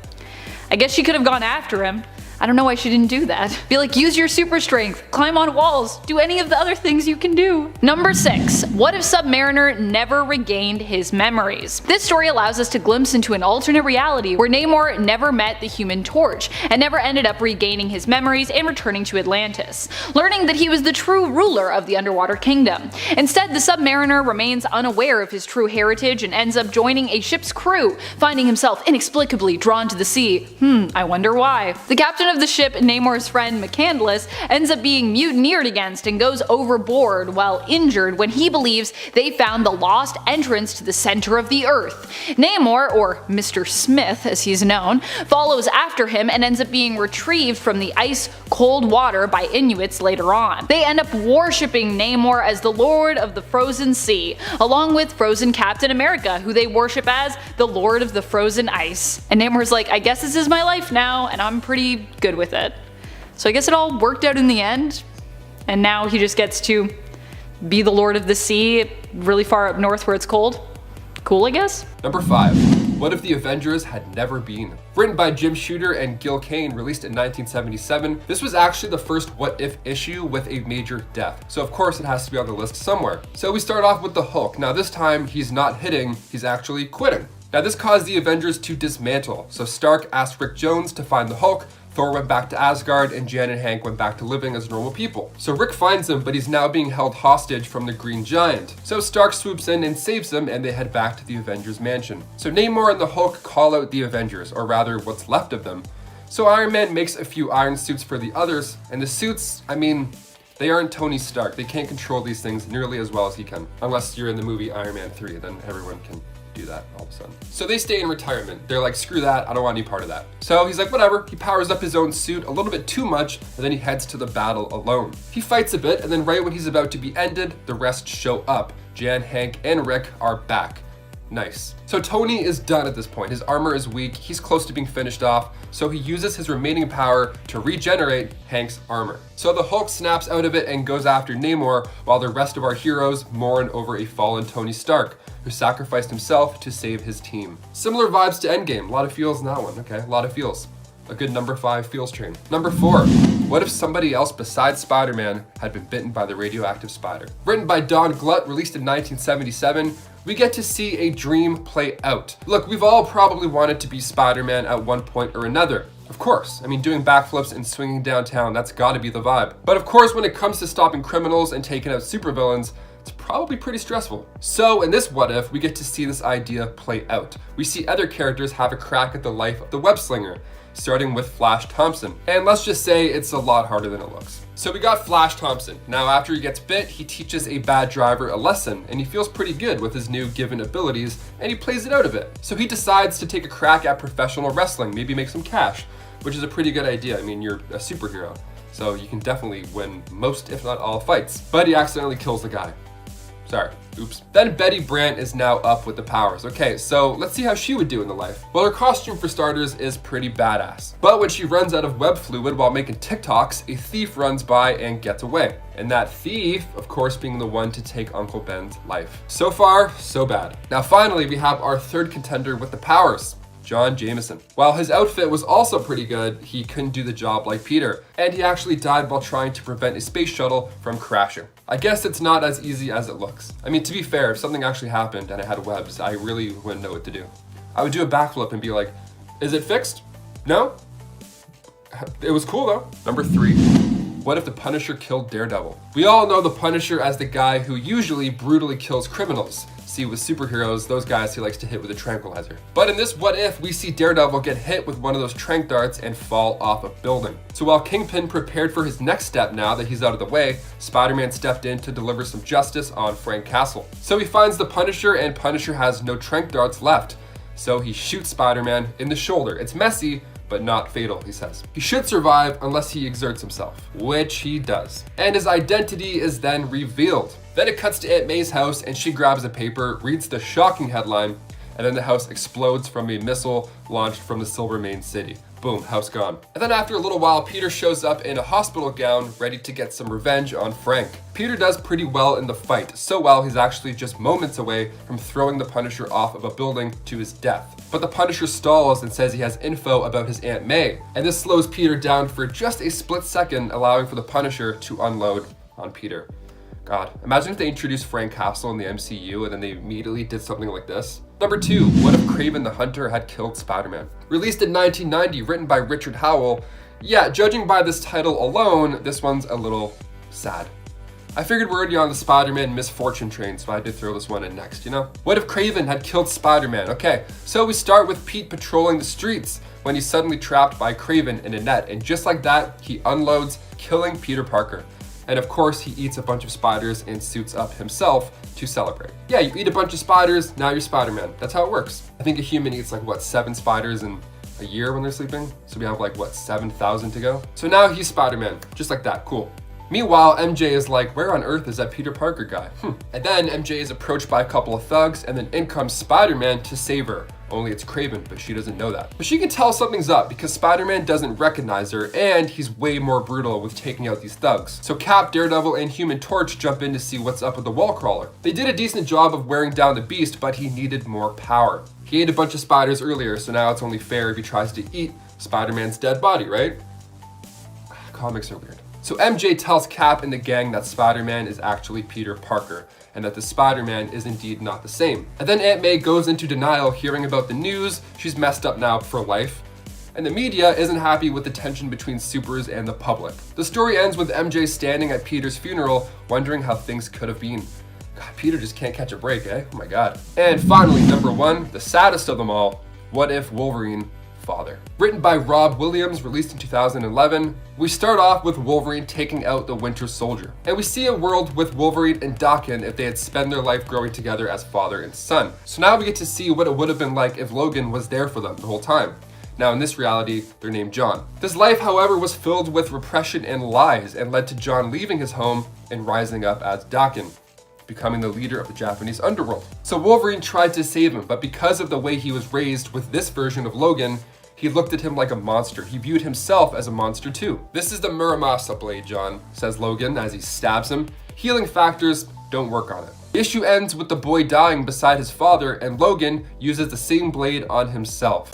I guess she could have gone after him. I don't know why she didn't do that. Be like, use your super strength, climb on walls, do any of the other things you can do. Number 6. What if Submariner never regained his memories? This story allows us to glimpse into an alternate reality where Namor never met the Human Torch and never ended up regaining his memories and returning to Atlantis, learning that he was the true ruler of the underwater kingdom. Instead, the Submariner remains unaware of his true heritage and ends up joining a ship's crew, finding himself inexplicably drawn to the sea. I wonder why. The captain of the ship, Namor's friend McCandless, ends up being mutineered against and goes overboard while injured when he believes they found the lost entrance to the center of the earth. Namor, or Mr. Smith as he's known, follows after him and ends up being retrieved from the ice-cold water by Inuits later on. They end up worshipping Namor as the Lord of the Frozen Sea, along with frozen Captain America, who they worship as the Lord of the Frozen Ice. And Namor's like, I guess this is my life now, and I'm pretty good with it. So I guess it all worked out in the end, and now he just gets to be the Lord of the Sea really far up north where it's cold. Cool, I guess? Number 5. What if the Avengers had never been? Written by Jim Shooter and Gil Kane, released in 1977, this was actually the first What If issue with a major death. So of course it has to be on the list somewhere. So we start off with the Hulk. Now this time he's not hitting, he's actually quitting. Now this caused the Avengers to dismantle. So Stark asked Rick Jones to find the Hulk, Thor went back to Asgard, and Jan and Hank went back to living as normal people. So Rick finds him, but he's now being held hostage from the Green Giant. So Stark swoops in and saves him, and they head back to the Avengers mansion. So Namor and the Hulk call out the Avengers, or rather what's left of them. So Iron Man makes a few iron suits for the others, and the suits, I mean, they aren't Tony Stark. They can't control these things nearly as well as he can. Unless you're in the movie Iron Man 3, then everyone can do that all of a sudden. So they stay in retirement. They're like, screw that, I don't want any part of that. So he's like, whatever. He powers up his own suit a little bit too much, and then he heads to the battle alone. He fights a bit, and then right when he's about to be ended, the rest show up. Jan, Hank, and Rick are back. Nice. So Tony is done at this point. His armor is weak, he's close to being finished off, so he uses his remaining power to regenerate Hank's armor. So the Hulk snaps out of it and goes after Namor, while the rest of our heroes mourn over a fallen Tony Stark, who sacrificed himself to save his team. Similar vibes to Endgame. A lot of feels in that one, okay? A lot of feels. A good number 5 feels train. Number 4. What if somebody else besides Spider-Man had been bitten by the radioactive spider? Written by Don Glutt, released in 1977, we get to see a dream play out. Look, we've all probably wanted to be Spider-Man at one point or another. Of course, I mean, doing backflips and swinging downtown, that's gotta be the vibe. But of course, when it comes to stopping criminals and taking out supervillains, it's probably pretty stressful. So in this What If, we get to see this idea play out. We see other characters have a crack at the life of the web slinger, starting with Flash Thompson. And let's just say it's a lot harder than it looks. So we got Flash Thompson. Now after he gets bit, he teaches a bad driver a lesson, and he feels pretty good with his new given abilities, and he plays it out a bit. So he decides to take a crack at professional wrestling, maybe make some cash, which is a pretty good idea. I mean, you're a superhero, so you can definitely win most, if not all, fights. But he accidentally kills the guy. Sorry, oops. Then Betty Brant is now up with the powers. Okay, so let's see how she would do in the life. Well, her costume for starters is pretty badass. But when she runs out of web fluid while making TikToks, a thief runs by and gets away. And that thief, of course, being the one to take Uncle Ben's life. So far, so bad. Now finally, we have our third contender with the powers. John Jameson. While his outfit was also pretty good, he couldn't do the job like Peter, and he actually died while trying to prevent a space shuttle from crashing. I guess it's not as easy as it looks. I mean, to be fair, if something actually happened and I had webs, I really wouldn't know what to do. I would do a backflip and be like, Is it fixed? No? It was cool though. Number 3. What if the Punisher killed Daredevil? We all know the Punisher as the guy who usually brutally kills criminals. See, with superheroes, those guys he likes to hit with a tranquilizer. But in this what if, we see Daredevil get hit with one of those tranq darts and fall off a building. So while Kingpin prepared for his next step now that he's out of the way, Spider-Man stepped in to deliver some justice on Frank Castle. So he finds the Punisher, and Punisher has no tranq darts left. So he shoots Spider-Man in the shoulder. It's messy, but not fatal, he says. He should survive unless he exerts himself, which he does. And his identity is then revealed. Then it cuts to Aunt May's house, and she grabs a paper, reads the shocking headline, and then the house explodes from a missile launched from the Silvermane City. Boom, house gone. And then after a little while, Peter shows up in a hospital gown, ready to get some revenge on Frank. Peter does pretty well in the fight, so well he's actually just moments away from throwing the Punisher off of a building to his death. But the Punisher stalls and says he has info about his Aunt May, and this slows Peter down for just a split second, allowing for the Punisher to unload on Peter. God, imagine if they introduced Frank Castle in the MCU and then they immediately did something like this. Number 2, what if Kraven the Hunter had killed Spider-Man? Released in 1990, written by Richard Howell. Yeah, judging by this title alone, this one's a little sad. I figured we're already on the Spider-Man misfortune train, so I had to throw this one in next, you know? What if Kraven had killed Spider-Man? Okay, so we start with Pete patrolling the streets when he's suddenly trapped by Kraven in a net, and just like that, he unloads, killing Peter Parker. And of course, he eats a bunch of spiders and suits up himself to celebrate. Yeah, you eat a bunch of spiders, now you're Spider-Man. That's how it works. I think a human eats like, what, 7 spiders in a year when they're sleeping? So we have like, what, 7,000 to go? So now he's Spider-Man, just like that, cool. Meanwhile, MJ is like, where on earth is that Peter Parker guy? And then MJ is approached by a couple of thugs, and then in comes Spider-Man to save her. Only it's Kraven, but she doesn't know that. But she can tell something's up because Spider-Man doesn't recognize her, and he's way more brutal with taking out these thugs. So Cap, Daredevil, and Human Torch jump in to see what's up with the wall crawler. They did a decent job of wearing down the beast, but he needed more power. He ate a bunch of spiders earlier, so now it's only fair if he tries to eat Spider-Man's dead body, right? Comics are weird. So MJ tells Cap and the gang that Spider-Man is actually Peter Parker, and that the Spider-Man is indeed not the same. And then Aunt May goes into denial hearing about the news. She's messed up now for life. And the media isn't happy with the tension between supers and the public. The story ends with MJ standing at Peter's funeral, wondering how things could have been. God, Peter just can't catch a break, eh? Oh my God. And finally, number 1, the saddest of them all, what if Wolverine father? Written by Rob Williams, released in 2011, we start off with Wolverine taking out the Winter Soldier. And we see a world with Wolverine and Daken if they had spent their life growing together as father and son. So now we get to see what it would have been like if Logan was there for them the whole time. Now in this reality, they're named John. This life, however, was filled with repression and lies and led to John leaving his home and rising up as Daken, becoming the leader of the Japanese underworld. So Wolverine tried to save him, but because of the way he was raised with this version of Logan, he looked at him like a monster. He viewed himself as a monster too. This is the Muramasa blade, John, says Logan as he stabs him. Healing factors don't work on it. The issue ends with the boy dying beside his father, and Logan uses the same blade on himself.